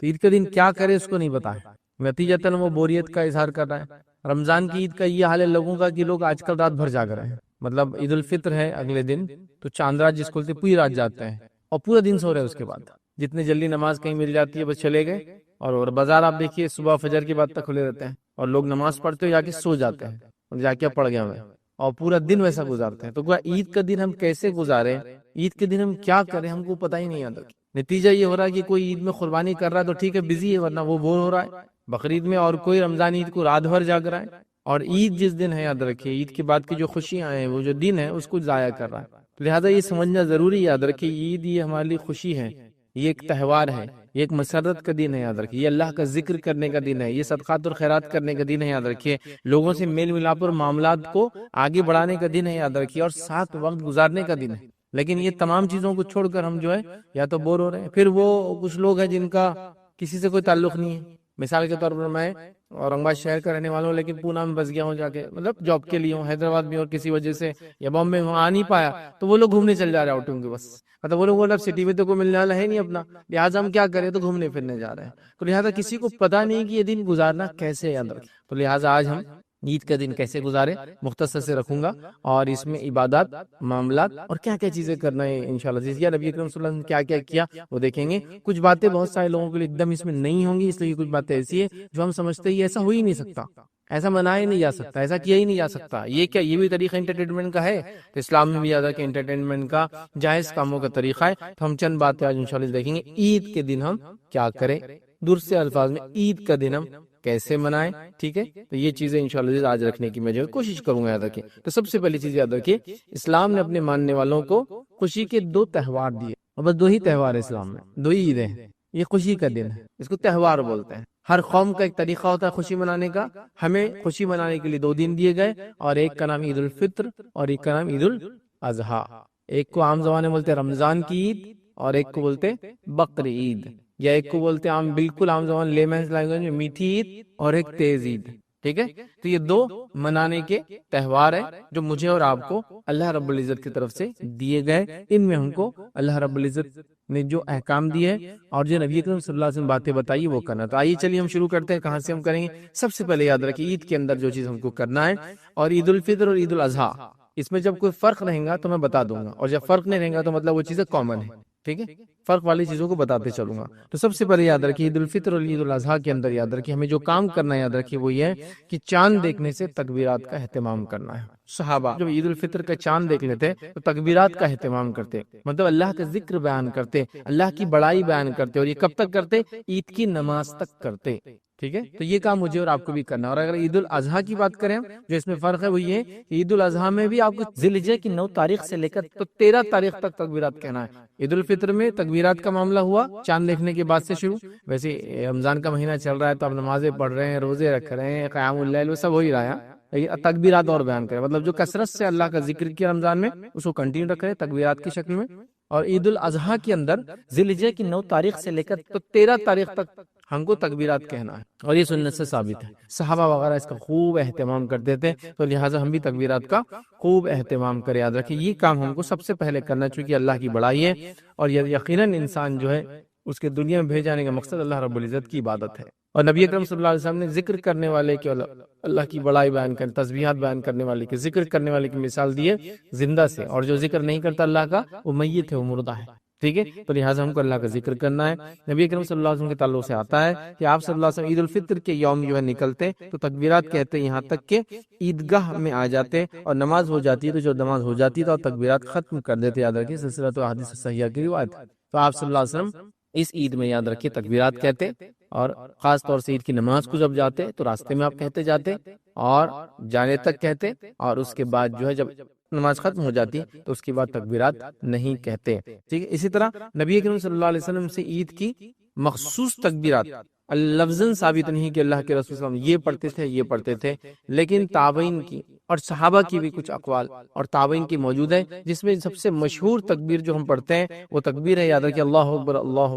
تو عید کے دن کیا کرے اس کو نہیں پتا ہے، نتیجتاً وہ بوریت کا اظہار کر رہا ہے۔ رمضان کی عید کا یہ حال ہے لوگوں کا کہ لوگ آج کل رات بھر جاگ رہے ہیں، مطلب عید الفطر ہے اگلے دن تو چاند رات جس کو بولتے پوری رات جاگتے ہیں اور پورا دن سو رہے ہیں، اس کے بعد جتنے جلدی نماز کہیں مل جاتی ہے بس چلے گئے، اور بازار آپ دیکھیے صبح فجر کے بعد تک کھلے رہتے ہیں، اور لوگ نماز پڑھتے ہو جا کے سو جاتے ہیں، اور جا کے پڑھ گیا میں، اور پورا دن ویسا گزارتے ہیں۔ تو عید کا دن ہم کیسے گزارے، عید کے دن ہم کیا کریں، ہم کو پتہ ہی نہیں آتا۔ نتیجہ یہ ہو رہا ہے کہ کوئی عید میں قربانی کر رہا ہے تو ٹھیک ہے بزی ہے، ورنہ وہ بور ہو رہا ہے بقرعید میں، اور کوئی رمضان عید کو رات بھر جاگ رہا ہے، اور عید جس دن ہے یاد رکھیے عید کے بعد کی جو خوشیاں ہیں وہ جو دن ہے اس کو ضائع کر رہا ہے۔ لہٰذا یہ سمجھنا ضروری یاد رکھیے عید یہ ہمارے لیے خوشی ہے، یہ ایک تہوار ہے، یہ ایک مسرت کا دن ہے یاد رکھیے، یہ اللہ کا ذکر کرنے کا دن ہے، یہ صدقات اور خیرات کرنے کا دن ہے یاد رکھیے، لوگوں سے میل ملاپ اور معاملات کو آگے بڑھانے کا دن ہے یاد رکھیے، اور ساتھ وقت گزارنے کا دن ہے۔ لیکن یہ تمام چیزوں کو چھوڑ کر ہم جو ہے یا تو بور ہو رہے ہیں، پھر وہ کچھ لوگ ہیں جن کا کسی سے کوئی تعلق نہیں ہے، مثال کے طور پر میں اورنگ آباد شہر کا رہنے والا ہوں لیکن پونا میں بس گیا ہوں جا کے، مطلب جاب کے لیے ہوں، حیدرآباد میں اور کسی وجہ سے یا بامبے میں آ نہیں پایا، تو وہ لوگ گھومنے چل جا رہے ہیں آؤٹنگ کے، بس مطلب وہ لوگ سٹی میں تو کوئی ملنے والا ہے نہیں اپنا، لہٰذا ہم کیا کریں تو گھومنے پھرنے جا رہے ہیں، تو لہٰذا کسی کو پتا نہیں کہ یہ دن گزارنا کیسے یاد رکھیں، تو لہٰذا آج ہم عید کا دن کیسے گزارے مختصر سے رکھوں گا، اور اس میں عبادات، معاملات اور کیا کیا چیزیں کرنا ہے انشاءاللہ جیسے نبی اکرم صلی اللہ علیہ وسلم نے کیا کیا کیا وہ دیکھیں گے۔ کچھ باتیں بہت سارے لوگوں کے لیے ایک دم اس میں نہیں ہوں گی، اس لیے کچھ باتیں ایسی ہے جو ہم سمجھتے ہی ایسا ہو ہی نہیں سکتا، ایسا منایا ہی نہیں جا سکتا، ایسا کیا ہی نہیں جا سکتا، یہ کیا یہ بھی طریقہ انٹرٹینمنٹ کا ہے؟ تو اسلام میں بھی یاد ہے کہ انٹرٹینمنٹ کا جائز کاموں کا طریقہ ہے، تو ہم چند باتیں آج انشاءاللہ دیکھیں گے۔ عید کے دن ہم کیا کریں، درست الفاظ میں عید کا دن ہم کیسے منائیں، ٹھیک ہے، تو یہ چیزیں انشاءاللہ آج رکھنے کی میں جو کوشش کروں گا یاد رکھیں۔ تو سب سے پہلی چیز یاد رکھیے اسلام نے اپنے ماننے والوں کو خوشی کے 2 تہوار دیے، اور بس 2 ہی تہوار ہے اسلام میں، 2 ہی عیدیں ہیں، یہ خوشی کا دن ہے، اس کو تہوار بولتے ہیں۔ ہر قوم کا ایک طریقہ ہوتا ہے خوشی منانے کا، ہمیں خوشی منانے کے لیے 2 دن دیے گئے، اور ایک کا نام عید الفطر اور ایک کا نام عید الاضحیٰ۔ ایک کو عام زبان میں بولتے ہیں رمضان کی عید، اور ایک کو بولتے ہیں بقر عید، یا ایک کو بولتے ہیں بالکل عام زبان لیمنز لینگویج میں میٹھی عید، اور ایک تیز عید، ٹھیک ہے۔ تو یہ 2 منانے کے تہوار ہیں جو مجھے اور آپ کو اللہ رب العزت کی طرف سے دیے گئے، ان میں ہم کو اللہ رب العزت نے جو احکام دیے اور جو نبی اکرم صلی اللہ علیہ وسلم باتیں بتائی وہ کرنا۔ تو آئیے چلیے ہم شروع کرتے ہیں، کہاں سے ہم کریں گے؟ سب سے پہلے یاد رکھیے عید کے اندر جو چیز ہم کو کرنا ہے، اور عید الفطر اور عید الاضحیٰ اس میں جب کوئی فرق رہے گا تو میں بتا دوں گا، اور جب فرق نہیں رہے گا تو مطلب وہ چیزیں کامن ہے، ٹھیک ہے، فرق والی چیزوں کو بتاتے چلوں گا۔ تو سب سے پہلے یاد رکھیے عید الفطر اور عید الاضحیٰ کے اندر یاد رکھیے ہمیں جو کام کرنا ہے یاد رکھیے وہ یہ ہے کہ چاند دیکھنے سے تکبیرات کا اہتمام کرنا ہے۔ صحابہ جب عید الفطر کا چاند دیکھ لیتے تو تکبیرات کا اہتمام کرتے، مطلب اللہ کا ذکر بیان کرتے، اللہ کی بڑائی بیان کرتے، اور یہ کب تک کرتے؟ عید کی نماز تک کرتے، ٹھیک ہے۔ تو یہ کام مجھے اور آپ کو بھی کرنا ہے۔ اور اگر عید الاضحیٰ کی بات کریں جو اس میں فرق ہے وہ یہ کہ عید الاضحیٰ میں بھی آپ کو ذی الحجہ کی 9 تاریخ سے لے کر تو 13 تاریخ تک تکبیرات کہنا ہے۔ عید الفطر میں تکبیرات کا معاملہ ہوا چاند دیکھنے کے بعد سے شروع، ویسے رمضان کا مہینہ چل رہا ہے تو آپ نمازیں پڑھ رہے ہیں، روزے رکھ رہے ہیں، قیام اللیل وہ سب ہو ہی رہا ہے، لیکن تکبیرات اور بیان کریں، مطلب جو کثرت سے اللہ کا ذکر کیا رمضان میں اس کو کنٹینیو رکھیں تکبیرات کی شکل میں۔ اور عید الاضحیٰ کے اندر ذی الحجہ کی 9 تاریخ سے لے کر تو 13 تاریخ تک ہم کو تکبیرات کہنا ہے، اور یہ سنت سے ثابت ہے، صحابہ وغیرہ اس کا خوب اہتمام کرتے تھے، تو لہٰذا ہم بھی تکبیرات کا خوب اہتمام کریں۔ یاد رکھیں یہ کام ہم کو سب سے پہلے کرنا چونکہ اللہ کی بڑائی ہے، اور یقیناً انسان جو ہے اس کے دنیا میں بھیج جانے کا مقصد اللہ رب العزت کی عبادت ہے، اور نبی اکرم صلی اللہ علیہ وسلم نے ذکر کرنے والے کے اللہ کی بڑائی بیان کرنے، تسبیحات بیان کرنے والے کے، ذکر کرنے والے کی مثال دی ہے زندہ سے، اور جو ذکر نہیں کرتا اللہ کا وہ میت ہے، وہ مردہ ہے، ٹھیک ہے۔ تو لہٰذا ہم کو اللہ کا ذکر کرنا ہے۔ نبی اکرم صلی اللہ علیہ وسلم کے تعلق سے آتا ہے کہ آپ صلی اللہ علیہ وسلم عید الفطر کے یوم جو ہے نکلتے تو تکبیرات کہتے یہاں تک کہ عیدگاہ میں آ جاتے، اور نماز ہو جاتی ہے تو جو نماز ہو جاتی ہے اور تکبیرات ختم کر دیتے۔ یاد رکھیے سلسلہ تو احادیث صحیحہ کی روایت، تو آپ صلی اللہ علیہ وسلم اس عید میں یاد رکھیے تکبیرات کہتے، اور خاص طور سے عید کی نماز کو جب جاتے تو راستے میں آپ کہتے جاتے، اور جانے تک کہتے، اور اس کے بعد جو ہے جب نماز ختم ہو جاتی تو اس کے بعد تکبیرات نہیں کہتے، ٹھیک ہے۔ اسی طرح نبی اکرم صلی اللہ علیہ وسلم سے عید کی مخصوص تکبیرات لفظاً ثابت نہیں کہ اللہ کے رسول صلی اللہ علیہ وسلم یہ پڑھتے تھے یہ پڑھتے تھے، لیکن تابعین کی اور صحابہ کی بھی کچھ اقوال اور تابعین کی موجود ہے، جس میں سب سے مشہور تکبیر جو ہم پڑھتے ہیں وہ تکبیر ہے، یاد رکھیے اللہ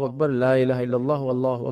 اکبر لا الہ الا اللہ اللہ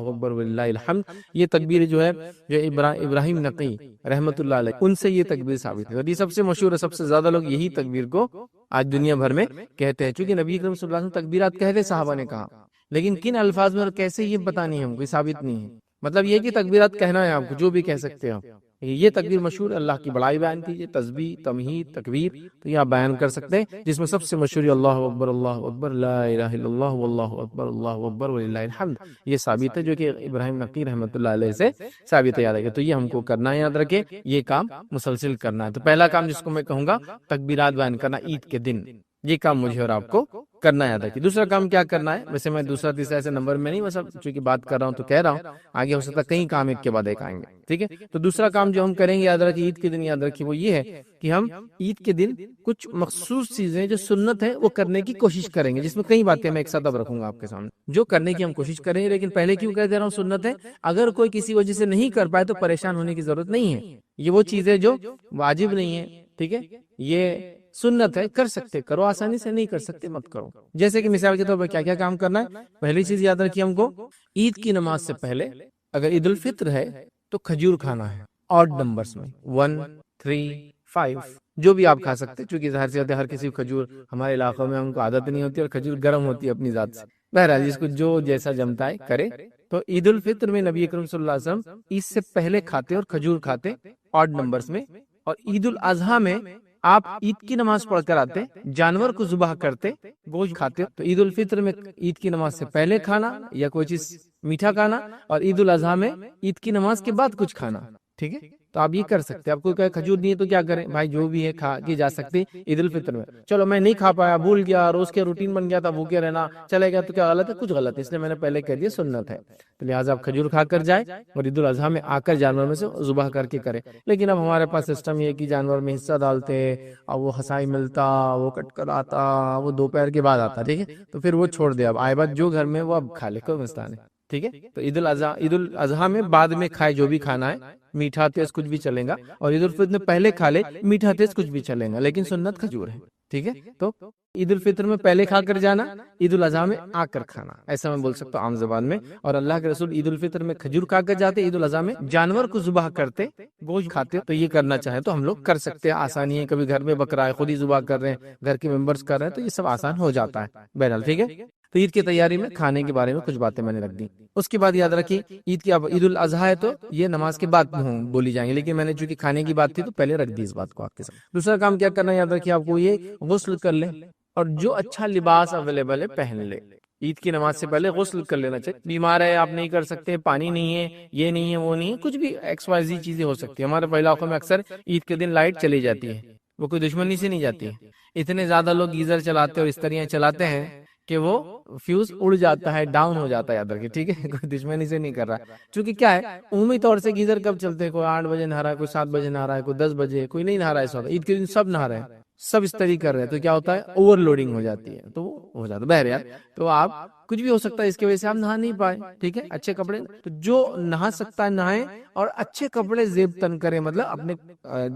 اکبر وللہ الحمد۔ یہ تکبیر جو ہے جو ابراہیم نقی رحمۃ اللہ علیہ ان سے یہ تکبیر ثابت ہے، اور یہ سب سے مشہور ہے، سب سے زیادہ لوگ یہی تکبیر کو آج دنیا بھر میں کہتے ہیں، چونکہ نبی اکرم صلی اللہ علیہ وسلم تکبیرات کہتے، صحابہ نے کہا لیکن کن الفاظ میں اور کیسے یہ پتہ نہیں، ہم کوئی ثابت نہیں ہے. مطلب یہ کہ تکبیرات کہنا ہے آپ کو، جو بھی کہہ سکتے ہیں آپ. یہ تکبیر مشہور ہے، اللہ کی بڑائی بیان کیجیے، تسبیح، تمہید، تکبیر، تو یہ آپ بیان کر سکتے ہیں، جس میں سب سے مشہور اللہ اکبر، اللہ اکبر، لا الہ الا اللہ، واللہ اکبر، اللہ اکبر وللہ الحمد. یہ ثابت ہے، جو کہ ابراہیم نقی رحمۃ اللہ علیہ سے ثابت ہے، یاد رکھے. تو یہ ہم کو کرنا ہے، یاد رکھے، یہ کام مسلسل کرنا ہے. تو پہلا کام جس کو میں کہوں گا تکبیرات بیان کرنا عید کے دن، یہ کام مجھے اور آپ کو کرنا یاد رکھیے. دوسرا کام کیا کرنا ہے، ویسے میں دوسرا تیسرا ایسے نمبر میں نہیں، بس اب چونکہ بات کر رہا ہوں تو کہہ رہا ہوں، آگے ہو سکتا ہے کئی کام ایک کے بعد ایک آئیں گے. ٹھیک ہے، تو دوسرا کام جو ہم کریں گے یاد رکھیے عید کے دن، یاد رکھیے وہ یہ ہے کہ ہم عید کے دن کچھ مخصوص چیزیں جو سنت ہے وہ کرنے کی کوشش کریں گے، جس میں کئی باتیں میں ایک ساتھ اب رکھوں گا آپ کے سامنے جو کرنے کی ہم کوشش کریں گے. لیکن پہلے کیوں کہہ دے رہا ہوں سنت ہے، اگر کوئی کسی وجہ سے نہیں کر پائے تو پریشان ہونے کی ضرورت نہیں ہے. یہ وہ چیزیں جو واجب نہیں ہے، ٹھیک ہے، یہ سنت ہے، کر سکتے کرو، آسانی سے نہیں کر سکتے مت کرو. جیسے کہ مثال کے طور پر کیا کیا کام کرنا ہے. پہلی چیز یاد رکھیے ہم کو، عید کی نماز سے پہلے اگر عید الفطر ہے تو کھجور کھانا ہے، آڈ نمبرز میں 1 3 5 جو بھی آپ کھا سکتے، چونکہ ظاہر سی بات ہے ہر کسی کو کھجور، ہمارے علاقوں میں ہم کو عادت نہیں ہوتی اور کھجور گرم ہوتی ہے اپنی ذات سے. بہرحال جس کو جو جیسا جمتا ہے کرے. تو عید الفطر میں نبی اکرم صلی اللہ علیہ وسلم عید سے پہلے کھاتے اور کھجور کھاتے آڈ نمبرز میں. اور عید الاضحیٰ میں آپ عید کی نماز پڑھ کر آتے، جانور کو ذبح کرتے، گوشت کھاتے. تو عید الفطر میں عید کی نماز سے پہلے کھانا یا کوئی چیز میٹھا کھانا، اور عید الاضحیٰ میں عید کی نماز کے بعد کچھ کھانا. ٹھیک ہے، تو آپ یہ کر سکتے ہیں. آپ کو کھجور نہیں ہے تو کیا کریں بھائی، جو بھی ہے کھا کے جا سکتے عید الفطر میں. چلو میں نہیں کھا پایا، بھول گیا، روز کے روٹین بن گیا تھا بھوکے رہنا، چلے گیا تو کیا غلط ہے؟ کچھ غلط ہے، اس لیے میں نے پہلے کہہ دیا سنت ہے. تو لہٰذا آپ کھجور کھا کر جائیں اور عید الاضحیٰ میں آ کر جانور میں سے ذبح کر کے کریں. لیکن اب ہمارے پاس سسٹم یہ ہے کہ جانور میں حصہ ڈالتے اور وہ ہسائی ملتا، وہ کٹ کر آتا، وہ دوپہر کے بعد آتا. ٹھیک ہے، تو پھر وہ چھوڑ دے، اب آئے بات جو گھر میں وہ اب کھا لے، کوئی مسئلہ نہیں. ٹھیک ہے، تو عید الاضحیٰ میں بعد میں کھائے جو بھی کھانا ہے، میٹھا تیز کچھ بھی چلے گا. اور عید الفطر میں پہلے کھا لے، میٹھا تیز کچھ بھی چلے گا، لیکن سنت کھجور ہے. ٹھیک ہے، تو عید الفطر میں پہلے کھا کر جانا، عید الاضحیٰ میں آ کر کھانا، ایسا میں بول سکتا ہوں عام زبان میں. اور اللہ کے رسول عید الفطر میں کھجور کھا کر جاتے، عید الاضحیٰ میں جانور کو ذبح کرتے، گوشت کھاتے. تو یہ کرنا چاہیں تو ہم لوگ کر سکتے ہیں، آسانی ہے. کبھی گھر میں بکرا ہے، خود ہی ذبح کر رہے ہیں، گھر کے ممبرس کر رہے ہیں، تو یہ سب آسان ہو جاتا ہے. بہرحال ٹھیک ہے، تو عید کی تیاری میں کھانے کے بارے میں کچھ باتیں میں نے رکھ دی. اس کے بعد یاد رکھیے عید کی، اب عید الاضحیٰ ہے تو یہ نماز کے بعد بولی جائیں گے، لیکن میں نے چونکہ کھانے کی بات تھی تو پہلے رکھ دی اس بات کو آپ کے ساتھ. دوسرا کام کیا کرنا ہے یاد رکھیے آپ کو، یہ غسل کر لیں اور جو اچھا لباس اویلیبل ہے پہن لے. عید کی نماز سے پہلے غسل کر لینا چاہیے. بیمار ہے آپ نہیں کر سکتے، پانی نہیں ہے، یہ نہیں ہے، وہ نہیں ہے، کچھ بھی ایکس وائی زی چیزیں ہو سکتی ہیں. ہمارے علاقوں میں اکثر عید کے دن لائٹ چلی جاتی ہے، وہ کوئی دشمنی سے نہیں جاتی ہے. اتنے زیادہ لوگ گیزر چلاتے اور استریاں چلاتے ہیں کہ وہ فیوز اڑ جاتا ہے، ڈاؤن ہو جاتا ہے. یاد رکھیے ٹھیک ہے، کوئی دشمنی سے نہیں کر رہا ہے. چونکہ کیا ہے، عمومی طور سے گیزر کب چلتے ہیں؟ کوئی 8 بجے نہا رہا ہے، کوئی 7 بجے نہا رہا ہے، کوئی 10 بجے، کوئی نہیں نہا رہا ہے. اس وقت عید کے دن سب نہا رہے ہیں، سب استری کر رہے ہیں، تو کیا ہوتا ہے، اوور لوڈنگ ہو جاتی ہے، تو وہ ہو جاتا ہے. بہرحال تو آپ کچھ بھی ہو سکتا ہے، اس کی وجہ سے آپ نہا نہیں پائے. ٹھیک ہے، اچھے کپڑے، تو جو نہا سکتا ہے نہائے، اور اچھے کپڑے زیب تن کرے، مطلب اپنے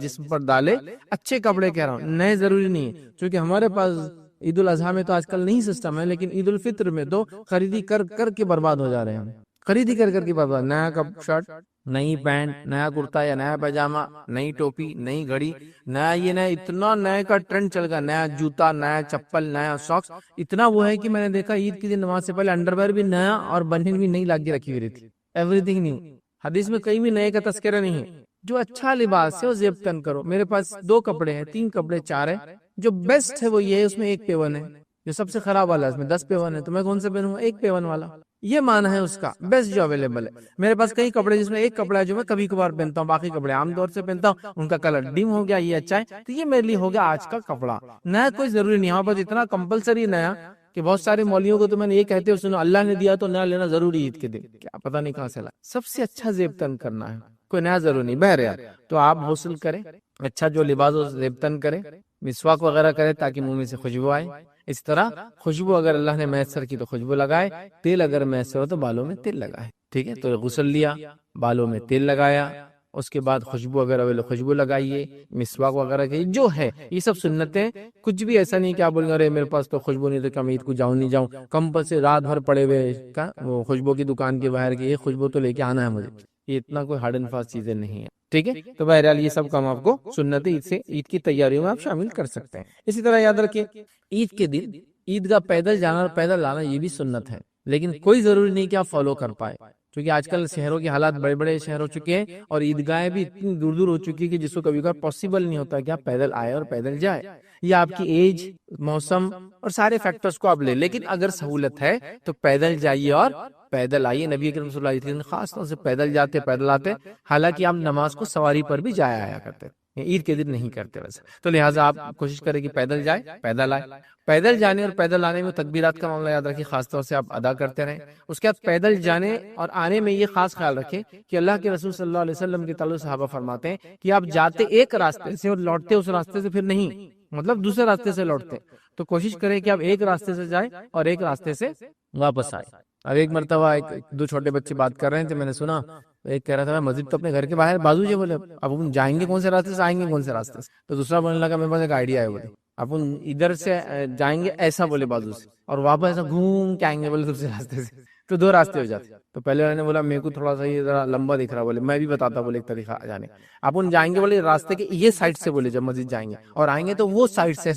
جسم پر ڈالے. اچھے کپڑے کہہ رہا ہوں، نئے ضروری نہیں ہے، کیونکہ ہمارے پاس عید الاضحیٰ میں تو آج کل نہیں سسٹم ہے، لیکن عید الفطر میں تو خریدی کر کر کے برباد ہو جا رہے ہیں. خریدی کر کر کے برباد، نیا شرٹ، نئی پینٹ، نیا کرتا یا نیا پیجامہ، نئی ٹوپی، نئی گھڑی، نیا یہ نیا، اتنا نئے کا ٹرینڈ چل گیا، نیا جوتا، نیا چپل، نیا ساکس. اتنا وہ ہے کہ میں نے دیکھا عید کے دن نماز سے پہلے انڈر ویئر بھی نیا اور بنین بھی نئی لا کے رکھی ہوئی تھی. Every thing new. حدیث میں کہیں بھی نئے کا تذکرہ نہیں ہے. جو اچھا لباس ہے وہ زیب تن کرو. میرے پاس 2 کپڑے ہیں، 3 کپڑے، 4 ہے. جو بیسٹ ہے وہ یہ ہے، اس میں 1 پیون ہے. جو سب سے خراب والا ہے اس میں 10 پیون ہے، تو میں کون سے پہنوں گا؟ 1 پیون والا. یہ معنی ہے اس کا، بیسٹ جو اویلیبل ہے. میرے پاس کئی کپڑے جس میں 1 کپڑا ہے جو میں کبھی کبھار پہنتا ہوں، باقی کپڑے عام طور سے پہنتا ہوں، ان کا کلر ڈم ہو گیا، یہ اچھا ہے، تو یہ میرے لیے ہو گیا آج کا کپڑا. نیا کوئی ضروری نہیں. ہمارے پاس اتنا کمپلسری نیا کہ بہت سارے مولویوں کو تو میں نے یہ کہتے ہو سنو، اللہ نے دیا تو نیا لینا ضروری عید کے دن. کیا پتہ نہیں کہاں سے لا. سب سے اچھا زیب تن کرنا ہے، کوئی نیا ضروری نہیں. بہرحال تو آپ غسل کریں، اچھا جو لباس ہو زیب تن کریں، مسواک وغیرہ کریں تاکہ منہ میں سے خوشبو آئے. اس طرح خوشبو اگر اللہ نے میسر کی تو خوشبو لگائے، تیل اگر میسر ہو تو بالوں میں تیل لگائے. ٹھیک ہے، تو غسل لیا، بالوں میں تیل لگایا، اس کے بعد خوشبو اگر خوشبو لگائیے، مسواک وغیرہ کی جو ہے، یہ سب سنتیں. کچھ بھی ایسا نہیں کہ آپ بولیں ارے میرے پاس تو خوشبو نہیں تو کیا میں عید کو جاؤں نہیں جاؤں، کمپلسری رات بھر پڑے ہوئے کا وہ خوشبو کی دکان کے باہر کی یہ خوشبو تو لے کے آنا ہے مجھے. یہ اتنا کوئی ہارڈ اینڈ فاسٹ چیزیں نہیں ہیں. ٹھیک ہے، تو بہرحال یہ سب کام آپ کو سنت عید سے عید کی تیاریوں میں آپ شامل کر سکتے ہیں. اسی طرح یاد رکھیے عید کے دن عید کا پیدل جانا اور پیدل لانا یہ بھی سنت ہے. لیکن کوئی ضروری نہیں کہ آپ فالو کر پائے، کیونکہ آج کل شہروں کے حالات بڑے بڑے شہر ہو چکے ہیں اور عیدگاہیں بھی اتنی دور دور ہو چکی ہے کہ جس کو کبھی کبھار پاسبل نہیں ہوتا کہ آپ پیدل آئے اور پیدل جائے، یا آپ کی ایج، موسم اور سارے فیکٹرز کو آپ لے، لیکن اگر سہولت ہے تو پیدل جائیے اور پیدل آئیے۔ نبی کریم صلی اللہ علیہ وسلم خاص طور سے پیدل جاتے، پیدل آتے، حالانکہ آپ نماز کو سواری پر بھی جایا آیا کرتے، عید کے دن نہیں کرتے ویسے، تو لہٰذا آپ کوشش کریں کہ پیدل جائے، پیدل آئے۔ پیدل جانے اور پیدل آنے میں تکبیرات کا معاملہ یاد رکھیے، خاص طور سے آپ ادا کرتے رہیں۔ اس کے بعد پیدل جانے اور آنے میں یہ خاص خیال رکھیں کہ اللہ کے رسول صلی اللہ علیہ وسلم کے تعلق صحابہ فرماتے ہیں کہ آپ جاتے ایک راستے سے اور لوٹتے اس راستے سے پھر نہیں، مطلب دوسرے راستے سے لوٹتے، تو کوشش کریں کہ آپ ایک راستے سے جائیں اور ایک راستے سے واپس آئے۔ اب ایک مرتبہ دو چھوٹے بچے بات کر رہے تھے، میں نے سنا ایک کہہ رہا تھا میں مسجد تو اپنے گھر کے باہر بازو جی، بولے اب ہم جائیں گے کون سے راستے سے، آئیں گے کون سے راستے سے، تو دوسرا بولنے لگا میرے پاس ایک آئیڈیا ہے، بولے اپن ادھر سے جائیں گے ایسا، بولے بازو سے، اور واپس ایسا گھوم کے آئیں گے، بولے دوسرے راستے سے، تو دو راستے ہو جاتے۔ تو پہلے والے نے بولا میرے کو تھوڑا سا یہ ذرا لمبا دکھ رہا، بولے میں بھی بتاتا، بولے ایک طریقہ جانے، اپن جائیں گے بولے راستے کے یہ سائڈ سے، بولے جب مسجد جائیں گے، اور آئیں گے تو وہ سائڈ سے،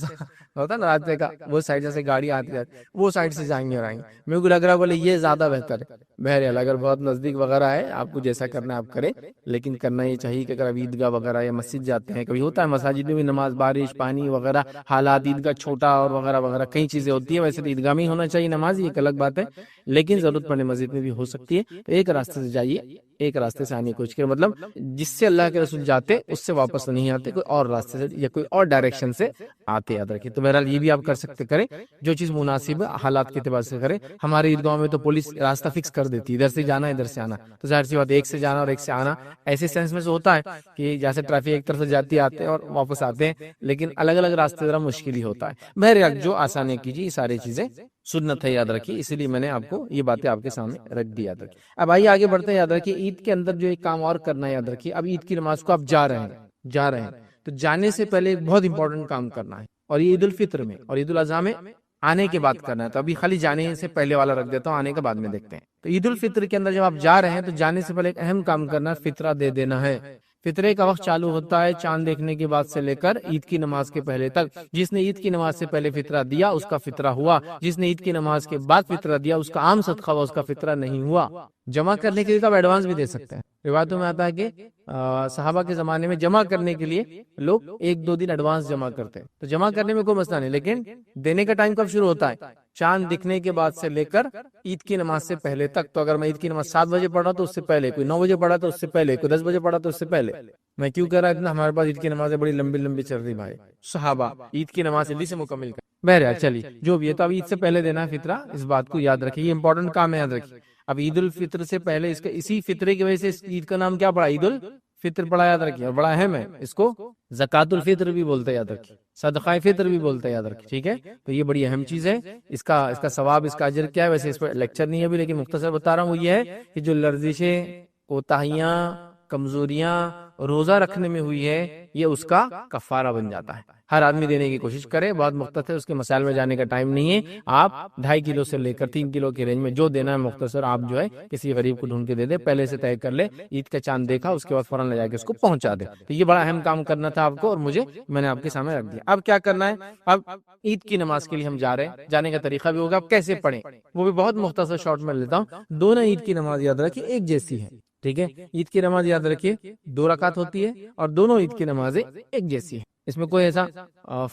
ہوتا نا راستے کا وہ سائڈ جیسے گاڑی آتی ہے وہ سائڈ سے جائیں گے اور آئیں گے۔ میرے کو لگ رہا بولے یہ زیادہ بہتر ہے۔ بہرحال اگر بہت نزدیک وغیرہ ہے، آپ کو جیسا کرنا ہے آپ کریں، لیکن کرنا یہ چاہیے کہ اگر آپ عیدگاہ وغیرہ یا مسجد جاتے ہیں، کبھی ہوتا ہے مساجد میں بھی نماز، بارش، پانی وغیرہ حالات، عیدگاہ چھوٹا اور وغیرہ وغیرہ کئی چیزیں ہوتی ہیں، ویسے تو عیدگاہ میں ہی ہونا چاہیے نماز، یہ ایک الگ بات ہے، لیکن ضرورت پڑنے مسجد میں بھی ہو سکتی ہے، تو ایک راستے سے جائیے، ایک راستے سے آنے کی کوشش کریں، مطلب جس سے اللہ کے رسول جاتے اس سے واپس نہیں آتے، کوئی اور راستے سے یا کوئی اور ڈائریکشن سے آتے، یاد رکھیں۔ تو بہرحال یہ بھی آپ کر سکتے، کریں جو چیز مناسب ہے حالات کے اعتبار سے کریں۔ ہمارے عیدگاہوں میں تو پولیس راستہ فکس کر دیتی ہے، ادھر سے جانا ادھر سے آنا، تو ظاہر سی بات ایک سے جانا اور ایک سے آنا ایسے سینس میں سے ہوتا ہے کہ جیسے ٹریفک ایک طرف سے جاتی آتے اور واپس آتے ہیں، لیکن الگ الگ راستے ذرا مشکل ہی ہوتا ہے۔ بہرحال جو آسانی کیجیے، یہ ساری چیزیں سنت ہے، یاد رکھیے، اسی لیے میں نے آپ کو یہ باتیں آپ کے سامنے رکھ دی، یاد رکھیے۔ اب آئیے آگے بڑھتے ہیں، یاد رکھیے عید کے اندر جو ایک کام اور کرنا ہے، یاد رکھیے، اب عید کی نماز کو آپ جا رہے ہیں تو جانے سے پہلے ایک بہت امپورٹنٹ کام کرنا ہے، اور یہ عید الفطر میں اور عید الاضحیٰ میں آنے کے بعد کرنا ہے، تو ابھی خالی جانے سے پہلے والا رکھ دیتا ہوں، آنے کے بعد میں دیکھتے ہیں۔ تو عید الفطر کے اندر جب آپ جا رہے ہیں تو جانے سے پہلے ایک اہم کام کرنا ہے، فطرہ دے دینا ہے۔ فطرے کا وقت چالو ہوتا ہے چاند دیکھنے کے بعد سے لے کر عید کی نماز کے پہلے تک۔ جس نے عید کی نماز سے پہلے فطرہ دیا اس کا فطرہ ہوا، جس نے عید کی نماز کے بعد فطرہ دیا اس کا عام صدقہ ہوا، اس کا فطرہ نہیں ہوا۔ جمع کرنے کے لیے تو آپ ایڈوانس بھی دے سکتے ہیں، روایتوں میں آتا ہے کہ صحابہ کے زمانے میں جمع کرنے کے لیے لوگ ایک دو دن ایڈوانس جمع کرتے ہیں، تو جمع کرنے میں کوئی مسئلہ نہیں، لیکن دینے کا ٹائم کب شروع ہوتا ہے؟ چاند دکھنے کے بعد سے لے کر عید کی نماز سے پہلے تک۔ تو اگر میں عید کی نماز 7 بجے پڑھا تو اس سے پہلے، کوئی 9 بجے پڑھا تو اس سے پہلے، کوئی 10 بجے پڑھا تو اس سے پہلے۔ میں کیوں کہہ رہا اتنا؟ ہمارے پاس عید کی نمازیں بڑی لمبی لمبی چل رہی بھائی، صحابہ عید کی نماز جلدی سے مکمل کر۔ بہرحال چلیے جو بھی ہے، تو اب عید سے پہلے دینا ہے فطرہ، اس بات کو یاد رکھیے، یہ امپورٹنٹ کام ہے، یاد رکھیے۔ اب عید الفطر سے پہلے اس کا، اسی فطرے کی وجہ سے اس عید کا نام کیا پڑا؟ عید الفطر پڑا، یاد رکھیے، اور بڑا اہم ہے، اس کو زکوٰۃ الفطر بھی بولتے ہیں، یاد رکھیے، صدقہ فطر بھی بولتے ہیں، یاد رکھیے، ٹھیک ہے؟ تو یہ بڑی اہم چیز ہے، اس کا ثواب، اس کا اجر کیا ہے، ویسے اس پر لیکچر نہیں ہے ابھی، لیکن مختصر بتا رہا ہوں، وہ یہ ہے کہ جو لرزشیں، کوتاہیاں، کمزوریاں روزہ رکھنے میں ہوئی ہے، یہ اس کا کفارہ بن جاتا ہے۔ ہر آدمی دینے کی کوشش کرے، بہت مختصر، اس کے مسائل میں جانے کا ٹائم نہیں ہے، آپ 2.5 کلو سے لے کر 3 کلو کی رینج میں جو دینا ہے مختصر، آپ جو ہے کسی غریب کو ڈھونڈ کے دے دے، پہلے سے طے کر لے، عید کا چاند دیکھا اس کے بعد فوراً لے جا کے اس کو پہنچا دے۔ تو یہ بڑا اہم کام کرنا تھا آپ کو، اور میں نے آپ کے سامنے رکھ دیا۔ اب کیا کرنا ہے؟ اب عید کی نماز کے لیے ہم جا رہے ہیں، جانے کا طریقہ بھی ہوگا، اب کیسے پڑھیں وہ بھی بہت مختصر شارٹ میں لیتا ہوں۔ دونوں عید کی نماز یاد رکھیے ایک جیسی ہے، ٹھیک ہے؟ عید کی نماز یاد رکھیے 2 رکعت ہوتی ہے، اور دونوں عید کی نمازیں ایک جیسی ہیں، اس میں کوئی ایسا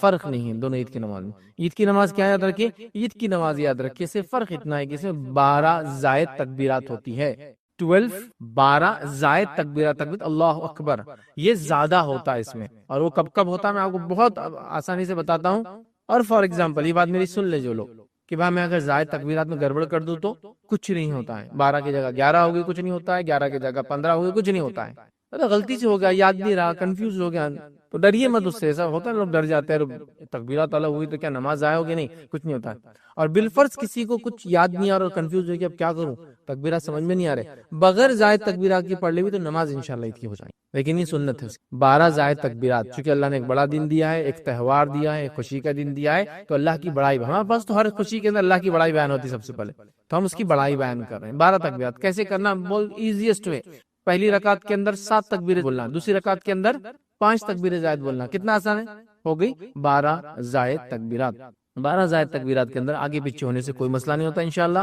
فرق نہیں ہے دونوں عید کی نماز میں۔ عید کی نماز کیا یاد رکھیے؟ عید کی نماز یاد رکھیے صرف فرق اتنا ہے کہ اس میں 12 زائد تکبیرات ہوتی ہے، 12 زائد تکبیرات، اللہ اکبر، یہ زیادہ ہوتا ہے اس میں۔ اور وہ کب کب ہوتا ہے میں آپ کو بہت آسانی سے بتاتا ہوں۔ اور فار ایگزامپل، یہ بات میری سن لے جو لوگ، کہ بھائی میں اگر زائد تکبیرات میں گڑبڑ کر دوں تو کچھ نہیں ہوتا ہے، 12 کی جگہ 11 ہوگی، کچھ نہیں ہوتا ہے، 11 کی جگہ 15 ہوگی، کچھ نہیں ہوتا ہے، غلطی سے ہو گیا، یاد نہیں رہا، کنفیوز ہو گیا، تو ڈریے مت اس سے، ایسا ہوتا ہے لوگ ڈر جاتے ہیں، تکبیرات الگ ہوئی تو کیا نماز ضائع ہوگی؟ نہیں، کچھ نہیں ہوتا ہے۔ اور بالفرض کسی کو کچھ یاد نہیں آ رہا اور کنفیوز ہو کہ اب کیا کروں، تکبیرات سمجھ میں نہیں آ رہے، بغیر زائد تکبیرات کی پڑھ لی بھی تو نماز انشاءاللہ عید کی ہو جائے گی، لیکن یہ سنت ہے 12 زائد تکبیرات، چونکہ اللہ نے ایک بڑا دن دیا ہے، ایک تہوار دیا ہے، ایک خوشی کا دن دیا ہے، تو اللہ کی بڑائی، ہمارے پاس تو ہر خوشی کے اندر اللہ کی بڑائی بیان ہوتی ہے سب سے پہلے، تو ہم اس کی بڑائی بیان کر رہے ہیں۔ 12 تکبیرات کیسے کرنا؟ بہت ایزیسٹ وے، پہلی رکعت کے اندر 7 تکبیریں بولنا، دوسری رکعت کے اندر 5 تکبیریں زائد بولنا، کتنا آسان ہے، ہو گئی 12 زائد تکبیرات۔ 12 زائد تکبیرات کے اندر آگے پیچھے ہونے سے کوئی مسئلہ نہیں ہوتا انشاءاللہ۔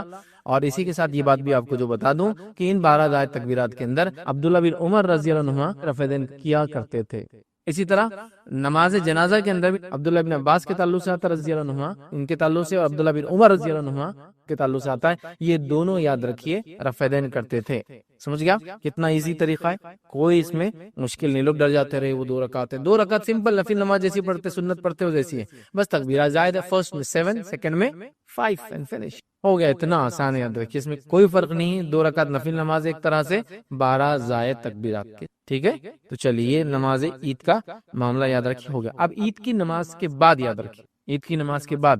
اور اسی کے ساتھ یہ بات بھی آپ کو جو بتا دوں کہ ان 12 زائد تکبیرات کے اندر عبداللہ بن عمر رضی اللہ عنہما رفع دین کیا کرتے تھے۔ اسی طرح نماز جنازہ کے اندر بھی عبداللہ بن عباس کے تعلق سے آتا ہے رضی اللہ عنہما، ان کے تعلق سے، اور عبداللہ بن عمر رضی اللہ عنہما کے تعلق سے آتا ہے، یہ دونوں یاد رکھیے رفع دین کرتے تھے۔ سمجھ گیا کتنا ایزی طریقہ ہے، کوئی اس میں مشکل نہیں۔ لوگ ڈر جاتے رہے وہ 2 رکعت ہے، 2 رکعت سمپل نفل نماز جیسی پڑھتے، سنت پڑھتے ہو جیسی ہے، بس تکبیرات زائد ہے، فرسٹ میں 7، سیکنڈ میں 5 اینڈ فنش ہو گیا۔ اتنا آسان ہے، یاد رکھیے اس میں کوئی فرق نہیں ہے، 2 رکعت نفل نماز ایک طرح سے 12 زائد تکبیرات کے، ٹھیک ہے۔ تو چلیے نماز عید کا معاملہ یاد رکھیے ہو گیا۔ اب عید کی نماز کے بعد یاد رکھیے، عید کی نماز کے بعد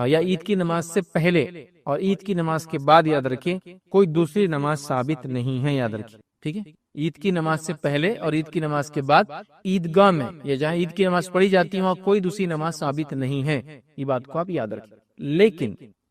یا عید کی نماز سے پہلے اور عید کی نماز کے بعد یاد رکھیے کوئی دوسری نماز ثابت نہیں ہے، یاد رکھیے، ٹھیک ہے۔ عید کی نماز سے پہلے اور عید کی نماز کے بعد عیدگاہ میں یا جہاں عید کی نماز پڑھی جاتی ہے وہاں کوئی دوسری نماز ثابت نہیں ہے، یہ بات کو آپ یاد رکھیں۔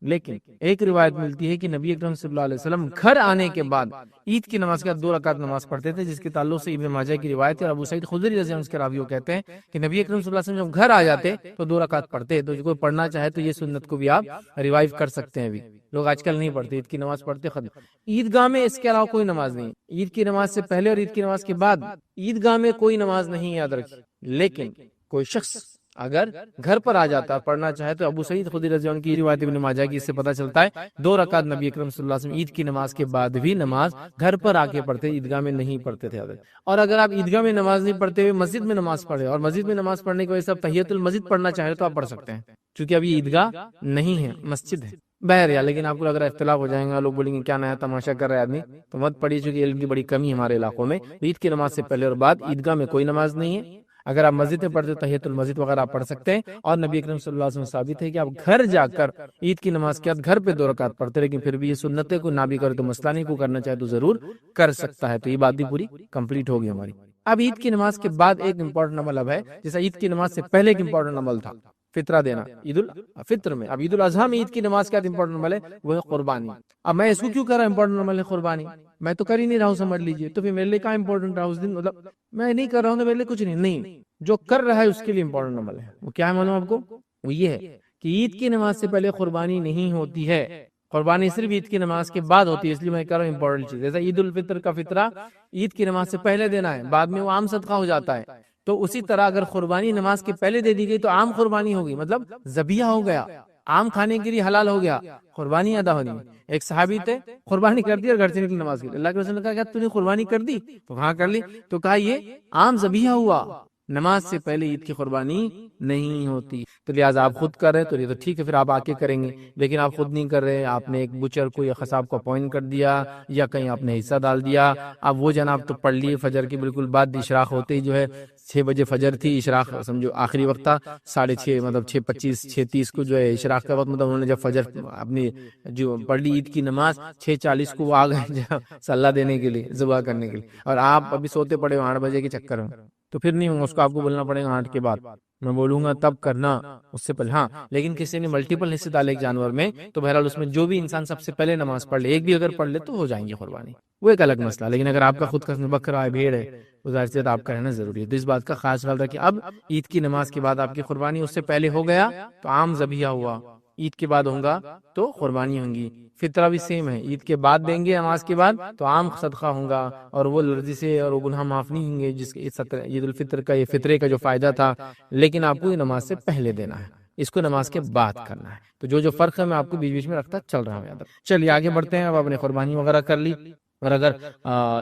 لیکن ایک روایت ملتی ہے کہ نبی اکرم صلی اللہ علیہ وسلم گھر آنے کے بعد عید کی نماز کے بعد 2 رکعت نماز پڑھتے تھے، جس کے تعلق سے ابن ماجہ کی روایت ہے، اور ابو سعید خدری رضی اللہ عنہ کے راویوں کہتے ہیں کہ نبی اکرم صلی اللہ علیہ وسلم جب گھر آ جاتے تو 2 رکعت پڑھتے۔ تو جو کوئی پڑھنا چاہے تو یہ سنت کو بھی آپ ریوائیو کر سکتے ہیں۔ ابھی لوگ آج کل نہیں پڑھتے، عید کی نماز پڑھتے ختم۔ عیدگاہ میں اس کے علاوہ کوئی نماز نہیں، عید کی نماز سے پہلے اور عید کی نماز کے بعد عیدگاہ میں کوئی نماز نہیں، یاد رکھیے۔ لیکن کوئی شخص اگر گھر پر آ جاتا ہے پڑھنا چاہے تو ابو سعید خدری رضی اللہ عنہ کی روایت ابن ماجہ کی، اس سے پتہ چلتا ہے 2 رکعت نبی اکرم صلی اللہ علیہ وسلم عید کی نماز کے بعد بھی نماز گھر پر آ کے پڑھتے، عیدگاہ میں نہیں پڑھتے تھے۔ اور اگر آپ عیدگاہ میں نماز نہیں پڑھتے ہوئے مسجد میں نماز پڑھے اور مسجد میں نماز پڑھنے کی وجہ سے آپ تحیۃ المسجد پڑھنا چاہے تو آپ پڑھ سکتے ہیں، کیونکہ اب یہ عیدگاہ نہیں ہے، مسجد ہے۔ بہرحال لیکن آپ کو لگ رہا ہے اختلاف ہو جائیں گا، لوگ بولیں گے کیا نیا تماشا کر رہا ہے آدمی، تو مت پڑھیے، چونکہ علم کی بڑی کمی ہے ہمارے علاقوں میں۔ عید کی نماز سے پہلے اور بعد عیدگاہ میں کوئی نماز نہیں ہے۔ اگر آپ مسجد میں پڑھتے تحیۃ المسجد وغیرہ آپ پڑھ سکتے ہیں، اور نبی اکرم صلی اللہ علیہ وسلم ثابت ہے کہ آپ گھر جا کر عید کی نماز کے بعد گھر پہ 2 رکعت پڑھتے، لیکن پھر بھی یہ سنتیں کو نہ بھی کرے تو مسئلہ نہیں، کو کرنا چاہے تو ضرور کر سکتا ہے۔ تو یہ بات بھی پوری کمپلیٹ ہوگی ہماری۔ اب عید کی نماز کے بعد ایک امپورٹنٹ عمل اب ہے، جیسا عید کی نماز سے پہلے ایک امپورٹنٹ عمل تھا فطرہ دینا عید الفطر میں، اب عید الاضحیٰ میں عید کی نماز کا امپورٹنٹ عمل ہے وہ ہے قربانی۔ اب میں اس کو کیوں کر رہا امپورٹنٹ عمل ہے قربانی؟ میں تو کر ہی نہیں رہا ہوں، سمجھ لیجیے، تو پھر میرے لیے کیا امپورٹنٹ رہا اس دن؟ مطلب میں نہیں کر رہا ہوں تو میرے لیے کچھ نہیں، جو کر رہا ہے اس کے لیے امپورٹنٹ عمل ہے۔ وہ کیا ہے معلوم آپ کو؟ وہ یہ ہے کہ عید کی نماز سے پہلے قربانی نہیں ہوتی ہے، قربانی صرف عید کی نماز کے بعد ہوتی ہے، اس لیے میں کہہ رہا ہوں امپورٹنٹ چیز۔ جیسا عید الفطر کا فطرہ عید کی نماز سے پہلے دینا ہے، بعد میں وہ عام صدقہ ہو جاتا ہے، تو اسی طرح اگر قربانی نماز کے پہلے دے دی گئی تو عام قربانی ہوگی، مطلب ذبیحہ ہو گیا، عام کھانے کے لیے حلال ہو گیا، قربانی ادا ہونی ہے۔ ایک صحابی تھے، قربانی کر دی اور گھر سے نکلی نماز کے لیے، اللہ کے رسول نے کہا کیا تو نے قربانی کر دی؟ تو ہاں کر لی، تو کہا یہ عام ذبیحہ ہوا، نماز سے پہلے عید کی قربانی نہیں ہوتی۔ تو لہٰذا آپ خود کر رہے تو یہ تو ٹھیک ہے، پھر آپ آ کے کریں گے، لیکن آپ خود نہیں کر رہے، آپ نے ایک بچر کو یا قصاب کو اپوائنٹ کر دیا یا کہیں آپ نے حصہ ڈال دیا۔ اب وہ جناب تو پڑھ لیے، فجر کے بالکل بعد اشراق ہوتے ہی جو ہے 6 بجے فجر تھی، اشراق سمجھو آخری وقت تھا، 6:30 مطلب 6:25 6:30 کو جو ہے اشراق کا وقت، مطلب انہوں نے جب فجر اپنی جو پڑھ لی عید کی نماز 6:40 کو وہ آ گئے صلاح دینے کے لیے، ذبح کرنے کے لیے، اور آپ ابھی سوتے پڑے ہو 8 بجے کے چکر میں، تو پھر نہیں ہوگا، اس کو آپ کو بولنا پڑے گا 8 کے بعد، میں بولوں گا تب کرنا اس سے پہلے۔ ہاں لیکن کسی نے ملٹیپل حصے ڈالے ایک جانور میں تو بہرحال اس میں جو بھی انسان سب سے پہلے نماز پڑھ لے، ایک بھی اگر پڑھ لے تو ہو جائیں گے قربانی، وہ ایک الگ مسئلہ۔ لیکن اگر آپ کا خود کا بکرا ہے، بھیڑ ہے، تو ظاہر سی بات آپ کا رہنا ضروری ہے، تو اس بات کا خاص خیال رکھیں۔ اب عید کی نماز کے بعد آپ کی قربانی اس سے پہلے ہو گیا تو عام ذبیحہ ہوا، عید کے بعد ہوگا تو قربانی ہوں گی۔ فطرہ بھی سیم ہے، عید کے بعد دیں گے نماز کے بعد تو عام صدقہ ہوگا، اور وہ لرزی سے اور وہ گناہ معاف نہیں ہوں گے جس کے عید الفطر کا یہ فطرے کا جو فائدہ تھا، لیکن آپ کو یہ نماز سے پہلے دینا ہے، اس کو نماز کے بعد کرنا ہے۔ تو جو فرق ہے میں آپ کو بیچ بیچ میں رکھتا چل رہا ہوں یاد رکھ۔ چلیے آگے بڑھتے ہیں۔ اب آپ نے قربانی وغیرہ کر لی، اور اگر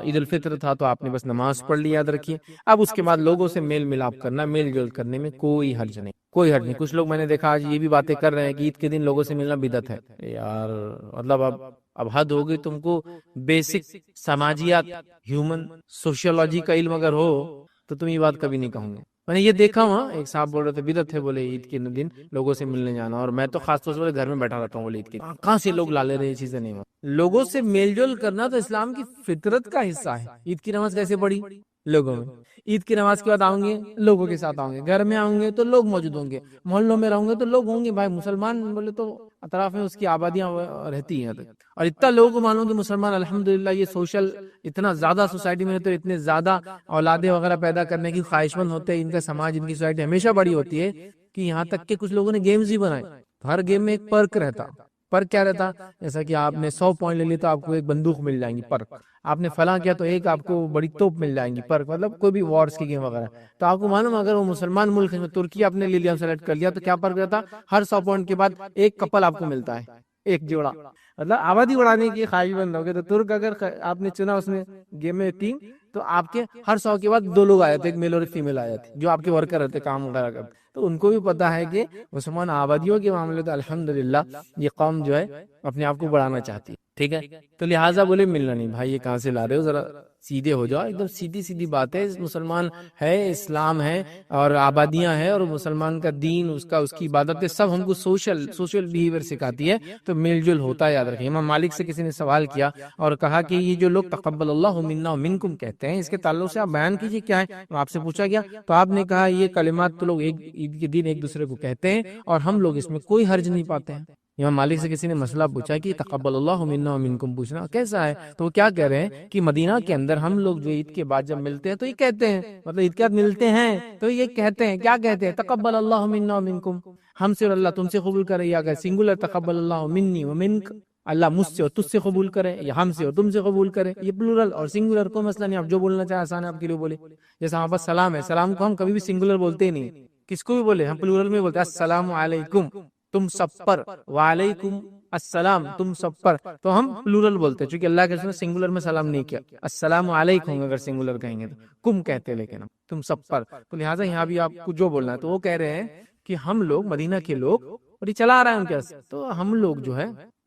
عید الفطر تھا تو آپ نے بس نماز پڑھ لی، یاد رکھیے۔ اب اس کے بعد لوگوں سے میل ملاپ کرنا، میل جول کرنے میں کوئی حرج نہیں، کوئی حرج نہیں۔ کچھ لوگ میں نے دیکھا آج یہ بھی باتیں کر رہے ہیں کہ عید کے دن لوگوں سے ملنا بدعت ہے، یار مطلب اب حد ہو گئی۔ تم کو بیسک سماجیات، ہیومن سوشیولوجی کا علم اگر ہو تو تم یہ بات کبھی نہیں کہوں گے۔ میں نے یہ دیکھا ہوا، ایک صاحب بول رہے تھے بدعت ہے، بولے عید کے دن لوگوں سے ملنے جانا، اور میں تو خاص طور سے بولے گھر میں بیٹھا رہتا ہوں، بولے عید کے کہاں سے لوگ لا لے رہے ہیں، یہ چیزیں نہیں۔ لوگوں سے میل جول کرنا تو اسلام کی فطرت کا حصہ ہے۔ عید کی نماز کیسے پڑھی؟ لوگوں میں۔ عید کی نماز کے بعد آؤں گے، لوگوں کے ساتھ آؤں گے، گھر میں آؤں گے تو لوگ موجود ہوں گے، محلوں میں رہوں گے تو لوگ ہوں گے۔ بھائی مسلمان بولے تو اطراف میں اس کی آبادیاں رہتی ہیں، اور اتنا لوگوں کو معلوم کہ مسلمان الحمدللہ یہ سوشل اتنا زیادہ سوسائٹی میں تو اتنے زیادہ اولادیں وغیرہ پیدا کرنے کی خواہش مند ہوتے ہیں، ان کا سماج، ان کی سوسائٹی ہمیشہ بڑی ہوتی ہے کہ یہاں تک کہ کچھ لوگوں نے گیمز بھی بنائے، ہر گیم میں ایک پرک رہتا، فرق کیا رہتا؟ جیسا کہ آپ نے 100 پوائنٹ لے لی تو آپ کو ایک بندوق مل جائیں گی، فرق. آپ نے فلاں کیا تو ایک آپ کو بڑی توپ مل جائیں گی، فرق. مطلب کوئی بھی وارز کی گیم وغیرہ. تو آپ کو معلوم اگر وہ مسلمان ملک ہے، ترکی آپ نے لے لیا، سلیکٹ کر لیا، تو کیا فرق رہتا؟ ہر 100 پوائنٹ کے بعد ایک کپل آپ کو ملتا ہے، ایک جوڑا. مطلب آبادی بڑھانے کی خواہش بند ہو گئے. تو ترک اگر آپ نے چنا اس میں گیم میں ٹیم، تو آپ کے ہر 100 کے بعد 2 لوگ آ جاتے، ایک میل اور ایک فیمیل آ جاتی، جو آپ کے ورکر رہتے، کام وغیرہ کرتے. تو ان کو بھی پتا ہے کہ مسلمان آبادیوں کے معاملے تو الحمدللہ یہ قوم جو ہے اپنے آپ کو بڑھانا چاہتی ہے. ٹھیک ہے، تو لہٰذا بولے ملنا نہیں. بھائی یہ کہاں سے لا رہے ہو، ذرا سیدھے ہو جاؤ. ایک دم سیدھی سیدھی بات ہے. مسلمان ہے، اسلام ہے اور آبادیاں ہیں، اور مسلمان کا دین، اس کی عبادت سب ہم کو سوشل بیہیویئر سکھاتی ہے. تو مل جل ہوتا ہے، یاد رکھیں. امام مالک سے کسی نے سوال کیا اور کہا کہ یہ جو لوگ تقبل اللہ منا ومنکم کہتے ہیں، اس کے تعلق سے آپ بیان کیجیے کیا ہے. آپ سے پوچھا گیا تو آپ نے کہا یہ کلمات تو لوگ عید کے دن ایک دوسرے کو کہتے ہیں اور ہم لوگ اس میں کوئی حرج نہیں پاتے ہیں. امام مالک سے کسی نے مسئلہ پوچھا کہ تقبل اللہ منا ومنکم پوچھنا کیسا ہے، تو وہ کیا کہہ رہے ہیں کہ مدینہ کے اندر ہم لوگ جو عید کے بعد جب ملتے ہیں تو یہ کہتے ہیں، مطلب عید کے بعد ملتے ہیں تو یہ کہتے ہیں، کیا کہتے ہیں؟ تقبل اللہ منا ومنکم، ہم سے اور اللہ تم سے قبول کرے. یا اگر سنگولر تقبل اللہ منی ومنک، اللہ مجھ سے اور تجھ سے قبول کرے، یا ہم سے اور تم سے قبول کرے. یہ پلورل اور سنگولر کوئی مسئلہ نہیں، آپ جو بولنا چاہیں آسان ہے آپ کے لیے بولے. جیسا ہمارے پاس سلام ہے، سلام کو ہم کبھی بھی سنگولر بولتے ہی نہیں، کس کو بھی بولے ہم پلورل میں بولتے ہیں، السلام علیکم تم سب پر، وعلیکم السلام تم سب پر. تو ہم پلورل بولتے ہیں، چونکہ اللہ کے رسول نے سنگولر میں سلام نہیں کیا. السلام علیکم اگر سنگولر کہیں گے تو کم کہتے ہیں، لیکن ہم تم سب پر. تو لہٰذا یہاں بھی آپ کو جو بولنا ہے. تو وہ کہہ رہے ہیں کہ ہم لوگ مدینہ کے لوگ، اور یہ چلا رہا ہے ان کے پاس، تو ہم لوگ جو ہے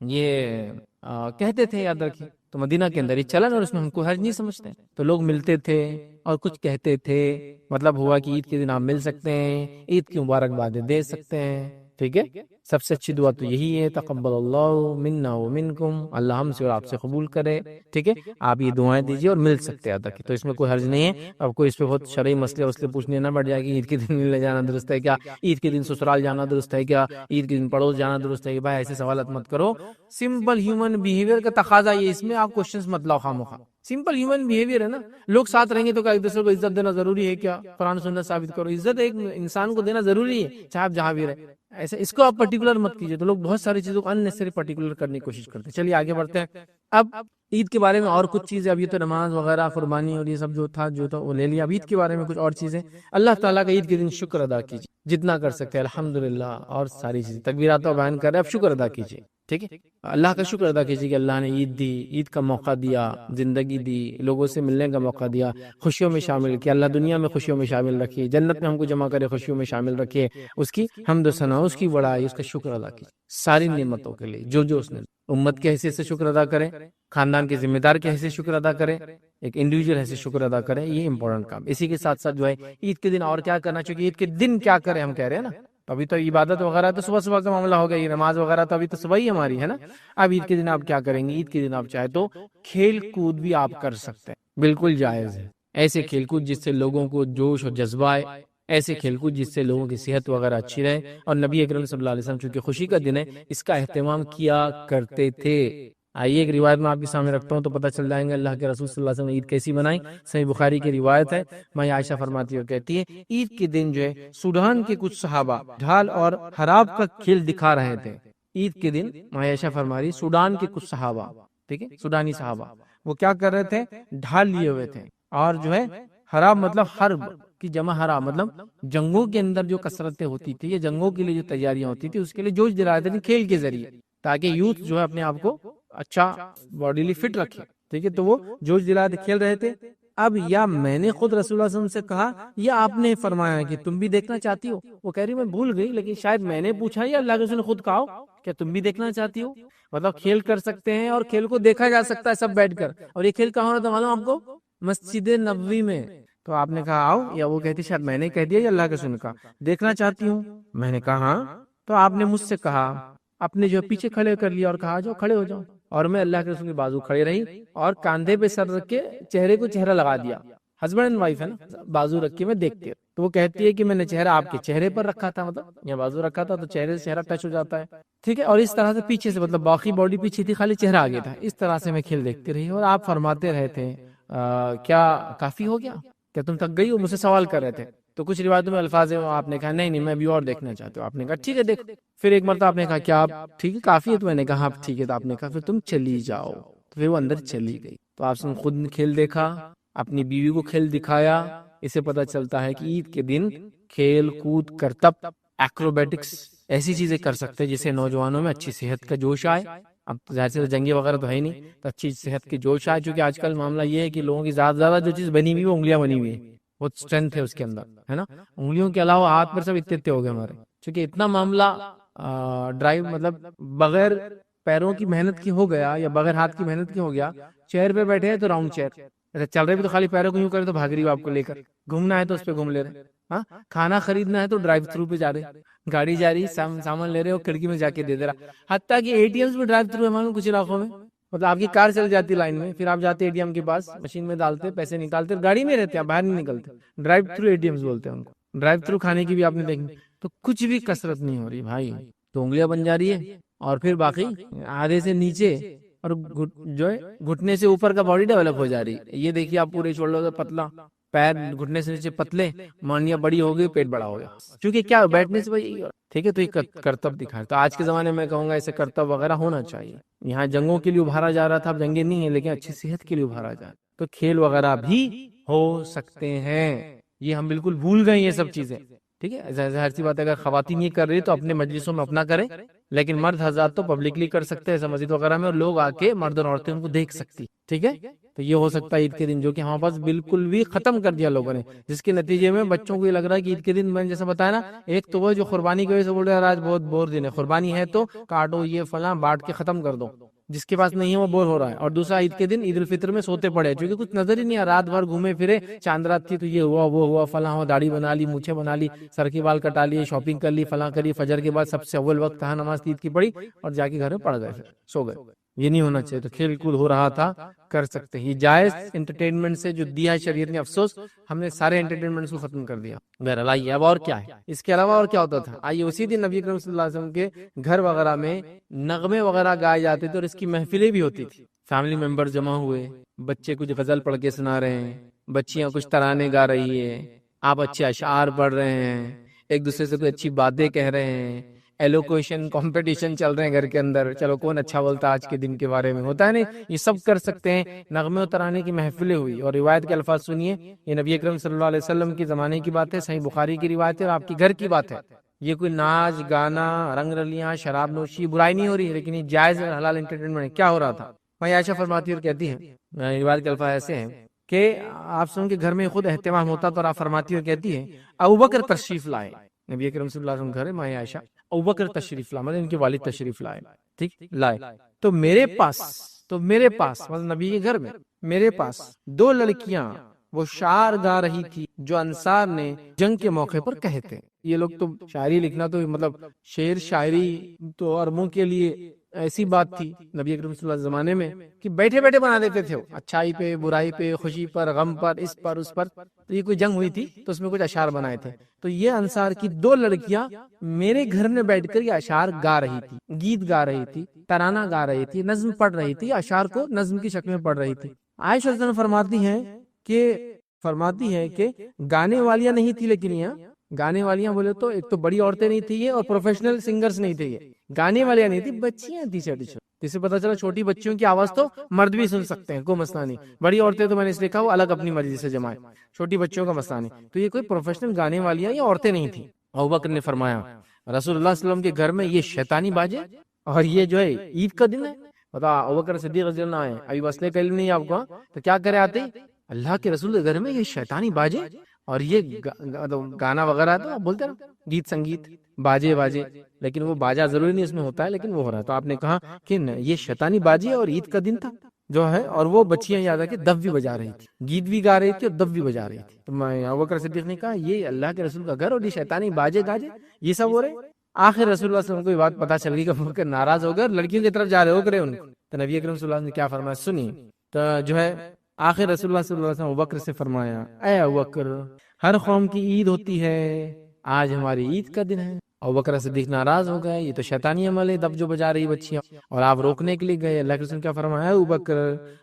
یہ کہتے تھے، یاد رکھیے. تو مدینہ کے اندر یہ چلن اور اس میں ہم کو حرج نہیں سمجھتے. تو لوگ ملتے تھے اور کچھ کہتے تھے، مطلب ہوا کہ عید کے دن آپ مل سکتے ہیں، عید کی مبارکبادیں دے سکتے ہیں. ٹھیک ہے، سب سے اچھی دعا تو یہی ہے، تقبل اللہ منا ومنکم، اللہ ہم سے اور آپ سے قبول کرے. ٹھیک ہے، آپ یہ دعائیں دیجیے اور مل سکتے ہیں تک. تو اس میں کوئی حرج نہیں ہے. اب کوئی اس پہ بہت شرعی مسئلے پوچھنے نہ بڑھ جائے کہ عید کے دن ملنے جانا درست ہے کیا، عید کے دن سسرال جانا درست ہے کیا، عید کے دن پڑوس جانا درست ہے. بھائی ایسے سوالات مت کرو. سمپل ہیومن بیہیویئر کا تقاضا یہ، اس میں آپ کوشچنز مت لاؤ خواہ. سمپل ہیومن بیہیویئر ہے نا، لوگ ساتھ رہیں گے تو ایک دوسرے کو عزت دینا ضروری ہے کیا؟ قرآن سنت ثابت کرو، عزت ایک انسان کو دینا ضروری ہے چاہے آپ جہاں بھی رہے. ایسے اس کو آپ پرٹیکولر مت کیجیے. تو لوگ بہت ساری چیزوں کو اننیسری پرٹیکولر کرنے کی کوشش کرتے ہیں. چلیے آگے بڑھتے ہیں. اب عید کے بارے میں اور کچھ چیزیں، اب یہ تو نماز وغیرہ قربانی اور یہ سب جو تھا وہ لے لیا. اب عید کے بارے میں کچھ اور چیزیں. اللہ تعالیٰ کا عید کے دن شکر ادا کیجیے جتنا کر سکتے ہیں، الحمدللہ، اور ساری چیزیں تکبیرات و بیان کر رہے ہیں، اب شکر ادا کیجیے. ٹھیک ہے، اللہ کا شکر ادا کیجیے کہ اللہ نے عید دی، عید کا موقع دیا، زندگی دی، لوگوں سے ملنے کا موقع دیا، خوشیوں میں شامل کیا. اللہ دنیا میں خوشیوں میں شامل رکھیے، جنت میں ہم کو جمع کرے، خوشیوں میں شامل رکھیے. اس کی حمد و ثنا، اس کی بڑائی، اس کا شکر ادا کیجیے ساری نعمتوں کے لیے جو اس نے. امت کے حیثیت سے شکر ادا کریں، خاندان کے ذمہ دار کے حیثیت سے شکر ادا کریں، ایک انڈیویجول حیثیت سے شکر ادا کریں. یہ امپورٹنٹ کام. اسی کے ساتھ ساتھ جو ہے عید کے دن اور کیا کرنا چاہیے، عید کے دن کیا کریں ہم کہہ رہے ہیں نا. ابھی تو عبادت وغیرہ تو صبح کا معاملہ ہو گیا، یہ نماز وغیرہ تو ابھی تو صبح ہی ہماری ہے نا. اب عید کے دن آپ کیا کریں گے؟ عید کے دن آپ چاہے تو کھیل کود بھی آپ کر سکتے ہیں، بالکل جائز ہے. ایسے کھیل کود جس سے لوگوں کو جوش اور جذبہ آئے، ایسے کھیل کود جس سے لوگوں کی صحت وغیرہ اچھی رہے. اور نبی اکرم صلی اللہ علیہ وسلم چونکہ خوشی کا دن ہے، اس کا اہتمام کیا کرتے تھے. آئیے ایک روایت میں آپ کے سامنے رکھتا ہوں تو پتہ چل جائیں گے اللہ کے رسول صلی اللہ علیہ وسلم نے عید کیسی بنائی. صحیح بخاری کی روایت ہے، ماں عائشہ فرماتی ہے، کہتی ہے عید کے دن جو ہے سوڈان کے کچھ صحابہ ڈھال اور حراب کا کھیل دکھا رہے تھے. عید کے دن ماں عائشہ فرما رہی سوڈان کے کچھ صحابہ، ٹھیک ہے، سوڈانی صحابہ، وہ کیا کر رہے تھے؟ ڈھال لیے ہوئے تھے، اور جو ہے حراب مطلب حرب کی جمع، حراب مطلب جنگوں کے اندر جو کثرتیں ہوتی تھی، یہ جنگوں کے لیے جو تیاریاں ہوتی تھی، اس کے لیے جوش دلا رہے تھے کھیل کے ذریعے، تاکہ یوتھ جو ہے اپنے آپ کو اچھا باڈیلی فٹ رکھے. ٹھیک ہے، تو وہ جوش دلاتے کھیل رہے تھے. اب یا میں نے خود رسول اللہ صلی اللہ علیہ وسلم سے کہا یا آپ نے فرمایا کہ تم بھی دیکھنا چاہتی ہو. وہ کہہ رہی میں بھول گئی، لیکن شاید میں نے پوچھا یا اللہ کے رسول نے خود کہا کیا تم بھی دیکھنا چاہتی ہو. مطلب کھیل کر سکتے ہیں اور کھیل کو دیکھا جا سکتا ہے سب بیٹھ کر. اور یہ کھیل کہاں ہوتا معلوم آپ کو؟ مسجد نبوی میں. تو آپ نے کہا آؤ، یا وہ کہتی شاید میں نے کہہ دیا یا اللہ کے رسول نے کہا دیکھنا چاہتی ہوں. میں نے کہا ہاں. تو آپ نے مجھ سے کہا، اپنے جو پیچھے کھڑے کر لیا اور کہا جاؤ کھڑے ہو جاؤ. اور میں اللہ کے رسول کے بازو کھڑے رہی اور کاندھے پہ سر رکھ کے چہرے کو چہرہ لگا دیا. ہسبینڈ اینڈ وائف ہے نا، بازو رکھ کے میں دیکھتی. تو وہ کہتی ہے کہ میں نے چہرہ آپ کے چہرے پر رکھا تھا، مطلب یا بازو رکھا تھا تو چہرے سے چہرہ ٹچ ہو جاتا ہے. ٹھیک ہے، اور اس طرح سے پیچھے سے، مطلب باقی باڈی پیچھے تھی، خالی چہرہ آگے تھا. اس طرح سے میں کھیل دیکھتی رہی. اور آپ فرماتے رہے تھے کیا کافی ہو گیا، کیا تم تھک گئی ہو، مجھ سے سوال کر رہے تھے. تو کچھ روایتوں میں الفاظ ہیں، آپ نے کہا نہیں نہیں میں بھی اور دیکھنا چاہتا ہوں. آپ نے کہا ٹھیک ہے دیکھو. پھر ایک مرتبہ آپ نے کہا کیا آپ ٹھیک ہے کافی ہے؟ تو میں نے کہا آپ ٹھیک ہے. تو آپ نے کہا پھر تم چلی جاؤ. تو پھر وہ اندر چلی گئی. تو آپ نے خود نے کھیل دیکھا، اپنی بیوی کو کھیل دکھایا. اس سے پتہ چلتا ہے کہ عید کے دن کھیل کود کرتب ایکروبیٹکس ایسی چیزیں کر سکتے ہیں جس سے نوجوانوں میں اچھی صحت کا جوش آئے. اب ظاہر سے جنگی وغیرہ تو ہے ہی نہیں، تو اچھی صحت کی جوش آئے. چونکہ آج کل معاملہ یہ ہے کہ لوگوں کی زیادہ جو چیز بنی ہوئی ہے انگلیاں بنی ہوئی ہے، بہت اسٹرینتھ ہے اس کے اندر، ہے نا. انگلیوں کے علاوہ ہاتھ پر سب اتنے ہو گئے ہمارے. چونکہ اتنا معاملہ ڈرائیو مطلب بغیر پیروں کی محنت کی ہو گیا یا بغیر ہاتھ کی محنت کی ہو گیا. چیئر پہ بیٹھے ہیں تو راؤنڈ چیئر، چل رہے بھی تو خالی پیروں کو یوں کرے تو بھاگ رہی ہو آپ کو لے کر. گھومنا ہے تو اس پہ گھوم لے رہے. ہاں کھانا خریدنا ہے تو ڈرائیو تھرو پہ جا رہے، گاڑی جا رہی سامان لے رہے ہو کھڑکی میں جا کے دے دے رہا. حتیٰ کہ اے ٹی ایمز بھی ڈرائیو تھرو ہے ہمارے کچھ علاقوں میں. مطلب آپ کی کار چل جاتی لائن میں، پھر آپ جاتے اے ٹی ایم کے پاس، مشین میں ڈالتے پیسے نکالتے، گاڑی میں رہتے آپ باہر نہیں نکلتے. Drive through A T Ms بولتے ہیں ان کو. ڈرائیو تھرو کھانے کی بھی آپ نے دیکھی. تو کچھ بھی کسرت نہیں ہو رہی بھائی. تو انگلیاں بن جا رہی ہے اور پھر باقی آدھے سے نیچے اور جو ہے گھٹنے سے اوپر کا باڈی ڈیولپ ہو جا رہی ہے. یہ دیکھیے آپ پورے شولڈر سے پتلا، پیر گھٹنے سے نیچے پتلے، مانیاں بڑی ہو گئی، پیٹ بڑا ہو گیا. کیونکہ کیا بیٹھنے سے بھائی ٹھیک ہے. تو یہ کرتب دکھائے. تو آج کے زمانے میں کہوں گا ایسے کرتب وغیرہ ہونا چاہیے. یہاں جنگوں کے لیے ابھارا جا رہا تھا، اب جنگیں نہیں ہیں لیکن اچھی صحت کے لیے ابھارا جا رہا. تو کھیل وغیرہ بھی ہو سکتے ہیں. یہ ہم بالکل بھول گئے یہ سب چیزیں. ٹھیک ہے، ظاہر سی بات ہے اگر خواتین یہ کر رہی تو اپنے مجلسوں میں اپنا کریں، لیکن مرد حضرات تو پبلکلی کر سکتے ہیں مسجد وغیرہ میں، اور لوگ آ کے مرد اور عورتیں ان کو دیکھ سکتی. ٹھیک ہے. تو یہ ہو سکتا ہے عید کے دن، جو کہ ہمارے پاس بالکل بھی ختم کر دیا لوگوں نے، جس کے نتیجے میں بچوں کو یہ لگ رہا ہے کہ عید کے دن میں نے جیسا بتایا نا، ایک تو وہ جو قربانی کی وجہ سے بول رہے ہیں آج بہت بور دن ہے، قربانی ہے تو کاٹو یہ فلاں بانٹ کے ختم کر دو. جس کے پاس نہیں ہے وہ بور ہو رہا ہے. اور دوسرا عید کے دن عید الفطر میں سوتے پڑے، چونکہ کچھ نظر ہی نہیں آ، رات بھر گھومے پھرے، چاند رات تھی تو یہ ہوا وہ ہوا فلاں ہوا، داڑھی بنا لی، مونچھیں بنا لی، سر کے بال کٹا لیے، شاپنگ کر لی، فلاں کری، فجر کے بعد سب سے اول وقت کہاں نماز عید کی پڑھی اور جا کے گھر میں پڑ گئے، پھر سو گئے. یہ نہیں ہونا چاہیے. تو کھیل کود ہو رہا تھا، کر سکتے ہیں. یہ جائز انٹرٹینمنٹ سے جو دیا ہے شریعت نے، افسوس ہم نے سارے انٹرٹینمنٹ کو ختم کر دیا. بہرحال آئیے اب اور کیا ہے اس کے علاوہ اور کیا ہوتا تھا. آئیے اسی دن نبی کریم صلی اللہ علیہ وسلم کے گھر وغیرہ میں نغمے وغیرہ گائے جاتے تھے اور اس کی محفلیں بھی ہوتی تھی. فیملی ممبر جمع ہوئے، بچے کچھ غزل پڑھ کے سنا رہے ہیں، بچیاں کچھ ترانے گا رہی ہے، آپ اچھے اشعار پڑھ رہے ہیں، ایک دوسرے سے کوئی اچھی باتیں کہہ رہے ہیں، ایلوکویشن کمپٹیشن چل رہے ہیں گھر کے اندر، چلو کون اچھا بولتا آج کے دن کے بارے میں، ہوتا ہے نہیں. یہ سب کر سکتے ہیں. نغمے و ترانے کی محفلیں ہوئی. اور روایت کے الفاظ سنیے، یہ نبی اکرم صلی اللہ علیہ وسلم کے زمانے کی بات ہے، صحیح بخاری کی روایت ہے اور آپ کے گھر کی بات ہے. یہ کوئی ناچ گانا رنگ رلیاں شراب نوشی برائی نہیں ہو رہی، لیکن یہ جائز اور حلال انٹرٹینمنٹ ہے. کیا ہو رہا تھا؟ میں عائشہ فرماتی اور کہتی ہیں، روایت کے الفاظ ایسے ہیں کہ آپ سن کے گھر میں خود اہتمام ہوتا تو آپ فرماتی اور کہتی ہے ابوبکر تشریف لائے. نبی اکرم صلی اللہ علیہ وسلم گھر ہے، میں عائشہ ابوبکر تشریف لائے، مطلب ان کے والد تشریف لائے. ٹھیک لائے تو میرے پاس مطلب نبی کے گھر میں میرے پاس 2 لڑکیاں وہ شعر گا رہی تھی جو انصار نے جنگ کے موقع پر کہے تھے. یہ لوگ تو شاعری لکھنا تو مطلب شعر شاعری تو عربوں کے لیے ایسی بات تھی نبی اکرم صلی اللہ علیہ زمانے میں کہ بیٹھے بیٹھے بنا دیتے تھے، اچھائی پہ برائی پہ خوشی پر غم پر اس پر اس پر. تو یہ کوئی جنگ ہوئی تھی تو اس میں کچھ اشعار بنائے تھے. تو یہ انصار کی 2 لڑکیاں میرے گھر میں بیٹھ کر یہ اشعار گا رہی تھی، گیت گا رہی تھی، ترانہ گا رہی تھی، نظم پڑھ رہی تھی، اشعار کو نظم کی شکل میں پڑھ رہی تھی. عائشہ رضی اللہ عنہا فرماتی ہیں کہ گانے والیاں نہیں تھی، لیکن یہاں گانے والیاں بولے تو ایک تو بڑی عورتیں نہیں تھی یہ، اور پروفیشنل سنگرز نہیں تھے یہ. گانے والیاں نہیں تھی، بچیاں تھی چھوٹی چھوٹی. جس سے پتا چلا چھوٹی بچیوں کی آواز تو مرد بھی سن سکتے ہیں، کوئی مسئلہ نہیں. بڑی عورتیں تو میں نے اس لیے کہا وہ الگ اپنی مرضی سے جمائے، چھوٹی بچیوں کا مسئلہ نہیں. تو یہ کوئی پروفیشنل گانے والیاں یا عورتیں نہیں تھیں. ابوبکر نے فرمایا رسول اللہ صلی اللہ علیہ وسلم کے گھر میں یہ شیطانی باجے اور یہ جو ہے عید کا دن ہے. بتا ابوبکر صدیق رضی اللہ عنہ ابھی مسئلے کا علم نہیں آپ کو، تو کیا کرے آتے اللہ کے رسول کے گھر میں یہ شیطانی باجے اور یہ گانا وغیرہ تو آپ بولتے نا گیت سنگیت باجے باجے، لیکن وہ باجا ضروری نہیں اس میں ہوتا ہے، لیکن وہ ہو رہا ہے. تو آپ نے کہا کہ یہ شیطانی باجے اور عید کا دن تھا جو ہے، اور وہ بچیاں یاد ہے کہ دف بھی بجا رہی تھی، گیت بھی گا رہی تھی اور دف بھی بجا رہی تھی. تو میں ابوبکر صدیق نے کہا یہ اللہ کے رسول کا گھر اور یہ شیطانی باجے گاجے یہ سب ہو رہے. آخر رسول اللہ صلی اللہ علیہ وسلم کو یہ بات پتا چل گئی کہ ابوبکر ناراض ہو گئے اور لڑکیوں کی طرف جا رہے ہو کرے ان کو. تو نبی اکرم صلی اللہ علیہ وسلم نے کیا فرمایا سنی. تو جو ہے آخر رسول اللہ صلی اللہ علیہ وسلم ابوبکر سے فرمایا اے ابوبکر ہر قوم کی عید ہوتی ہے، آج ہماری عید کا دن ہے. ابو بکر صدیق ناراض ہو گئے، یہ تو شیطانی عمل ہے، دب جو بجا رہی بچیاں، اور آپ روکنے کے لیے گئے۔ اللہ کے رسول کیا فرمایا، ابو بکر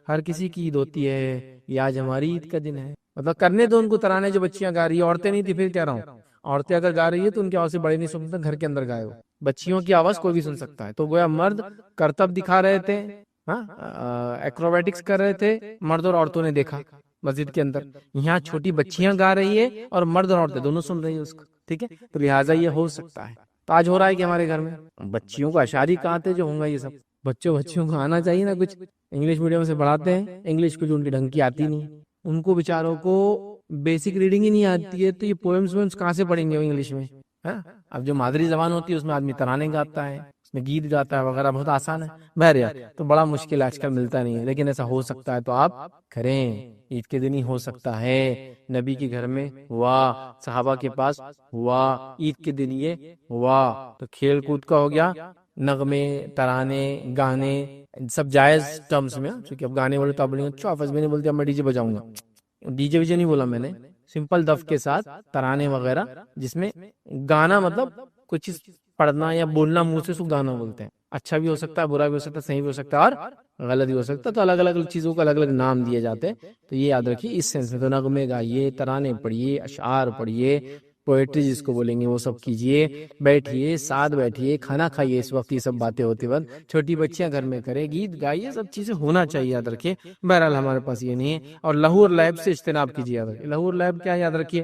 ہر کسی کی عید ہوتی ہے، یہ آج ہماری عید کا دن ہے۔ مطلب کرنے دو ان کو ترانے جو بچیاں گا رہی ہے، عورتیں نہیں تھی پھر کہہ رہا ہوں، عورتیں اگر گا رہی ہے تو ان کی آواز سے بڑے نہیں سن سکتا، گھر کے اندر گائے ہو، بچیوں کی آواز کوئی بھی سن سکتا ہے۔ تو گویا مرد کرتب دکھا رہے تھے، ہاں ایکروبیٹکس کر رہے تھے، مرد اور عورتوں نے دیکھا مسجد کے اندر، یہاں چھوٹی بچیاں گا رہی ہے اور مرد اور عورتیں دونوں سن رہی ہیں اس کو، ٹھیک ہے، تو لہٰذا یہ ہو سکتا ہے۔ تو آج ہو رہا ہے کہ ہمارے گھر میں بچیوں کو اشعاری کہاں تھے جو ہوں گا یہ سب، بچوں کو آنا چاہیے نا، کچھ انگلش میڈیم سے پڑھاتے ہیں، انگلش کچھ ان کی ڈھنگ کی آتی نہیں، ان کو بیچاروں کو بیسک ریڈنگ ہی نہیں آتی ہے، تو یہ پوئمز ووئمز کہاں سے پڑھیں گے وہ انگلش میں؟ اب جو مادری زبان ہوتی ہے اس میں آدمی ترانے گاتا ہے، اس میں گیت گاتا ہے وغیرہ، بہت آسان ہے، بہرحال تو بڑا مشکل آج کل ملتا نہیں ہے، لیکن ایسا ہو سکتا ہے تو آپ کریں، عید کے دن ہی ہو سکتا ہے، نبی کے گھر میں ہوا، صحابہ کے پاس ہوا، عید کے دن یہ ہوا، تو کھیل کود کا ہو گیا، نغمے ترانے گانے سب جائز ٹرمز میں، چونکہ اب گانے والے تو اب نہیں، اچھا حافظ میں نے بولتے اب میں ڈی جے بجاؤں گا، ڈی جے ویجے نہیں بولا میں نے، سمپل دف کے ساتھ ترانے وغیرہ، جس میں گانا مطلب کوئی چیز پڑھنا یا بولنا منہ سے، سو گانا بولتے ہیں، اچھا بھی ہو سکتا ہے، برا بھی ہو سکتا ہے، صحیح بھی ہو سکتا ہے اور غلط بھی ہو سکتا ہے، تو الگ الگ چیزوں کو الگ الگ نام دیے جاتے ہیں، تو یہ یاد رکھیے اس سینس میں، تو نغمے گائیے، ترانے پڑھیے، اشعار پڑھیے، پوئٹری جس کو بولیں گے وہ سب کیجیے، بیٹھیے ساتھ بیٹھیے، کھانا کھائیے، اس وقت یہ سب باتیں ہوتی وقت، چھوٹی بچیاں گھر میں کرے، گیت گائیے، سب چیزیں ہونا چاہیے، یاد رکھیے۔ بہرحال ہمارے پاس یہ نہیں ہے، اور لہو اور لعب سے اجتناب کیجیے، یاد رکھیے، لہو اور لعب کیا ہے یاد رکھیے،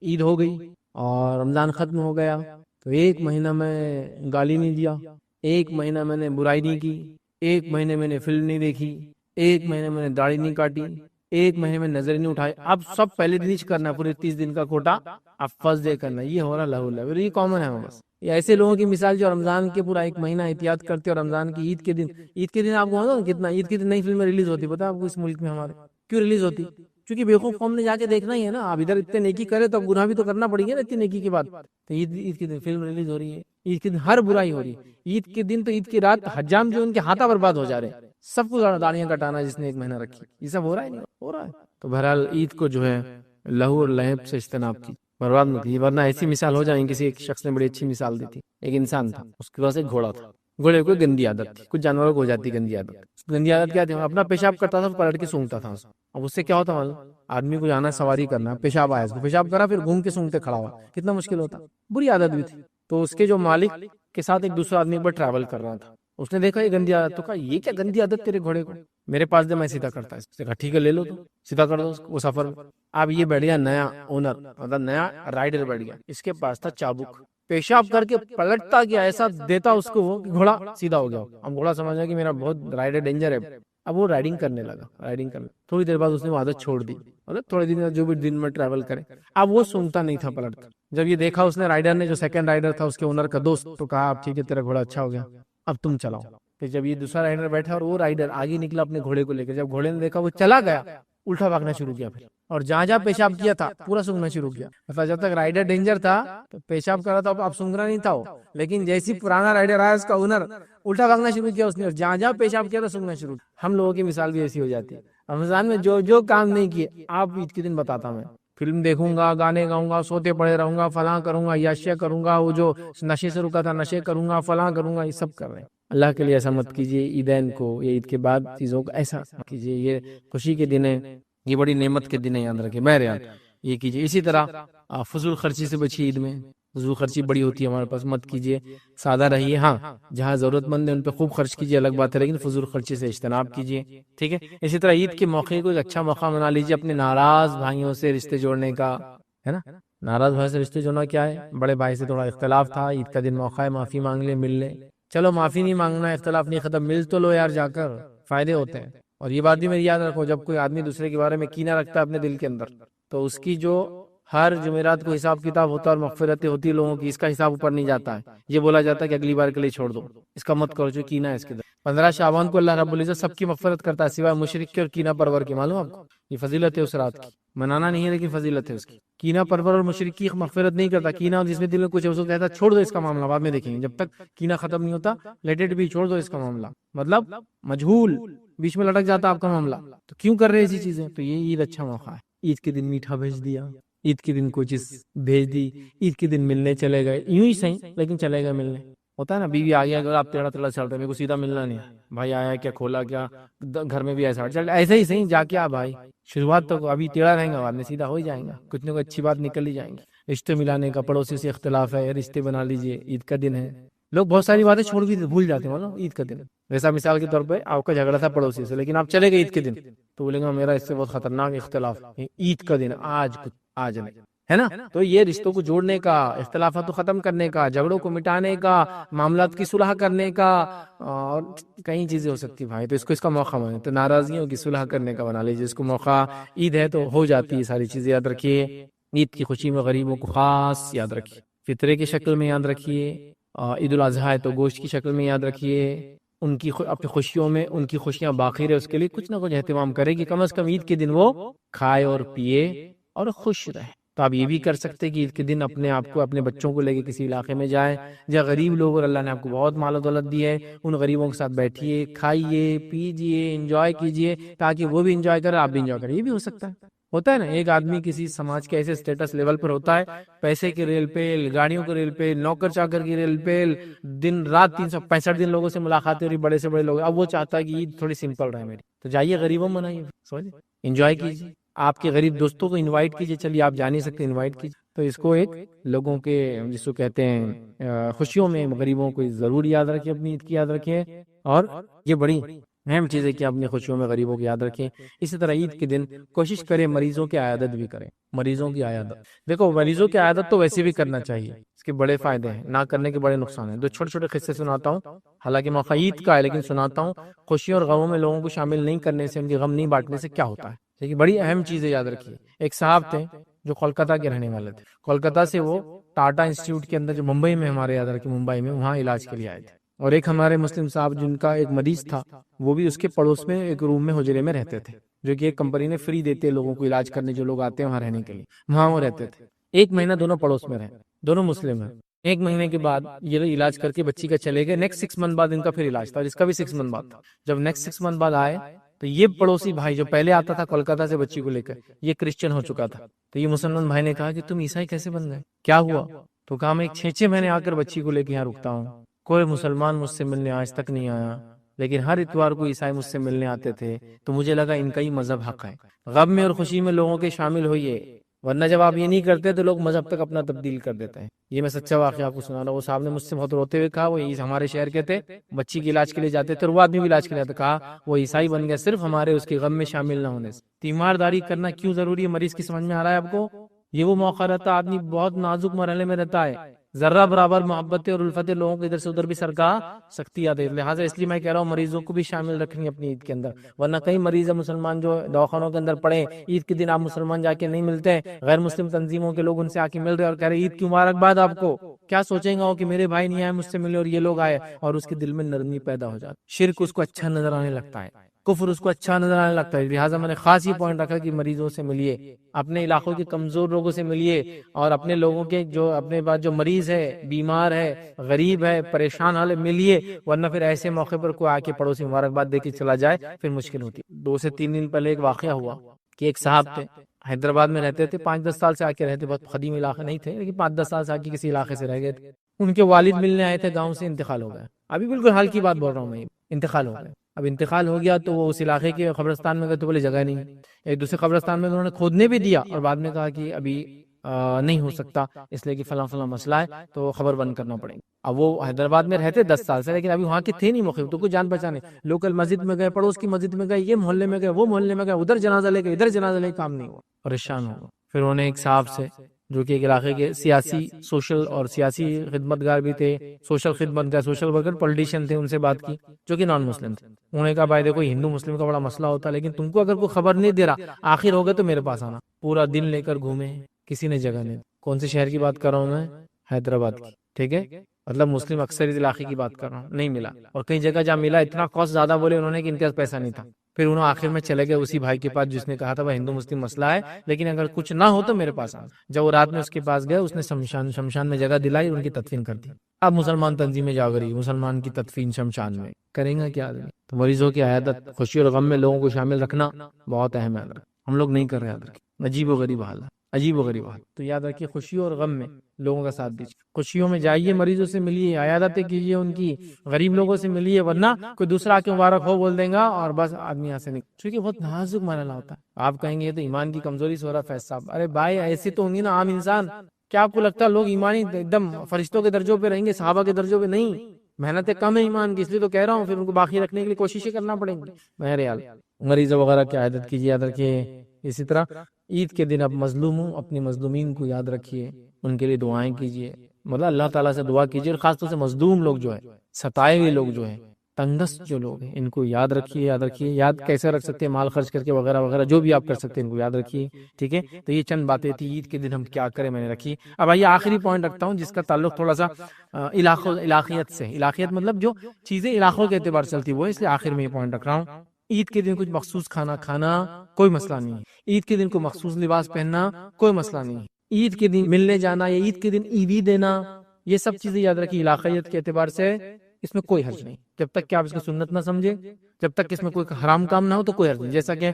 عید ہو گئی اور رمضان ختم ہو گیا، تو ایک مہینہ میں گالی نہیں دیا، ایک مہینہ میں نے برائی نہیں کی، ایک مہینے میں نے فلم نہیں دیکھی، ایک مہینے میں نے داڑھی نہیں کاٹی، ایک مہینے میں نظر نہیں اٹھائی، اب سب پہلے دن ہی کرنا ہے، پورے 30 دن کا کوٹا اب فرسٹ ڈے کرنا ہے، یہ ہو رہا لہو لعب، یہ کامن ہے بس۔ یہ ایسے لوگوں کی مثال جو رمضان کے پورا ایک مہینہ احتیاط کرتے، اور رمضان کی عید کے دن آپ کو کتنا، عید کے دن نئی فلمیں ریلیز ہوتی، پتا ہے آپ کو اس ملک میں ہمارے کیوں ریلیز ہوتی؟ کیونکہ بیوقوف قوم نے جا کے دیکھنا ہی ہے نا، اب ادھر اتنے نیکی کرے تو اب گناہ بھی تو کرنا پڑیں گے نا اتنی نیکی کے بعد، تو عید کے دن فلم ریلیز ہو رہی ہے، عید کے دن ہر برائی ہو رہی ہے، عید کے دن تو عید کی رات حجام جو ان کے ہاتھا برباد ہو جا رہے ہیں، سب کو داڑیاں کٹانا جس نے ایک مہینہ رکھی، یہ سب ہو رہا ہے نہیں ہو رہا ہے، تو بہرحال عید کو جو ہے لہو اور لہب سے اجتناب کی، برباد مت کیجیے، ورنہ ایسی مثال ہو جائیں، کسی ایک شخص نے بڑی اچھی مثال دی تھی، ایک انسان تھا، اس کے پاس ایک گھوڑا تھا، گھوڑے کو گندی عادت تھی، کچھ جانوروں کو ہو جاتی گندی عادت، گندی عادت کیا تھی، اپنا پیشاب کرتا تھا پلٹ کے سونگتا تھا، اب اس سے کیا ہوتا معلوم، آدمی کو جانا سواری کرنا، پیشاب آیا، اس کو پیشاب کرا، پھر گھوم کے سونگتے کھڑا ہوا، کتنا مشکل ہوتا، بری عادت بھی تھی، تو اس کے جو مالک کے ساتھ ایک دوسرا آدمی پر ٹریول کر رہا تھا، اس نے دیکھا یہ گندی عادت، تو کہا یہ کیا گندی عادت تیرے گھوڑے کو، میرے پاس دے میں سیدھا کرتا ہے، اس نے کہا ٹھیک ہے لے لو، تو سیدھا کر دو وہ سفر میں، اب یہ بیٹھ گیا نیا اونر، مطلب نیا رائڈر بیٹھ گیا، اس کے پاس تھا چابک، پیشاب کر کے پلٹتا گیا، ایسا دیتا اس کو وہ کہ گھوڑا سیدھا ہو گیا، اب گھوڑا سمجھا کہ میرا بہت رائڈر ڈینجر ہے، اب وہ رائڈنگ کرنے لگا، تھوڑی دیر بعد اس نے وہ عادت چھوڑ دی، مطلب تھوڑے دن جو بھی دن میں ٹریول کرے، اب وہ سونگتا نہیں تھا پلٹتا، جب یہ دیکھا اس نے رائڈر نے، جو سیکنڈ رائڈر تھا اس کے اونر کا دوست، تو کہا اب ٹھیک ہے تیرا گھوڑا اچھا ہو گیا، اب تم چلاؤ، پھر جب یہ دوسرا رائڈر بیٹھا اور وہ رائڈر آگے نکلا اپنے گھوڑے کو لے کر، جب گھوڑے نے دیکھا وہ چلا گیا، الٹا بھاگنا شروع کیا، پھر اور جہاں جہاں پیشاب کیا تھا پورا سونگنا شروع کیا، مطلب جب تک رائڈر ڈینجر تھا تو پیشاب کر رہا تھا، اب سونگنا نہیں تھا وہ، لیکن جیسی پرانا رائڈر آیا اس کا اونر، الٹا بھاگنا شروع کیا اس نے، اور جہاں جہاں پیشاب کیا تھا سونگنا شروع، ہم لوگوں کی مثال بھی ایسی ہو جاتی ہے، رمضان میں جو جو کام نہیں کیے، آپ عید کے دن بتاتا میں، فلم دیکھوں گا، گانے گاؤں گا، سوتے پڑے رہوں گا، فلاں کروں گا، یاشیا کروں گا، وہ جو نشے سے رکا تھا نشے کروں گا، فلاں کروں گا، یہ سب کر رہے ہیں، اللہ کے لیے ایسا مت کیجیے، عیدین کو یا عید کے بعد چیزوں کو ایسا مت کیجیے، یہ خوشی کے دن ہے، یہ بڑی نعمت کے دن ہے، یاد رکھیں، بہرحال یہ کیجیے، اسی طرح فضول خرچی سے بچیے، عید میں فضول خرچی بڑی ہوتی ہے ہمارے پاس، مت کیجیے، سادہ رہیے، ہاں جہاں ضرورت مند ہے ان پہ خوب خرچ کیجیے، الگ بات ہے، لیکن فضول خرچی سے اجتناب کیجیے، ٹھیک ہے۔ اسی طرح عید کے موقع کو ایک اچھا موقع بنا لیجیے اپنے ناراض بھائیوں سے رشتے جوڑنے کا، ہے نا، ناراض بھائی سے رشتے جوڑنا کیا ہے، بڑے بھائی سے تھوڑا اختلاف تھا، عید کا دن موقع ہے، معافی مانگ لے، مل لے، چلو معافی نہیں مانگنا، اختلاف نہیں ختم، مل تو لو یار، جا کر فائدے ہوتے ہیں، اور یہ بات بھی میری یاد رکھو، جب کوئی آدمی دوسرے کے بارے میں کینہ رکھتا ہے اپنے دل کے اندر، تو اس کی جو ہر جمعرات کو حساب کتاب ہوتا ہے اور مغفرتیں ہوتی ہے لوگوں کی، اس کا حساب اوپر نہیں جاتا ہے، یہ بولا جاتا ہے کہ اگلی بار کے لیے چھوڑ دو، اس کا مت کرو جو کینہ ہے اس کے در۔ 15 شعبان کو اللہ رب العزت سب کی مغفرت کرتا ہے سوائے مشرک کے اور کینہ پرور کے، معلوم آپ کو، یہ فضیلت ہے اس رات کی، منانا نہیں ہے لیکن فضیلت ہے اس کی، کینہ پرور اور مشرک کی مغفرت نہیں کرتا، کینہ جس میں دل میں کچھ ہے اس کو کہتا ہے چھوڑ دو اس کا معاملہ، بعد میں دیکھیں گے، جب تک کینہ ختم نہیں ہوتا لیٹ اٹ بی، چھوڑ دو اس کا معاملہ، مطلب مجہول، بیچ میں لٹک جاتا آپ کا معاملہ، تو کیوں کر رہے ہیں ایسی چیزیں، تو یہ عید اچھا موقع ہے، عید کے دن میٹھا بھیج دیا، عید کے دن کوئی چیز بھیج دی, عید کے دن ملنے چلے گئے, یوں ہی صحیح لیکن چلے گئے ملنے. ہوتا ہے نا, بیوی آ گیا, اگر آپ ٹیڑھا ٹیڑھا چل رہے, میرے کو سیدھا ملنا نہیں ہے, بھائی آیا کیا, کھولا کیا, گھر میں بھی ایسا چل, ایسے ہی صحیح جا کے آ بھائی. شروعات تو ابھی ٹیڑھا رہیں گا, بعد میں سیدھا ہو ہی جائیں گا, کچھ نہ کچھ اچھی بات نکل ہی جائیں گی. رشتے ملانے کا, پڑوسی سے اختلاف ہے, رشتے بنا لیجئے, عید کا دن ہے. لوگ بہت ساری باتیں چھوڑ بھی بھول جاتے ہیں مطلب عید کا دن. ویسا مثال کے طور پہ آپ کا جھگڑا تھا پڑوسی سے, لیکن آپ چلے گئے عید کے دن, تو بولے گا میرا اس سے بہت خطرناک اختلاف, عید کا دن آج نہیں ہے نا. تو یہ رشتوں کو جوڑنے کا, اختلافات کو ختم کرنے کا, جھگڑوں کو مٹانے کا, معاملات کی صلح کرنے کا, اور کئی چیزیں ہو سکتی بھائی. تو اس کا موقع بنے, تو ناراضگیوں کی صلح کرنے کا بنا لیجیے اس کو موقع. عید ہے تو ہو جاتی ہے ساری چیزیں, یاد رکھیے. عید کی خوشی میں غریبوں کو خاص یاد رکھیے, فطرے کی شکل میں یاد رکھیے. عید الاضحیٰ ہے تو گوشت کی شکل میں یاد رکھیے. ان کی اپنی خوشیوں میں ان کی خوشیاں باقی رہے, اس کے لیے کچھ نہ کچھ اہتمام کرے کہ کم از کم عید کے دن وہ کھائے اور پیے اور خوش رہے. تو آپ یہ بھی کر سکتے ہیں کہ عید کے دن اپنے آپ کو, اپنے بچوں کو لے کے کسی علاقے میں جائیں جہاں غریب لوگ, اور اللہ نے آپ کو بہت مال و دولت دی ہے, ان غریبوں کے ساتھ بیٹھیے, کھائیے, پیجیے, انجوائے کیجیے, تاکہ وہ بھی انجوائے کرے, آپ بھی انجوائے کریں. یہ بھی ہو سکتا ہے. ہوتا ہے نا, ایک آدمی کسی سماج کے ایسے سٹیٹس لیول پر ہوتا ہے, پیسے کے ریل پیل, گاڑیوں کے ریل پیل, نوکر چاکر کی ریل پیل, دن رات 365 دن لوگوں سے ملاقاتیں ہو رہی, بڑے سے بڑے لوگ. اب وہ چاہتا ہے کہ عید تھوڑی سمپل رہے میری, تو جائیے غریبوں منائیے, سمجھے, انجوائے کیجیے. آپ کے غریب دوستوں کو انوائٹ کیجیے, چلیے آپ جا نہیں سکتے انوائٹ کیجیے. تو اس کو ایک لوگوں کے جس کو کہتے ہیں خوشیوں میں غریبوں کو ضرور یاد رکھیں, اپنی عید کی یاد رکھیں. اور یہ بڑی اہم چیز ہے کہ اپنی خوشیوں میں غریبوں کو یاد رکھیں. اسی طرح عید کے دن کوشش کریں مریضوں کی عیادت بھی کریں. مریضوں کی عیادت, دیکھو مریضوں کی عیادت تو ویسے بھی کرنا چاہیے, اس کے بڑے فائدے ہیں, نہ کرنے کے بڑے نقصان ہیں. دو چھوٹے چھوٹے قصے سناتا ہوں, حالانکہ موقع عید کا ہے لیکن سناتا ہوں. خوشیوں اور غموں میں لوگوں کو شامل نہیں کرنے سے, ان کے غم نہیں بانٹنے سے کیا ہوتا ہے, لیکن بڑی اہم چیزیں یاد رکھیے. ایک صاحب تھے جو کولکتہ کے رہنے والے تھے. کولکتہ سے وہ ٹاٹا انسٹیٹیوٹ کے اندر, جو ممبئی میں, ہمارے یاد رکھیں ممبئی میں, وہاں علاج کے لیے آئے تھے. اور ایک ہمارے مسلم صاحب جن کا ایک مریض تھا, وہ بھی اس کے پڑوس میں ایک روم میں حجرے میں رہتے تھے, جو کہ ایک کمپنی نے فری دیتے ہیں لوگوں کو علاج کرنے, جو لوگ آتے ہیں وہاں رہنے کے لیے, وہاں وہ رہتے تھے. ایک مہینہ دونوں پڑوس میں رہے, دونوں مسلم ہیں. ایک مہینے کے بعد یہ علاج کر کے بچی کا چلے گئے. نیکسٹ 6 منتھ بعد ان کا پھر علاج تھا, اور اس کا بھی 6 منتھ بعد تھا. جب نیکسٹ 6 منتھ بعد آئے تو یہ پڑوسی بھائی جو پہلے آتا تھا کولکتہ سے بچی کو لے کر, یہ کرسچن ہو چکا تھا. تو یہ مسلمان بھائی نے کہا کہ تم عیسائی کیسے بن گئے, کیا ہوا؟ تو کہا میں 6 مہینے آ کر بچی کو لے کے یہاں رکتا ہوں, کوئی مسلمان مجھ سے ملنے آج تک نہیں آیا, لیکن ہر اتوار کو عیسائی مجھ سے ملنے آتے تھے, تو مجھے لگا ان کا ہی مذہب حق ہے. غم میں اور خوشی میں لوگوں کے شامل ہوئیے, ورنہ جب آپ یہ نہیں کرتے تو لوگ مذہب تک اپنا تبدیل کر دیتے ہیں. یہ میں سچا واقعہ آپ کو سنا رہا ہوں. وہ صاحب نے مجھ سے بہت روتے ہوئے کہا, وہ ہمارے شہر کے تھے, بچی کے علاج کے لیے جاتے تھے, اور وہ آدمی بھی علاج کے لیے آتا. کہا وہ عیسائی بن گیا صرف ہمارے اس کے غم میں شامل نہ ہونے سے. تیمارداری کرنا کیوں ضروری ہے, مریض کی سمجھ میں آ رہا ہے آپ کو؟ یہ وہ موقع رہتا آدمی بہت نازک مرحلے میں رہتا ہے, ذرہ برابر محبت اور الفت لوگوں کو ادھر سے ادھر بھی سرکا سکتی آتی ہے. لہٰذا اس لیے میں کہہ رہا ہوں مریضوں کو بھی شامل رکھنی اپنی عید کے اندر, ورنہ کئی مریض مسلمان جو دواخانوں کے اندر پڑے, عید کے دن آپ مسلمان جا کے نہیں ملتے, غیر مسلم تنظیموں کے لوگ ان سے آ کے مل رہے اور کہہ رہے عید کی مبارکباد آپ کو. کیا سوچیں گا کہ میرے بھائی نہیں آئے مجھ سے ملے اور یہ لوگ آئے, اور اس کے دل میں نرمی پیدا ہو جاتی. شرک اس کو اچھا نظر آنے لگتا ہے, کفر اس کو اچھا نظر آنے لگتا ہے. لہٰذا میں نے خاص یہ پوائنٹ رکھا کہ مریضوں سے ملیے, اپنے علاقوں کے کمزور لوگوں سے ملیے, اور اپنے لوگوں کے جو اپنے پاس جو مریض ہے, بیمار ہے, غریب ہے, پریشان حال ہے, ملیے. ورنہ پھر ایسے موقع پر کوئی آ کے پڑوسی مبارکباد دے کے چلا جائے, پھر مشکل ہوتی. 2 سے 3 دن پہلے ایک واقعہ ہوا کہ ایک صاحب تھے, حیدرآباد میں رہتے تھے, 5-10 سال سے آ کے رہتے, بہت قدیم علاقے نہیں تھے لیکن 5-10 سال سے آ کے کسی علاقے سے رہ گئے تھے. ان کے والد ملنے آئے تھے گاؤں سے, انتقال ہو گیا. ابھی بالکل حال کی بات بول رہا ہوں میں, انتقال ہو گیا. اب انتقال ہو گیا تو وہ اس علاقے کے قبرستان میں گئے تو بولے جگہ نہیں. ایک دوسرے قبرستان میں انہوں نے کھودنے بھی دیا, اور بعد میں کہا کہ ابھی نہیں ہو سکتا, اس لیے کہ فلاں فلاں مسئلہ ہے, تو خبر بند کرنا پڑے گا. اب وہ حیدرآباد میں رہتے 10 سال سے, لیکن ابھی وہاں کے تھے نہیں موقع, تو کوئی جان پہچانے, لوکل مسجد میں گئے, پڑوس کی مسجد میں گئے, یہ محلے میں گئے, وہ محلے میں گئے, ادھر جنازہ لے گئے, ادھر جنازہ لے, کام نہیں ہوا, پریشان ہو گئے. پھر انہوں نے ایک صاحب سے جو کہ ایک علاقے کے سیاسی سوشل اور سیاسی خدمتگار بھی تھے, سوشل خدمتگار, سوشل ورکر, پولیٹیشین تھے, ان سے بات کی جو کہ نان مسلم تھے. انہوں نے کہا بھائی دیکھو ہندو مسلم کا بڑا مسئلہ ہوتا ہے, لیکن تم کو اگر کوئی خبر نہیں دے رہا, آخر ہو گئے تو میرے پاس آنا. پورا دن لے کر گھومے, کسی نے جگہ نہیں. کون سے شہر کی بات کر رہا ہوں میں؟ حیدرآباد کی, ٹھیک ہے, مطلب مسلم اکثریت علاقے کی بات کر رہا ہوں. نہیں ملا, اور کئی جگہ جہاں ملا اتنا کاسٹ زیادہ بولے انہوں نے کہ ان کے پاس پیسہ نہیں تھا. پھر انہوں آخر میں چلے گئے اسی بھائی کے پاس جس نے کہا تھا وہ ہندو مسلم مسئلہ ہے, لیکن اگر کچھ نہ ہو تو میرے پاس آنا. جب وہ رات میں اس کے پاس گئے, اس نے شمشان میں جگہ دلائی, ان کی تدفین کر دی. اب مسلمان تنظیمیں جاگ رہی, مسلمان کی تدفین شمشان میں کریں گا کیا آدمی؟ تو مریضوں کی عیادت, خوشی اور غم میں لوگوں کو شامل رکھنا بہت اہم ہے. ہم لوگ نہیں کر رہے, یاد رکھیں, عجیب و غریب حال ہے. عجیب و غریب حال. تو یاد رکھیے خوشیوں اور غم میں لوگوں کا ساتھ دیجیے. خوشیوں میں جائیے, مریضوں سے ملیے, عیادتیں کیجیے ان کی, غریب لوگوں سے ملیے, ورنہ کوئی دوسرا آ کے مبارک ہو بول دیں گا اور بس آدمی یہاں سے نکل. کیونکہ بہت نازک مرحلہ ہوتا ہے. آپ کہیں گے یہ تو ایمان کی کمزوری سے ہو رہا ہے فیض صاحب. ارے بھائی ایسے تو ہوں گی نا عام انسان. کیا آپ کو لگتا ہے لوگ ایمانی ایک دم فرشتوں کے درجوں پہ رہیں گے, صحابہ کے درجوں پہ نہیں؟ محنتیں کم ہے ایمان کی, اس لیے تو کہہ رہا ہوں, پھر ان کو باقی رکھنے کے لیے کوششیں کرنا پڑیں گی. بہرحال مریضوں وغیرہ کی عادت کیجیے, یاد رکھیے. اسی طرح عید کے دن آپ مظلوم ہوں, اپنی مظلومین کو یاد رکھیے, ان کے لیے دعائیں کیجیے. مطلب اللہ تعالیٰ سے دعا کیجیے, اور خاص طور سے مظلوم لوگ جو ہیں, ستائے ہوئے لوگ جو ہیں, تنگست جو لوگ ہیں, ان کو یاد رکھیے. یاد رکھیے, یاد کیسے رکھ سکتے ہیں؟ مال خرچ کر کے وغیرہ وغیرہ, جو بھی آپ کر سکتے ہیں ان کو یاد رکھیے. ٹھیک ہے, تو یہ چند باتیں تھی عید کے دن ہم کیا کریں, میں نے رکھی. اب آئیے آخری پوائنٹ رکھتا ہوں جس کا تعلق تھوڑا سا علاقیت سے. علاقیت مطلب جو چیزیں علاقوں کے اعتبار سے چلتی وہ, اس لیے آخر میں یہ پوائنٹ رکھ رہا ہوں. عید کے دن کچھ مخصوص کھانا کھانا کوئی مسئلہ نہیں ہے. عید کے دن کو مخصوص لباس پہننا کوئی مسئلہ نہیں ہے. عید کے دن ملنے جانا یا عید کے دن عیدی دینا, یہ سب چیزیں یاد رکھیے علاقیت کے اعتبار سے اس میں کوئی حرج نہیں, جب تک کہ آپ اس کو سنت نہ سمجھے, جب تک اس میں کوئی حرام کام نہ ہو تو کوئی حرج نہیں. جیسا کہ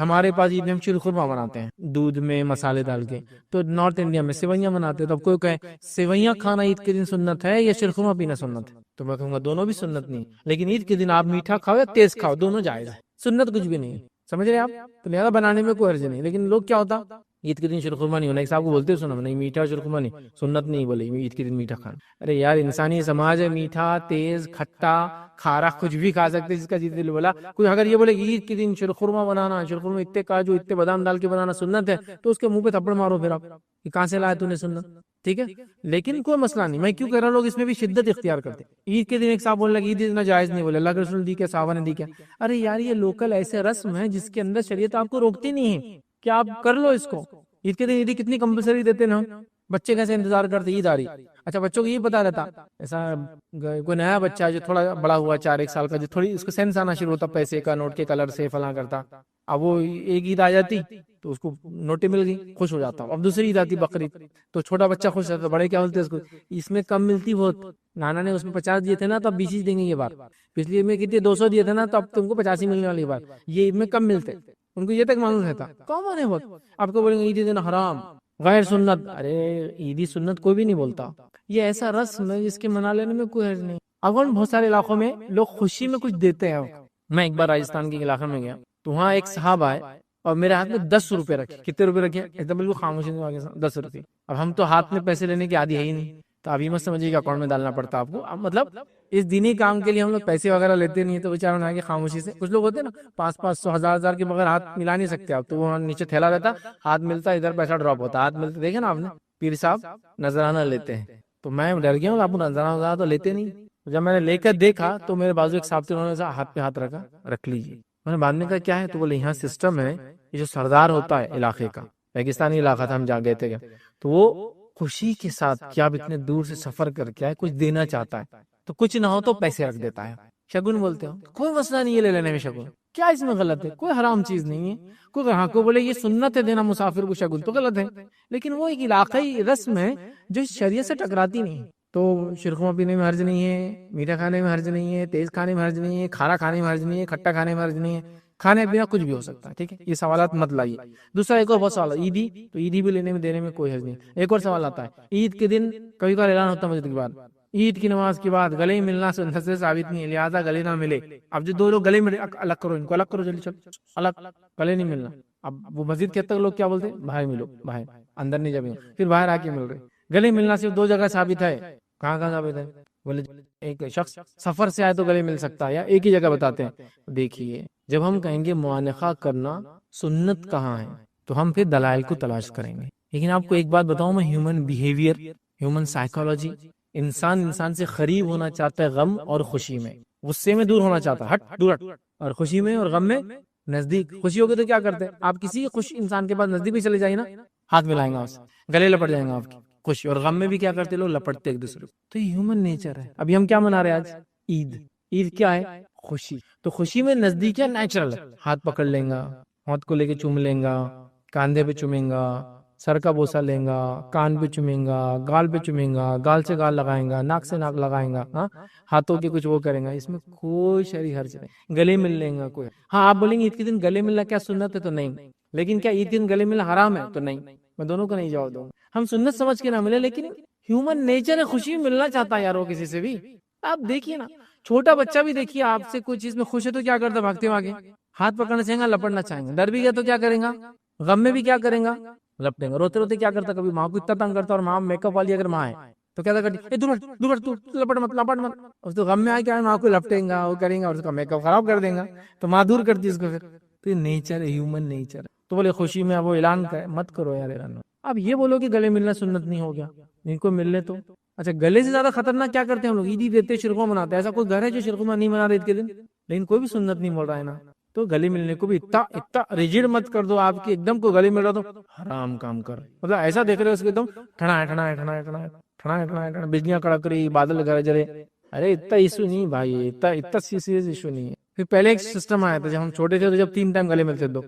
ہمارے پاس عید میں ہم شیر خورما بناتے ہیں دودھ میں مسالے ڈال کے, تو نارتھ انڈیا میں سیویاں بناتے ہیں. تو اب کوئی کہے سیویاں کھانا عید کے دن سنت ہے یا شیر خورما پینا سنت ہے, تو میں کہوں گا دونوں بھی سنت نہیں, لیکن عید کے دن آپ میٹھا کھاؤ یا تیز کھاؤ دونوں جائز ہے, سنت کچھ بھی نہیں ہے. سمجھ رہے آپ؟ تو لہذا بنانے میں کوئی حرج نہیں. لیکن لوگ کیا ہوتا, عید کے دن شیر خورما نہیں ہونا, ایک صاحب کو بولتے سنا نہیں میٹھا شیر خورما نہیں سنت نہیں, بولے عید کے دن میٹھا کھانا. ارے یار انسانی سماج ہے, میٹھا تیز کھٹا کھارا کچھ بھی کھا سکتے جس کا جس دل بولا. کوئی اگر یہ بولے عید کے دن شیر خورما بنانا, شیر خورما اتنے کاجو اتنے بادام ڈال کے بنانا سنت ہے, تو اس کے منہ پہ تھپڑ مارو پھر آپ کہ کہاں سے لایا تو نے سنت. ٹھیک ہے, لیکن کوئی مسئلہ نہیں. میں کیوں کہہ رہا ہوں, لوگ اس میں بھی شدت اختیار کرتے. عید کے دن ایک صاحب بولنے لگا عید اتنا جائز نہیں, بولے اللہ کے رسول دی کیا, صحابہ نے دی کیا. ارے یار یہ لوکل ایسے رسم ہے جس کے اندر شریعت آپ کو روکتی نہیں ہے, کیا آپ کر لو اس کو. عید کے دن عیدی کتنی کمپلسری دیتے نا, بچے کیسے انتظار کرتے عید آ رہی. اچھا بچوں کو یہ پتا رہتا, ایسا کوئی نیا بچہ ہے جو تھوڑا بڑا ہوا 4-1 سال کا, جو تھوڑی اس کو سینس آنا شروع ہوتا پیسے کا, نوٹ کے کلر سے فلاں کرتا, اب وہ ایک عید آ جاتی تو اس کو نوٹیں مل گئی, خوش ہو جاتا. اب دوسری عید آتی بقرعید, تو چھوٹا بچہ خوش رہتا, بڑے کیا بولتے اس کو, اس میں کم ملتی بہت, نانا نے اس میں 50 دیے تھے نا تو اب 20 دیں گے یہ بار, پچھلی میں کتنے 200 دیے تھے نا تو اب تم کو 85 ملنے والی بار, یہ عید میں کم ملتے. ان کو یہ تک معلوم رہتا کون ہے بہت. آپ کو بولیں گے عید دن حرام غیر سنت, ارے عیدی سنت کوئی بھی نہیں بولتا, یہ ایسا رسم ہے جس کے منا لینے میں کوئی حرج نہیں. اب بہت سارے علاقوں میں لوگ خوشی میں کچھ دیتے ہیں. میں ایک بار راجستھان کے علاقے میں گیا تو وہاں ایک صاحب آئے اور میرے ہاتھ میں 10 روپے رکھے. کتنے روپے رکھے؟ ایک دم بالکل خاموشی سے 10 روپے. اب ہم تو ہاتھ میں پیسے لینے کی عادی ہے ہی نہیں, تو ابھی مت سمجھیے کہ اکاؤنٹ میں ڈالنا پڑتا آپ کو. اب مطلب اس دینی کام کے لیے ہم لوگ پیسے وغیرہ لیتے نہیں, تو بیچاروں نے آگے خاموشی سے, کچھ لوگ ہوتے ہیں نا 500 1000 کے بغیر ہاتھ ملا نہیں سکتے آپ, تو وہ نیچے تھیلا رہتا, ہاتھ ملتا ادھر پیسہ ڈراپ ہوتا, ہاتھ ملتا, دیکھے نا آپ نے پیر صاحب نذرانہ لیتے ہیں. تو میں ڈر گیا ہوں, آپ نذرانہ تو لیتے نہیں. جب میں نے لے کر دیکھا تو میرے بازو ایک صاحب تھے, انہوں نے ہاتھ پہ ہاتھ رکھا, رکھ لیجیے. میں نے بعد میں کہا کیا ہے, تو بولے یہاں سسٹم ہے, یہ جو سردار ہوتا ہے علاقے کا, ریگستانی علاقہ تھا ہم جا گئے تھے, تو وہ خوشی کے ساتھ کیا آپ اتنے دور سے سفر کر کے آئے, کچھ دینا چاہتا ہے, تو کچھ نہ ہو تو پیسے رکھ دیتا ہے. شگن بولتے ہو, کوئی مسئلہ نہیں ہے لے لینے میں شگن, کیا اس میں غلط ہے, کوئی حرام چیز نہیں ہے. کوئی ہاں کو بولے یہ سنت ہے دینا مسافر کو شگن, تو غلط ہے, لیکن وہ ایک علاقائی رسم ہے جو شریعت سے ٹکراتی نہیں. تو شیرخورما پینے میں حرج نہیں ہے, میٹھا کھانے میں حرج نہیں ہے, تیز کھانے میں حرج نہیں ہے, کھارا کھانے میں حرج نہیں ہے, کھٹا کھانے میں حرج نہیں ہے, کھانے پینا کچھ بھی ہو سکتا ہے. ٹھیک ہے, یہ سوالات مت لائیے. دوسرا ایک اور بہت سوال, عیدی, تو عیدی بھی لینے میں دینے میں کوئی حرج نہیں. ایک اور سوال آتا ہے, عید کے دن کبھی کبھار اعلان ہوتا ہے مسجد کے بعد, عید کی نماز کے بعد گلے ملنا سنت سے ثابت نہیں ہے, لہٰذا گلے نہ ملے. اب جو دو لوگ گلے ملے, الگ کرو ان کو, الگ کرو جلدی, چلو الگ, گلے نہیں ملنا. اب وہ مسجد کے تک لوگ کیا بولتے ہیں, باہر ملو, باہر, اندر نہیں جائیں, پھر باہر آ کے مل رہے. گلے ملنا صرف 2 جگہ ثابت ہے, کہاں کہاں ثابت ہے؟ بولے ایک شخص سفر سے آئے تو گلے مل سکتا ہے, یا ایک ہی جگہ بتاتے ہیں. دیکھیے جب ہم کہیں گے معانقہ کرنا سنت کہاں ہے, تو ہم پھر دلائل کو تلاش کریں گے. لیکن آپ کو ایک بات بتاؤں میں, ہیومن بیہیویئر, ہیومن سائیکالوجی, انسان سے قریب ہونا چاہتا ہے غم اور خوشی میں, غصے میں دور ہونا چاہتا ہے, ہٹ دور ہٹ, اور خوشی میں اور غم میں نزدیک. خوشی ہوگی تو کیا کرتے ہیں آپ, کسی خوش انسان کے پاس نزدیک بھی چلے جائیں نا, ہاتھ ملائیں گا اس, گلے لپٹ جائیں گا آپ کی. خوشی اور غم میں بھی کیا کرتے لوگ, لپٹتے ایک دوسرے کو. تو یہ ہیومن نیچر ہے. ابھی ہم کیا منا رہے ہیں آج, عید. عید کیا ہے, خوشی. تو خوشی میں نزدیک ہے, نیچرل ہے, ہاتھ پکڑ لیں گا, ہاتھ کو لے کے چوم لیں گا, کاندھے پہ چومیں گا, سر کا بوسہ لیں گا, کان پہ چومیں گا, گال پہ چومیں گا, گال سے گال لگائیں گا, ناک سے ناک لگائیں گا, ہاں ہاتھوں کے کچھ وہ کریں گا, اس میں کوئی شرعی حرج نہیں. گلے مل لیں گا کوئی, ہاں آپ بولیں گے عید کے دن گلے ملنا کیا سنت ہے, تو نہیں. لیکن کیا عید کے دن گلے ملنا حرام ہے, تو نہیں. میں دونوں کا نہیں جواب دوں گا. ہم سنت سمجھ کے نہ ملے, لیکن ہیومن نیچر ہے, خوشی ملنا چاہتا ہے یار وہ کسی سے بھی. آپ دیکھیے نا, چھوٹا بچہ بھی دیکھیے آپ سے کوئی چیز میں خوش ہے تو کیا کرتا ہے, بھاگتے بھاگے ہاتھ پکڑنا چاہیں گا, لپٹنا چاہیں گا. ڈر بھی گیا تو کیا کریں گا, غم میں بھی کیا کریں گا, لپٹیں گا. روتے روتے کیا کرتا, کبھی ماں کو اتنا تنگ کرتا, اور ماں میک اپ والی اگر ماں ہے تو کیا کرتی, لپٹ مت لپٹ مت. اس تو غم میں آئے کیا, ماں کو لپٹیں گا, وہ کریں گا, اور اس کا میک اپ خراب کر دیں گا, تو ماں دور کرتی اس کو. پھر تو یہ نیچر ہے, ہیومن نیچر ہے. تو بولے خوشی میں اب وہ اعلان مت کرو یار اعلان. اب یہ بولو کہ گلے ملنا سنت نہیں ہو گیا, ان کو مل لے تو اچھا. گلے سے زیادہ خطرناک کیا کرتے ہیں ہم لوگ, عیدی دیتے, شرکو مناتے ہیں. ایسا کوئی گھر ہے جو شرکو نہیں منا رہے عید کے دن, لیکن کوئی بھی سنت نہیں بول رہا ہے نا. تو گلے ملنے کو بھی اتنا ریجڈ مت کر دو آپ کی, ایک دم کو گلے مل رہا تو حرام کام کر. مطلب ایسا دیکھ رہے ہو اس کے, ایک دم ٹھنا ٹھنا ٹھنا ٹھنا ٹھنا ٹھنا, بجلیاں کڑک رہی, بادل گرج رہے. ارے اتنا ایشو نہیں بھائی, اتنا سیریس ایشو نہیں ہے. پھر پہلے ایک سسٹم آیا تھا جب ہم چھوٹے تھے, تو جب 3 ٹائم گلے ملتے دو,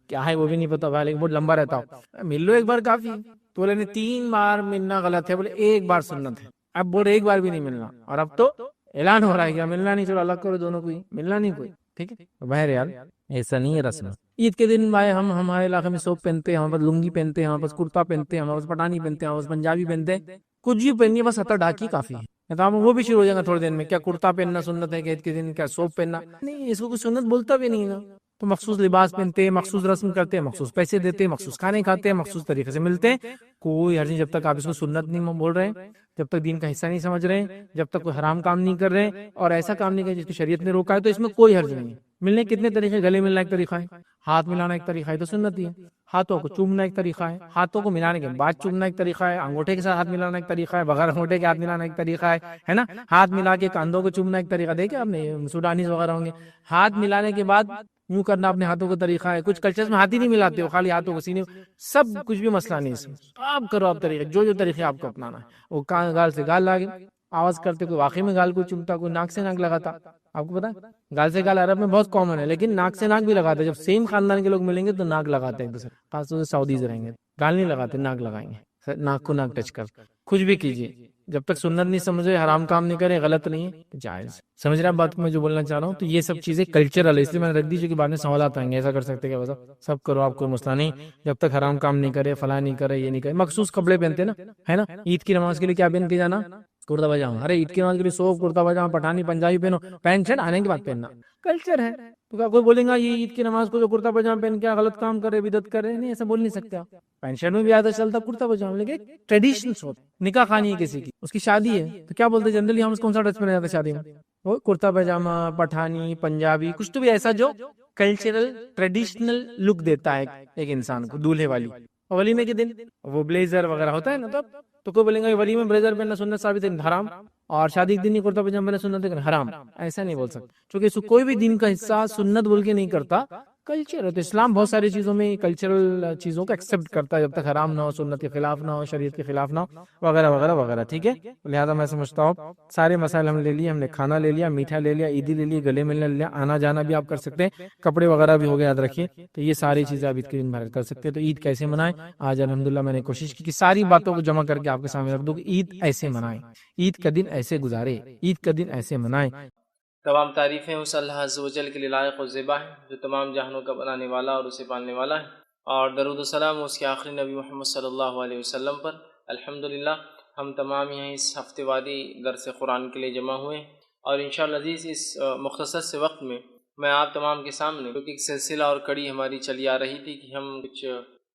کیا ہے وہ بھی نہیں پتا بھائی, لیکن بہت لمبا رہتا ہو, مل لو ایک بار کافی. تو بولے نہیں 3 بار ملنا غلط ہے, بولے 1 بار سنت ہے. اب بولے 1 بار بھی نہیں ملنا, اور اب تو اعلان ہو رہا ہے کیا ملنا نہیں, چلو الگ کرو دونوں کو, ملنا نہیں کوئی, ٹھیک ہے. بہرحال ایسا نہیں ہے رسم. عید کے دن بھائی ہم ہمارے علاقے میں سوپ پہنتے ہیں, ہمارے پاس لنگی پہنتے ہیں, ہمارے پاس کرتا پہنتے ہیں, ہمارے پاس پٹانی پہنتے ہیں, ہمارے پاس پنجابی پہنتے ہیں. کچھ بھی پہنیے, بس ہتھا ڈھاکی کافی ہے. وہ بھی شروع ہو جائے گا تھوڑے دن میں, کیا کرتا پہننا سنت ہے کہ عید کے دن, کیا سوپ پہننا نہیں, اس کو کوئی سنت بولتا بھی نہیں نا. تو مخصوص لباس پہنتے ہیں, مخصوص رسم کرتے ہیں, مخصوص پیسے دیتے ہیں, مخصوص کھانے کھاتے ہیں, مخصوص طریقے سے ملتے ہیں. کوئی حرج نہیں, جب تک آپ اس کو سنت نہیں بول رہے, جب تک دین کا حصہ نہیں سمجھ رہے, جب تک کوئی حرام کام نہیں کر رہے, اور ایسا کام نہیں کر جس کو شریعت نے روکا ہے, تو اس میں کوئی حرج نہیں ہے. ملنے کتنے طریقے, گلے ملنا ایک طریقہ ہے, ہاتھ ملانا ایک طریقہ ہے, تو سنت ہی ہے. ہاتھوں کو چومنا ایک طریقہ ہے, ہاتھوں کو ملانے کے بعد چومنا ایک طریقہ ہے, انگوٹھے کے ساتھ ہاتھ ملانا ایک طریقہ ہے, بغیر انگوٹھے کے ہاتھ ملانا ایک طریقہ ہے نا. ہاتھ ملا کے کاندھوں کو چومنا ایک طریقہ, دیکھیں آپ نے سوڈانیز وغیرہ ہوں گے, ہاتھ ملانے کے بعد یوں کرنا اپنے ہاتھوں کا طریقہ ہے. کچھ کلچرز میں ہاتھ ہی نہیں ملاتے ہو, خالی ہاتھوں کو سینے, سب کچھ بھی مسئلہ نہیں ہے. آپ کرو آپ طریقے, جو طریقے آپ کو اپنانا ہے. وہ گال سے گال لاگے آواز کرتے, کوئی واقعی میں گال کو چومتا, کوئی ناک سے ناک لگاتا. آپ کو پتا ہے گال سے گال عرب میں بہت کامن ہے, لیکن ناک سے ناک بھی لگاتا ہے. جب سیم خاندان کے لوگ ملیں گے تو ناک لگاتے ہیں ایک دوسرے, خاص طور سے سعودیز رہیں گے, گال نہیں لگاتے, ناک لگائیں گے, ناک کو ناک ٹچ کر. کچھ بھی کیجیے, جب تک سنت نہیں سمجھے, حرام کام نہیں کرے, غلط نہیں ہے, جائز. سمجھ رہے ہیں بات کو میں جو بولنا چاہ رہا ہوں. تو یہ سب چیزیں کلچرل ہے, اس لیے میں نے رکھ دی کہ بعد میں سوالات آئیں گے, ایسا کر سکتے کیا, بتا سب کرو, آپ کو مسئلہ نہیں, جب تک حرام کام نہیں کرے, فلاں نہیں کرے, یہ نہیں کرے. مخصوص کپڑے پہنتے نا, ہے نا. عید کی نماز کے لیے کیا پہن کے جانا, کرتا پاجامہ. ارے عید کی نماز کے لیے سوپ, کرتا پاجامہ, پٹھانی, پنجابی پہنو, پینٹ شرٹ آنے کے بعد پہننا کلچر ہے. تو کوئی بولے گا یہ عید کی نماز کو جو کرتا پاجامہ پہن کے غلط کام کرے, بدعت کرے, نہیں, ایسا بول نہیں سکتے آپ. پینٹ شرٹ میں بھی آتا چلتا, کرتا پاجامہ, لیکن ٹریڈیشنل ہوتا. نکاح خانی ہے کسی کی, اس کی شادی ہے, تو کیا بولتے ہیں جنرلی ہم اس کون سا ڈریس پہنا جاتا ہے شادی میں, وہ کرتا پاجامہ, پٹھانی, پنجابی, کچھ تو بھی ایسا جو کلچرل ٹریڈیشنل لک دیتا ہے ایک انسان کو. دولہے والی ولیمے کے دن وہ بلیزر وغیرہ ہوتا ہے نا, تو کوئی بولیں گا ولیمے میں بلیزر پہننا سنت ثابت ہے, حرام. اور شادی کے دن نہیں کرتا پاجامہ پہننا سنت ہے, حرام. ایسا نہیں بول سکتے, کیونکہ اس کو کوئی بھی دین کا حصہ سنت بول کے نہیں کرتا, کلچر ہے. تو اسلام بہت ساری چیزوں میں کلچرل چیزوں کو ایکسیپٹ کرتا ہے, جب تک حرام نہ ہو, سنت کے خلاف نہ ہو, شریعت کے خلاف نہ ہو, وغیرہ وغیرہ وغیرہ, ٹھیک ہے. لہٰذا میں سمجھتا ہوں سارے مسائل ہم لے لیے, ہم نے کھانا لے لیا, میٹھا لے لیا, عیدی لے لی, گلے ملنے لے لیا, آنا جانا بھی آپ کر سکتے ہیں, کپڑے وغیرہ بھی ہو گئے, یاد رکھیے. تو یہ ساری چیزیں آپ عید کے دن بھر کر سکتے ہیں. تو عید کیسے منائیں, آج الحمدللہ میں نے کوشش کی کہ ساری باتوں کو جمع کر کے آپ کے سامنے رکھ دوں کہ عید ایسے منائیں, عید کا دن ایسے گزارے, عید کا دن ایسے منائیں. تمام تعریفیں اس اللہ عز و جل کے لیے لائق و زیبا ہیں جو تمام جہانوں کا بنانے والا اور اسے پالنے والا ہے. اور درود و سلام اس کے آخری نبی محمد صلی اللہ علیہ وسلم پر. الحمدللہ ہم تمام یہاں اس ہفتے وادی درس قرآن کے لیے جمع ہوئے ہیں, اور انشاءاللہ عزیز اس مختصر سے وقت میں آپ تمام کے سامنے کیونکہ ایک سلسلہ اور کڑی ہماری چلی آ رہی تھی کہ ہم کچھ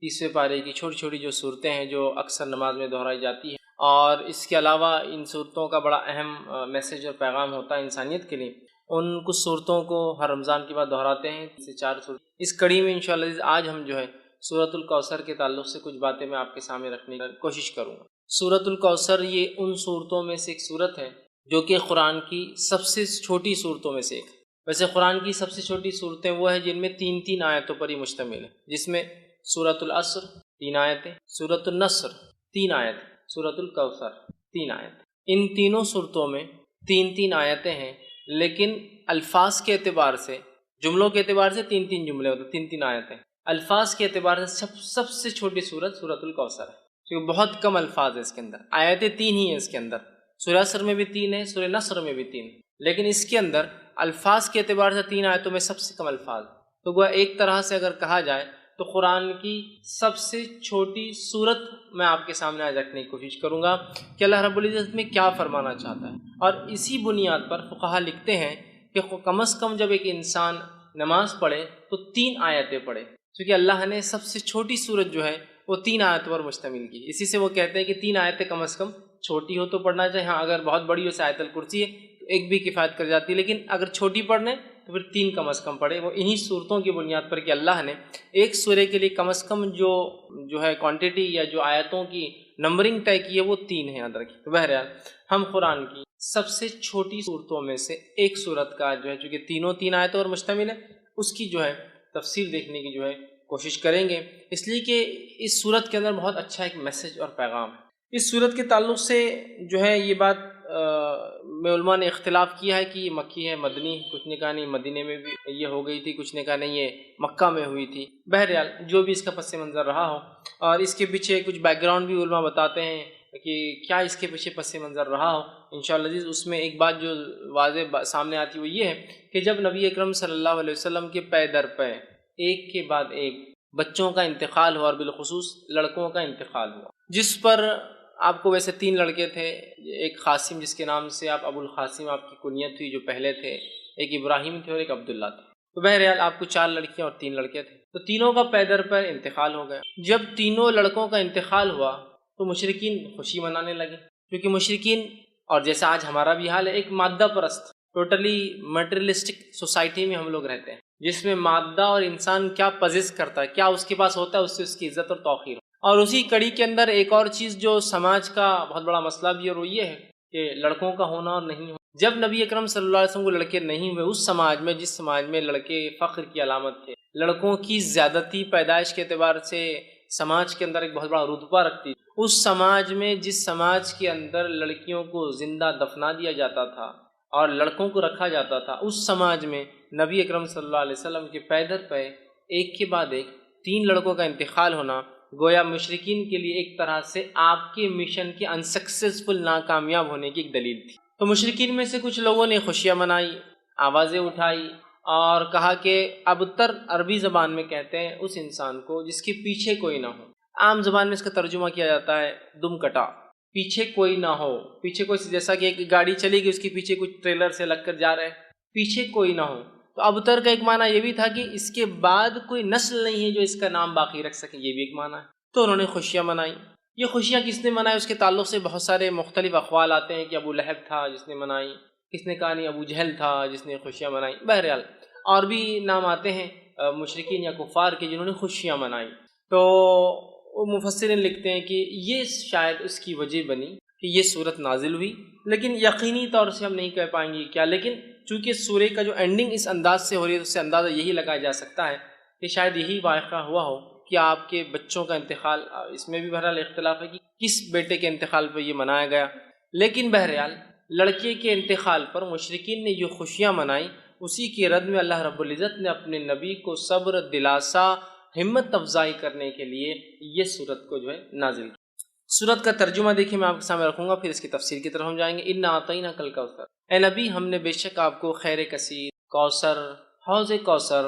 30ویں پارے کی چھوٹی چھوٹی جو صورتیں ہیں جو اکثر نماز میں دہرائی جاتی ہیں, اور اس کے علاوہ ان صورتوں کا بڑا اہم میسیج اور پیغام ہوتا ہے انسانیت کے لیے, ان کچھ صورتوں کو ہر رمضان کے بعد دہراتے ہیں, 4 صورت. اس کڑی میں انشاءاللہ آج ہم جو ہے سورۃ الکوثر کے تعلق سے کچھ باتیں میں آپ کے سامنے رکھنے کی کوشش کروں گا. سورۃ الکوثر یہ ان صورتوں میں سے ایک صورت ہے جو کہ قرآن کی سب سے چھوٹی صورتوں میں سے ایک. ویسے قرآن کی سب سے چھوٹی صورتیں وہ ہیں جن میں 3 آیتوں پر ہی مشتمل ہے, جس میں سورۃ العصر 3 آیتیں, سورۃ النصر 3 آیتیں, سورۃ الکوثر 3 آیتیں. ان تینوں صورتوں میں 3 آیتیں ہیں, لیکن الفاظ کے اعتبار سے, جملوں کے اعتبار سے 3 جملے ہوتے, 3 آیتیں. الفاظ کے اعتبار سے سب سے چھوٹی صورت سورۃ الکوثر ہے, کیونکہ بہت کم الفاظ ہیں اس کے اندر. آیتیں 3 ہی ہیں اس کے اندر. سورہ عصر میں بھی 3 ہیں, سورہ نصر میں بھی 3, لیکن اس کے اندر الفاظ کے اعتبار سے 3 آیتوں میں سب سے کم الفاظ. تو وہ ایک طرح سے اگر کہا جائے تو قرآن کی سب سے چھوٹی صورت میں آپ کے سامنے آج رکھنے کی کوشش کروں گا کہ اللہ رب العزت میں کیا فرمانا چاہتا ہے، اور اسی بنیاد پر فقہا لکھتے ہیں کہ کم از کم جب ایک انسان نماز پڑھے تو 3 آیتیں پڑھے، کیونکہ اللہ نے سب سے چھوٹی صورت جو ہے وہ 3 آیتوں پر مشتمل کی، اسی سے وہ کہتے ہیں کہ 3 آیتیں کم از کم چھوٹی ہو تو پڑھنا چاہیے، ہاں اگر بہت بڑی ہو جیسے آیت الکرسی ہے تو ایک بھی کفایت کر جاتی ہے، لیکن اگر چھوٹی پڑھنے تو پھر 3 کم از کم پڑھے۔ وہ انہی صورتوں کی بنیاد پر کہ اللہ نے ایک سورے کے لیے کم از کم جو ہے کوانٹٹی یا جو آیتوں کی نمبرنگ طے کی ہے وہ 3 ہے، یاد رکھیے۔ تو بہرحال ہم قرآن کی سب سے چھوٹی صورتوں میں سے ایک صورت کا جو ہے چونکہ تینوں 3 آیتوں پر مشتمل ہے، اس کی جو ہے تفسیر دیکھنے کی جو ہے کوشش کریں گے، اس لیے کہ اس صورت کے اندر بہت اچھا ایک میسج اور پیغام ہے۔ اس صورت کے تعلق سے جو ہے یہ بات میں علماء نے اختلاف کیا ہے کہ یہ مکی ہے مدنی، کچھ نے کہا نہیں مدینے میں بھی یہ ہو گئی تھی، کچھ نے کہا نہیں یہ مکہ میں ہوئی تھی۔ بہرحال جو بھی اس کا پس منظر رہا ہو، اور اس کے پیچھے کچھ بیک گراؤنڈ بھی علماء بتاتے ہیں کہ کیا اس کے پیچھے پس منظر رہا ہو، انشاءاللہ عزیز اس میں ایک بات جو واضح سامنے آتی وہ یہ ہے کہ جب نبی اکرم صلی اللہ علیہ وسلم کے پے در پے ایک کے بعد ایک بچوں کا انتقال ہوا، اور بالخصوص لڑکوں کا انتقال ہوا، جس پر آپ کو ویسے 3 لڑکے تھے، ایک قاسم جس کے نام سے آپ ابو القاسم آپ کی کنیت ہوئی جو پہلے تھے، ایک ابراہیم تھے اور ایک عبداللہ تھے۔ تو بہرحال آپ کو 4 لڑکیاں اور 3 لڑکے تھے، تو تینوں کا پے در پے انتقال ہو گیا۔ جب تینوں لڑکوں کا انتقال ہوا تو مشرکین خوشی منانے لگے، کیونکہ مشرکین، اور جیسا آج ہمارا بھی حال ہے، ایک مادہ پرست ٹوٹلی میٹریلسٹک سوسائٹی میں ہم لوگ رہتے ہیں، جس میں مادہ اور انسان کیا پزیس کرتا ہے، کیا اس کے پاس ہوتا ہے، اس سے اس کی عزت اور توقیر۔ اور اسی کڑی کے اندر ایک اور چیز جو سماج کا بہت بڑا مسئلہ بھی ہے، اور وہ یہ ہے کہ لڑکوں کا ہونا اور نہیں ہونا۔ جب نبی اکرم صلی اللہ علیہ وسلم کو لڑکے نہیں ہوئے، اس سماج میں جس سماج میں لڑکے فخر کی علامت تھے، لڑکوں کی زیادتی پیدائش کے اعتبار سے سماج کے اندر ایک بہت بڑا رتبہ رکھتی، اس سماج میں جس سماج کے اندر لڑکیوں کو زندہ دفنا دیا جاتا تھا اور لڑکوں کو رکھا جاتا تھا، اس سماج میں نبی اکرم صلی اللہ علیہ وسلم کے پے در پے ایک کے بعد ایک 3 لڑکوں کا انتقال ہونا گویا مشرکین کے لیے ایک طرح سے آپ کے مشن کے انسکسیسفل ناکامیاب ہونے کی ایک دلیل تھی۔ تو مشرکین میں سے کچھ لوگوں نے خوشیاں منائی، آوازیں اٹھائی، اور کہا کہ ابتر عربی زبان میں کہتے ہیں اس انسان کو جس کے پیچھے کوئی نہ ہو۔ عام زبان میں اس کا ترجمہ کیا جاتا ہے دم کٹا، پیچھے کوئی نہ ہو، پیچھے کوئی، جیسا کہ ایک گاڑی چلی گئی اس کے پیچھے کچھ ٹریلر سے لگ کر جا رہے ہیں، پیچھے کوئی نہ ہو۔ تو ابتر کا ایک معنی یہ بھی تھا کہ اس کے بعد کوئی نسل نہیں ہے جو اس کا نام باقی رکھ سکے، یہ بھی ایک معنی ہے۔ تو انہوں نے خوشیاں منائی۔ یہ خوشیاں کس نے منائی اس کے تعلق سے بہت سارے مختلف اقوال آتے ہیں کہ ابو لہب تھا جس نے منائی، کس نے کہا نہیں ابو جہل تھا جس نے خوشیاں منائی، بہرحال اور بھی نام آتے ہیں مشرکین یا کفار کے جنہوں نے خوشیاں منائی۔ تو وہ مفسرین لکھتے ہیں کہ یہ شاید اس کی وجہ بنی کہ یہ صورت نازل ہوئی، لیکن یقینی طور سے ہم نہیں کہہ پائیں گے کیا، لیکن چونکہ سورے کا جو اینڈنگ اس انداز سے ہو رہی ہے تو اس سے اندازہ یہی لگایا جا سکتا ہے کہ شاید یہی واقعہ ہوا ہو کہ آپ کے بچوں کا انتقال، اس میں بھی بہرحال اختلاف ہے کہ کس بیٹے کے انتقال پہ یہ منایا گیا، لیکن بہرحال لڑکے کے انتقال پر مشرکین نے جو خوشیاں منائی، اسی کی رد میں اللہ رب العزت نے اپنے نبی کو صبر، دلاسا، ہمت افزائی کرنے کے لیے یہ صورت کو جو ہے نازل کی۔ صورت کا ترجمہ دیکھیں میں آپ کے سامنے رکھوں گا، پھر اس کی تفسیر کی طرف ہم جائیں گے۔ انا اعطیناک الکوثر، اے نبی ہم نے بے شک آپ کو خیر کثیر، کوثر، حوض کوثر،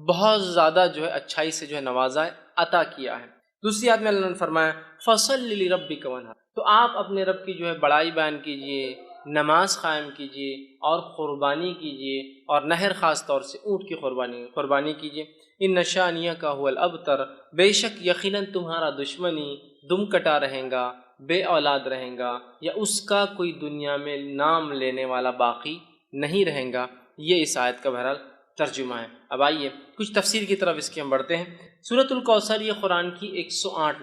بہت زیادہ جو ہے اچھائی سے جو ہے نوازا ہے، عطا کیا ہے۔ دوسری آیت میں اللہ نے فرمایا فصل لربک وانحر، تو آپ اپنے رب کی جو ہے بڑائی بیان کیجئے، نماز قائم کیجئے اور قربانی کیجئے، اور نہر خاص طور سے اونٹ کی قربانی کیجئے۔ ان شانیک هو الابتر، بے شک یقیناً تمہارا دشمنی دم کٹا رہے گا، بے اولاد رہے گا، یا اس کا کوئی دنیا میں نام لینے والا باقی نہیں رہے گا۔ یہ اس آیت کا بہرحال ترجمہ ہے۔ اب آئیے کچھ تفسیر کی طرف اس کی ہم بڑھتے ہیں۔ سورۃ الکوثر یہ قرآن کی 108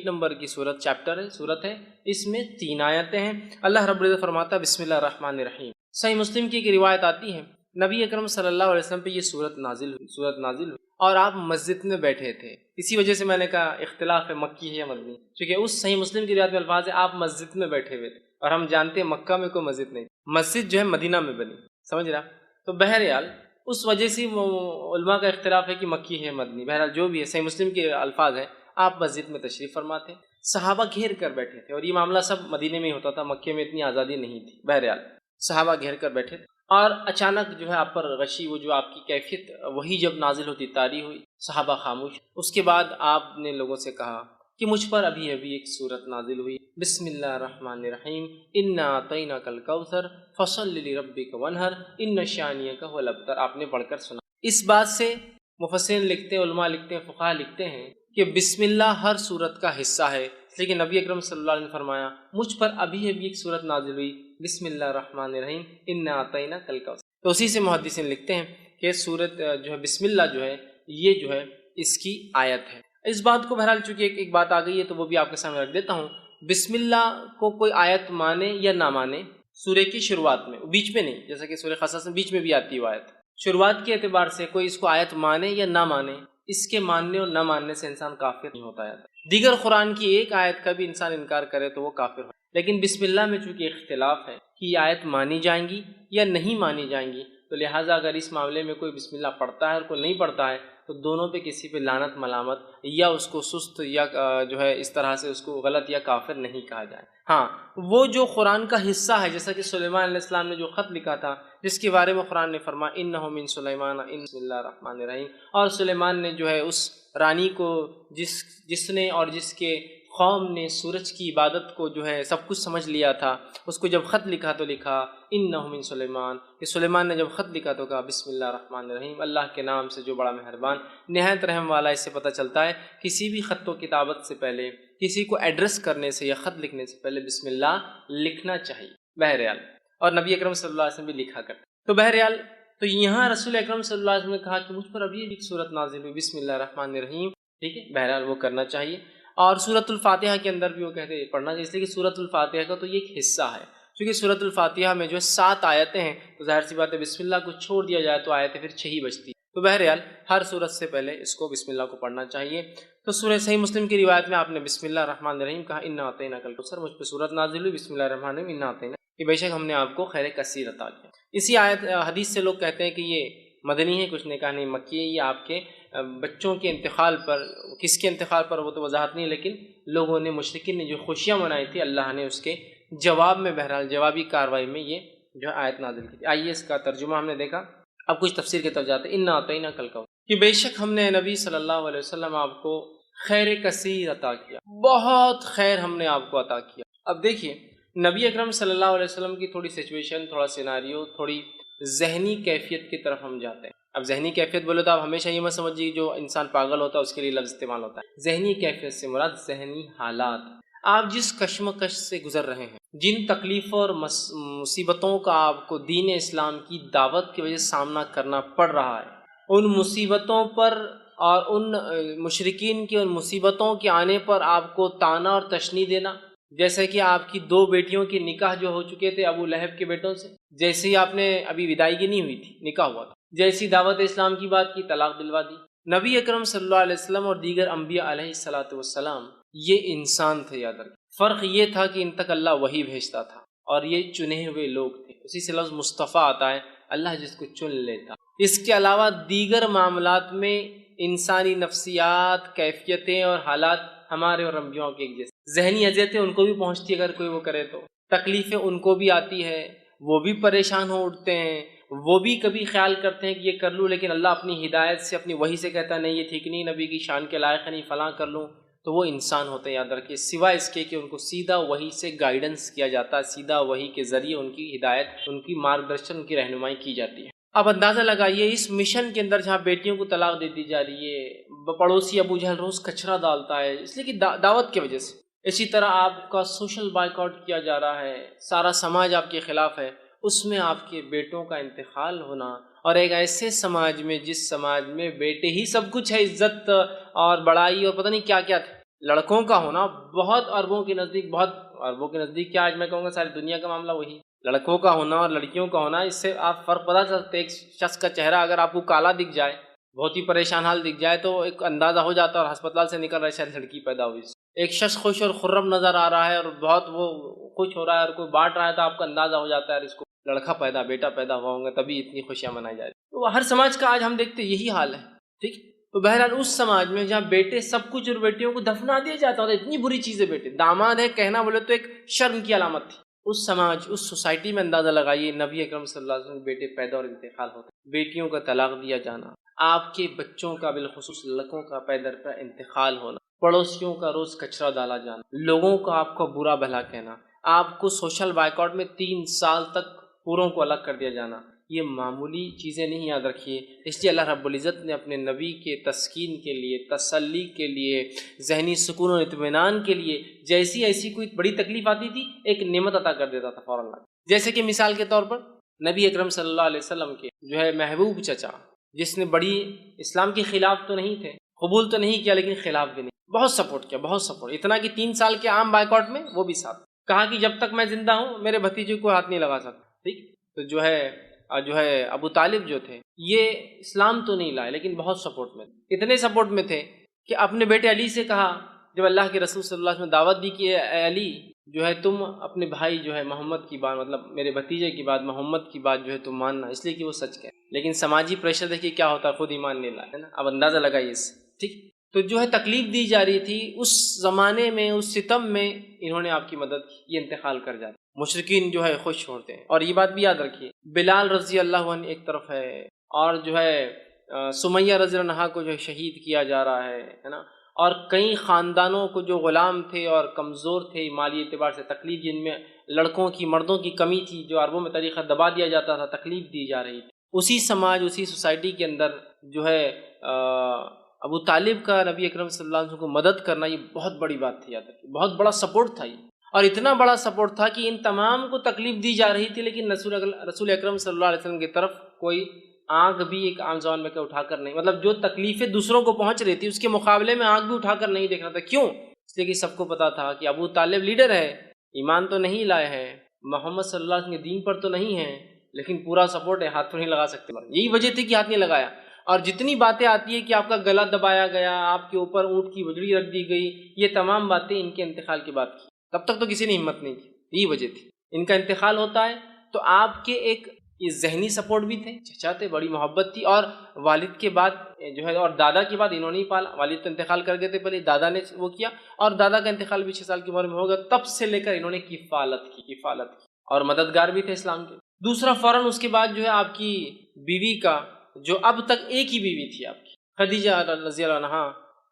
نمبر کی سورت ہے، اس میں 3 آیتیں ہیں۔ اللہ رب العزت فرماتا ہے بسم اللہ الرحمن الرحیم۔ صحیح مسلم کی ایک روایت آتی ہے نبی اکرم صلی اللہ علیہ وسلم پہ یہ صورت نازل ہوئی اور آپ مسجد میں بیٹھے تھے، اسی وجہ سے میں نے کہا اختلاف ہے مکی ہے یا مدنی، کیونکہ اس صحیح مسلم کی روایت میں الفاظ ہے آپ مسجد میں بیٹھے ہوئے تھے، اور ہم جانتے ہیں مکہ میں کوئی مسجد نہیں، مسجد جو ہے مدینہ میں بنی، سمجھ رہا؟ تو بہرحال اس وجہ سے علماء کا اختلاف ہے کہ مکی ہے مدنی، بہرحال جو بھی ہے صحیح مسلم کے الفاظ ہیں آپ مسجد میں تشریف فرما تھے، صحابہ گھیر کر بیٹھے تھے، اور یہ معاملہ سب مدینے میں ہی ہوتا تھا، مکے میں اتنی آزادی نہیں تھی، بہرحال صحابہ گھیر کر بیٹھے تھے، اور اچانک جو ہے آپ پر غشی، وہ جو آپ کی کیفیت وہی جب نازل ہوتی، طاری ہوئی، صحابہ خاموش۔ اس کے بعد آپ نے لوگوں سے کہا کہ مجھ پر ابھی ابھی ایک صورت نازل ہوئی، بسم اللہ الرحمن الرحیم، انا اعطیناک الکوثر فصل لربک وانحر ان شانئک هو الابتر۔ آپ نے پڑھ کر سنا۔ اس بات سے مفسرین لکھتے ہیں، علماء لکھتے ہیں، فقہاء لکھتے ہیں کہ بسم اللہ ہر صورت کا حصہ ہے، لیکن نبی اکرم صلی اللہ علیہ وسلم نے فرمایا مجھ پر ابھی ابھی ایک صورت نازل ہوئی، بسم اللہ الرحمن الرحیم انا اعطیناک الکوثر۔ تو اسی سے محدثین لکھتے ہیں کہ صورت جو ہے بسم اللہ جو ہے یہ جو ہے اس کی آیت ہے۔ اس بات کو بہرحال چونکہ ایک بات آ گئی ہے تو وہ بھی آپ کے سامنے رکھ دیتا ہوں۔ بسم اللہ کو کوئی آیت مانے یا نہ مانے، سورہ کی شروعات میں، بیچ میں نہیں، جیسا کہ سورہ قصص میں بیچ میں بھی آتی ہے وہ آیت، شروعات کے اعتبار سے کوئی اس کو آیت مانے یا نہ مانے، اس کے ماننے اور نہ ماننے سے انسان کافر نہیں ہوتا ہے۔ دیگر قرآن کی ایک آیت کا بھی انسان انکار کرے تو وہ کافر ہو، لیکن بسم اللہ میں چونکہ اختلاف ہے کہ یہ آیت مانی جائیں گی یا نہیں مانی جائیں گی، تو لہٰذا اگر اس معاملے میں کوئی بسم اللہ پڑھتا ہے اور کوئی نہیں پڑھتا ہے تو دونوں پہ کسی پہ لعنت ملامت یا اس کو سست یا جو ہے اس طرح سے اس کو غلط یا کافر نہیں کہا جائے۔ ہاں، وہ جو قرآن کا حصہ ہے، جیسا کہ سلیمان علیہ السلام نے جو خط لکھا تھا، جس کے بارے میں قرآن نے فرمایا انہ من سلیمان بسم اللہ الرحمن الرحیم، اور سلیمان نے جو ہے اس رانی کو جس نے اور جس کے قوم نے سورج کی عبادت کو جو ہے سب کچھ سمجھ لیا تھا، اس کو جب خط لکھا تو لکھا انہ من سلیمان، کہ سلیمان نے جب خط لکھا تو کہا بسم اللہ الرحمن الرحیم، اللہ کے نام سے جو بڑا مہربان نہایت رحم والا۔ اس سے پتہ چلتا ہے کسی بھی خط و کتابت سے پہلے، کسی کو ایڈریس کرنے سے یا خط لکھنے سے پہلے بسم اللہ لکھنا چاہیے بہرحال، اور نبی اکرم صلی اللہ علیہ وسلم بھی لکھا کرتے۔ تو بہرحال تو یہاں رسول اکرم صلی اللہ علیہ وسلم نے کہا کہ مجھ پر ابھی ایک صورت نازل ہوئی بسم اللہ الرحمن الرحیم، ٹھیک ہے، بہرحال وہ کرنا چاہیے۔ اور سورۃ الفاتحہ کے اندر بھی وہ کہتے ہیں پڑھنا چاہیے، اس لیے کہ سورۃ الفاتحہ کا تو یہ ایک حصہ ہے، کیونکہ سورۃ الفاتحہ میں جو ہے 7 آیتیں ہیں، تو ظاہر سی بات ہے بسم اللہ کو چھوڑ دیا جائے تو آیتیں پھر 6 ہی بچتی ہیں۔ تو بہرحال ہر سورت سے پہلے اس کو بسم اللہ کو پڑھنا چاہیے۔ تو سورہ صحیح مسلم کی روایت میں آپ نے بسم اللہ الرحمن الرحیم کہا، انا اعطیناک الکوثر، مجھ پہ سورت نازل ہوئی بسم اللہ الرحمن الرحیم انا اعطیناک، کہ بے شک ہم نے آپ کو خیر کثیر عطا کیا۔ اسی آیت حدیث سے لوگ کہتے ہیں کہ یہ مدنی ہے، کچھ نے کہا نہیں مکی ہے، یہ آپ کے بچوں کے انتقال پر، کس کے انتقال پر وہ تو وضاحت نہیں، لیکن لوگوں نے، مشرکین نے جو خوشیاں منائی تھی، اللہ نے اس کے جواب میں بہرحال جوابی کارروائی میں یہ جو آیت نازل کی تھی۔ آئیے اس کا ترجمہ ہم نے دیکھا، اب کچھ تفسیر کی طرف جاتے ہیں۔ انا اعطیناک الکوثر، کہ بے شک ہم نے نبی صلی اللہ علیہ وسلم آپ کو خیر کثیر عطا کیا، بہت خیر ہم نے آپ کو عطا کیا۔ اب دیکھیے نبی اکرم صلی اللہ علیہ وسلم کی تھوڑی سچویشن، تھوڑا سیناریو، تھوڑی ذہنی کیفیت کی طرف ہم جاتے ہیں۔ اب ذہنی کیفیت بولے تو آپ ہمیشہ یہ مت سمجھیے جو انسان پاگل ہوتا ہے اس کے لیے لفظ استعمال ہوتا ہے۔ ذہنی کیفیت سے مراد ذہنی حالات، آپ جس کشمکش سے گزر رہے ہیں، جن تکلیفوں اور مصیبتوں کا آپ کو دین اسلام کی دعوت کی وجہ سے سامنا کرنا پڑ رہا ہے، ان مصیبتوں پر اور ان مشرکین کی ان مصیبتوں کے آنے پر آپ کو طعنہ اور تشنیع دینا، جیسے کہ آپ کی 2 بیٹیوں کے نکاح جو ہو چکے تھے ابو لہب کے بیٹوں سے، جیسے ہی آپ نے ابھی ودائیگی نہیں ہوئی تھی، نکاح ہوا تھا، جیسی دعوت اسلام کی بات کی، طلاق دلوا دی۔ نبی اکرم صلی اللہ علیہ وسلم اور دیگر انبیاء علیہ الصلوۃ والسلام یہ انسان تھے، یاد رکھیں۔ فرق یہ تھا کہ ان تک اللہ وحی بھیجتا تھا اور یہ چنے ہوئے لوگ تھے، اسی سے لفظ مصطفیٰ آتا ہے، اللہ جس کو چن لیتا۔ اس کے علاوہ دیگر معاملات میں انسانی نفسیات، کیفیتیں اور حالات ہمارے اور انبیاء کے ایک جیسے، ذہنی اذیتیں ان کو بھی پہنچتی ہے، اگر کوئی وہ کرے تو تکلیفیں ان کو بھی آتی ہے، وہ بھی پریشان ہو اٹھتے ہیں، وہ بھی کبھی خیال کرتے ہیں کہ یہ کر لوں، لیکن اللہ اپنی ہدایت سے، اپنی وحی سے کہتا ہے نہیں یہ ٹھیک نہیں، نبی کی شان کے لائق ہے، نہیں فلاں کر لوں، تو وہ انسان ہوتے ہیں، یاد رکھیے، سوائے اس کے کہ ان کو سیدھا وحی سے گائیڈنس کیا جاتا ہے، سیدھا وحی کے ذریعے ان کی ہدایت، ان کی مارگدرشن، ان کی رہنمائی کی جاتی ہے۔ اب اندازہ لگائیے اس مشن کے اندر جہاں بیٹیوں کو طلاق دے دی جا رہی ہے، پڑوسی ابو جہل روز کچرا ڈالتا ہے اس لیے کہ دعوت کی وجہ سے، اسی طرح آپ کا سوشل بائیکاٹ کیا جا رہا ہے، سارا سماج آپ کے خلاف ہے، اس میں آپ کے بیٹوں کا انتقال ہونا، اور ایک ایسے سماج میں جس سماج میں بیٹے ہی سب کچھ ہے، عزت اور بڑائی اور پتہ نہیں کیا کیا تھے، لڑکوں کا ہونا بہت عربوں کے نزدیک، بہت عربوں کے نزدیک کیا، آج میں کہوں گا ساری دنیا کا معاملہ وہی، لڑکوں کا ہونا اور لڑکیوں کا ہونا، اس سے آپ فرق پتہ چلتے، ایک شخص کا چہرہ اگر آپ کو کالا دکھ جائے، بہت ہی پریشان حال دکھ جائے، تو ایک اندازہ ہو جاتا ہے، اور ہسپتال سے نکل رہا ہے شاید لڑکی پیدا ہوئی۔ ایک شخص خوش اور خرم نظر آ رہا ہے اور بہت وہ خوش ہو رہا ہے اور کوئی بانٹ رہا ہے، تو آپ کو اندازہ ہو جاتا ہے اس کو لڑکا پیدا، بیٹا پیدا ہوا ہوں گا، تبھی اتنی خوشیاں منائی جا رہی۔ تو ہر سماج کا آج ہم دیکھتے یہی حال ہے، ٹھیک۔ تو بہرحال اس سماج میں جہاں بیٹے سب کچھ اور بیٹیوں کو دفنا دیا جاتا تھا، اتنی بری چیز ہے، بیٹے داماد ہے کہنا بولے تو ایک شرم کی علامت تھی، اس سماج، اس سوسائٹی میں اندازہ لگائیے نبی اکرم صلی اللہ علیہ وسلم کے بیٹے پیدا اور انتقال ہوتے، بیٹیوں کا طلاق دیا جانا، آپ کے بچوں کا بالخصوص لڑکوں کا پے در پہ انتقال ہونا، پڑوسیوں کا روز کچرا ڈالا جانا، لوگوں کا آپ کو برا بھلا کہنا، آپ کو سوشل بائیکاٹ میں 3 سال تک پوروں کو الگ کر دیا جانا، یہ معمولی چیزیں نہیں، یاد رکھیے۔ اس لیے اللہ رب العزت نے اپنے نبی کے تسکین کے لیے، تسلی کے لیے، ذہنی سکون و اطمینان کے لیے جیسی ایسی کوئی بڑی تکلیف آتی تھی ایک نعمت عطا کر دیتا تھا فوراً۔ جیسے کہ مثال کے طور پر نبی اکرم صلی اللہ علیہ وسلم کے جو ہے محبوب چچا، جس نے بڑی اسلام کے خلاف تو نہیں تھے، قبول تو نہیں کیا لیکن خلاف بھی نہیں، بہت سپورٹ کیا، بہت سپورٹ، اتنا کہ 3 سال کے عام بائیکاٹ میں وہ بھی ساتھ، کہا کہ جب تک میں زندہ ہوں میرے بھتیجے کو ہاتھ نہیں لگا سکتا، ٹھیک۔ تو جو ہے ابو طالب جو تھے یہ اسلام تو نہیں لائے لیکن بہت سپورٹ میں تھے، اتنے سپورٹ میں تھے کہ اپنے بیٹے علی سے کہا جب اللہ کے رسول صلی اللہ علیہ وسلم نے دعوت دی کہ اے علی جو ہے تم اپنے بھائی جو ہے محمد کی بات، مطلب میرے بھتیجے کی بات، محمد کی بات جو ہے تم ماننا، اس لیے کہ وہ سچ کہے، لیکن سماجی پریشر دیکھیے کیا ہوتا ہے، خود ایمان نہیں لائے، ہے نا۔ اب اندازہ لگائیے اس سے، ٹھیک۔ تو جو ہے تکلیف دی جا رہی تھی اس زمانے میں، اس ستم میں انہوں نے آپ کی مدد کی، یہ انتقال کر جاتے، مشرکین جو ہے خوش ہوتے ہیں۔ اور یہ بات بھی یاد رکھیے، بلال رضی اللہ عنہ ایک طرف ہے، اور جو ہے سمیہ رضی اللہ عنہا کو جو ہے شہید کیا جا رہا ہے نا، اور کئی خاندانوں کو جو غلام تھے اور کمزور تھے مالی اعتبار سے، تکلیف جن میں لڑکوں کی، مردوں کی کمی تھی، جو عربوں میں طریقہ دبا دیا جاتا تھا، تکلیف دی جا رہی تھی، اسی سماج، اسی سوسائٹی کے اندر جو ہے ابو طالب کا نبی اکرم صلی اللہ علیہ وسلم کو مدد کرنا یہ بہت بڑی بات تھی، یاد رکھیے، بہت بڑا سپورٹ تھا یہ، اور اتنا بڑا سپورٹ تھا کہ ان تمام کو تکلیف دی جا رہی تھی لیکن رسول اکرم صلی اللہ علیہ وسلم کی طرف کوئی آنکھ بھی ایک عام زبان میں اٹھا کر نہیں، مطلب جو تکلیفیں دوسروں کو پہنچ رہی تھی اس کے مقابلے میں آنکھ بھی اٹھا کر نہیں دیکھ رہا تھا۔ کیوں؟ اس لیے کہ سب کو پتا تھا کہ ابو طالب لیڈر ہے، ایمان تو نہیں لائے ہیں، محمد صلی اللہ علیہ وسلم کے دین پر تو نہیں ہے، لیکن پورا سپورٹ ہے، ہاتھ تو نہیں لگا سکتے، یہی وجہ تھی کہ ہاتھ نہیں لگایا۔ اور جتنی باتیں آتی ہے کہ آپ کا گلا دبایا گیا، آپ کے اوپر اونٹ کی بجڑی رکھ دی گئی، یہ تمام باتیں ان کے انتقال کی بات کی، تب تک تو کسی نے ہمت نہیں کی، یہی وجہ تھی۔ ان کا انتقال ہوتا ہے تو آپ کے ایک یہ ذہنی سپورٹ بھی تھے، چچا تھے، بڑی محبت تھی، اور والد کے بعد جو ہے اور دادا کے بعد انہوں نے ہی پالا، والد تو انتقال کر گئے تھے پہلے، دادا نے وہ کیا، اور دادا کا انتقال بھی 6 سال کی عمر میں ہوگا، تب سے لے کر انہوں نے کفالت کی اور مددگار بھی تھے اسلام کے۔ دوسرا فوراً اس کے بعد جو ہے آپ کی بیوی کا، جو اب تک ایک ہی بیوی تھی آپ کی، خدیجہ رضی اللہ عنہا،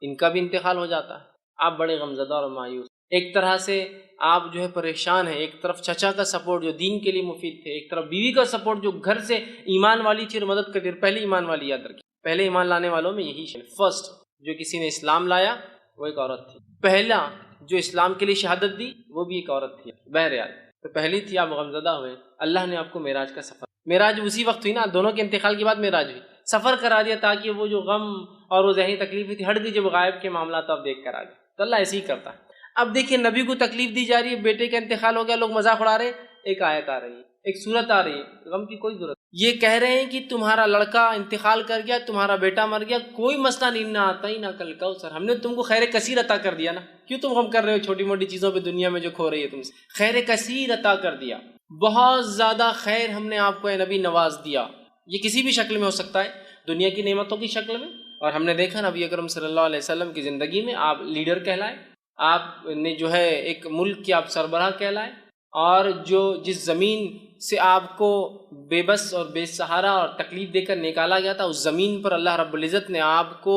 ان کا بھی انتقال ہو جاتا ہے۔ آپ بڑے غمزدہ اور مایوس، ایک طرح سے آپ جو ہے پریشان ہیں، ایک طرف چچا کا سپورٹ جو دین کے لیے مفید تھے، ایک طرف بیوی کا سپورٹ جو گھر سے ایمان والی تھی اور مدد کرتی، پہلے ایمان والی، یاد رکھیے، پہلے ایمان لانے والوں میں یہی فرسٹ جو کسی نے اسلام لایا وہ ایک عورت تھی، پہلا جو اسلام کے لیے شہادت دی وہ بھی ایک عورت تھی، بہرحال تو پہلی تھی، آپ غمزدہ ہوئے، اللہ نے آپ کو معراج کا سفر، معراج اسی وقت ہوئی نا، دونوں کے انتقال کے بعد معراج ہوئی، سفر کرا دیا تاکہ وہ جو غم اور وہ ذہنی تکلیف تھی ہٹ گئی، جب غائب کے معاملات آپ دیکھ کر آ گئے، تو اللہ ایسے ہی کرتا ہے۔ اب دیکھیں نبی کو تکلیف دی جا رہی ہے، بیٹے کا انتقال ہو گیا، لوگ مذاق اڑا رہے، ایک آیت آ رہی ہے، ایک سورت آ رہی ہے، غم کی کوئی ضرورت، یہ کہہ رہے ہیں کہ تمہارا لڑکا انتقال کر گیا، تمہارا بیٹا مر گیا، کوئی مسئلہ نہیں، نہ آتا ہی نہ کل کوثر، ہم نے تم کو خیر کثیر عطا کر دیا نا، کیوں تم غم کر رہے ہو چھوٹی موٹی چیزوں پہ دنیا میں جو کھو رہی ہے تم سے، خیر کثیر عطا کر دیا، بہت زیادہ خیر ہم نے آپ کو اے نبی نواز دیا، یہ کسی بھی شکل میں ہو سکتا ہے، دنیا کی نعمتوں کی شکل میں، اور ہم نے دیکھا نبی اکرم صلی اللہ علیہ وسلم کی زندگی میں آپ لیڈر کہلائے، آپ نے جو ہے ایک ملک کے آپ سربراہ کہلائے، اور جو جس زمین سے آپ کو بے بس اور بے سہارا اور تکلیف دے کر نکالا گیا تھا، اس زمین پر اللہ رب العزت نے آپ کو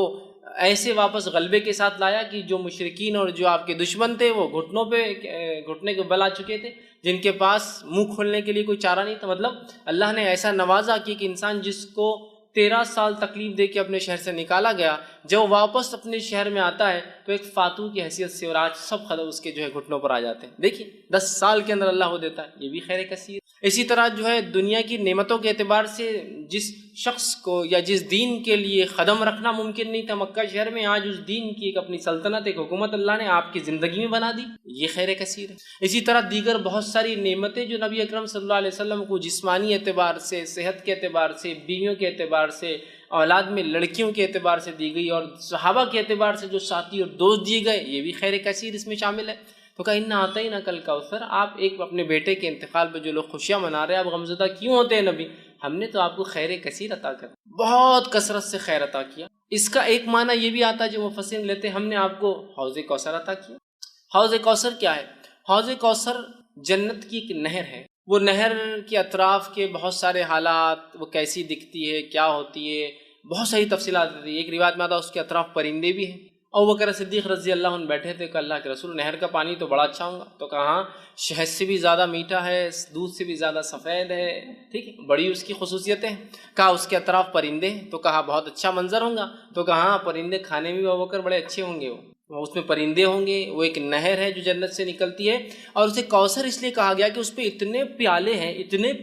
ایسے واپس غلبے کے ساتھ لایا کہ جو مشرکین اور جو آپ کے دشمن تھے وہ گھٹنے کے بل آ چکے تھے، جن کے پاس منہ کھولنے کے لیے کوئی چارہ نہیں تھا، مطلب اللہ نے ایسا نوازا کہ ایک انسان جس کو 13 سال تکلیف دے کے اپنے شہر سے نکالا گیا، جب وہ واپس اپنے شہر میں آتا ہے تو ایک فاتح کی حیثیت سے، اور آج سب خدا اس کے جو ہے گھٹنوں پر آ جاتے ہیں، دیکھیے 10 سال کے اندر اللہ وہ دیتا ہے، یہ بھی خیر کثیر۔ اسی طرح جو ہے دنیا کی نعمتوں کے اعتبار سے جس شخص کو یا جس دین کے لیے قدم رکھنا ممکن نہیں تھا مکہ شہر میں، آج اس دین کی ایک اپنی سلطنت، ایک حکومت اللہ نے آپ کی زندگی میں بنا دی، یہ خیر کثیر ہے۔ اسی طرح دیگر بہت ساری نعمتیں جو نبی اکرم صلی اللہ علیہ وسلم کو جسمانی اعتبار سے، صحت کے اعتبار سے، بیویوں کے اعتبار سے، اولاد میں لڑکیوں کے اعتبار سے دی گئی، اور صحابہ کے اعتبار سے جو ساتھی اور دوست دیے گئے، یہ بھی خیر کثیر اس میں شامل ہے۔ تو کہا اِنَّا أَعْطَيْنَاكَ الْكَوْثَرَ، آپ ایک اپنے بیٹے کے انتقال پہ جو لوگ خوشیاں منا رہے ہیں، آپ غمزدہ کیوں ہوتے ہیں نبی؟ ہم نے تو آپ کو خیر کثیر عطا کر، بہت کثرت سے خیر عطا کیا۔ اس کا ایک معنی یہ بھی آتا ہے جو مفسرین لیتے ہیں، ہم نے آپ کو حوض کوثر عطا کیا۔ حوض کوثر کیا ہے؟ حوض کوثر جنت کی ایک نہر ہے، وہ نہر کے اطراف کے بہت سارے حالات، وہ کیسی دکھتی ہے، کیا ہوتی ہے، بہت ساری تفصیلات ہوتی ہے۔ ایک روایت میں آتا ہے اس کے اطراف پرندے بھی ہیں۔ ابو بکر صدیق رضی اللہ عنہ بیٹھے تھے کہ اللہ کے رسول، نہر کا پانی تو بڑا اچھا ہوگا، تو کہا شہد سے بھی زیادہ میٹھا ہے، دودھ سے بھی زیادہ سفید ہے، ٹھیک ہے، بڑی اس کی خصوصیتیں ہیں۔ کہا اس کے اطراف پرندے ہیں، تو کہا بہت اچھا منظر ہوگا، تو کہا ہاں پرندے کھانے میں بھی ابو بکر بڑے اچھے ہوں گے، وہ اس میں پرندے ہوں گے، وہ ایک نہر ہے جو جنت سے نکلتی ہے، اور اسے کوثر اس لیے کہا گیا کہ اس پہ اتنے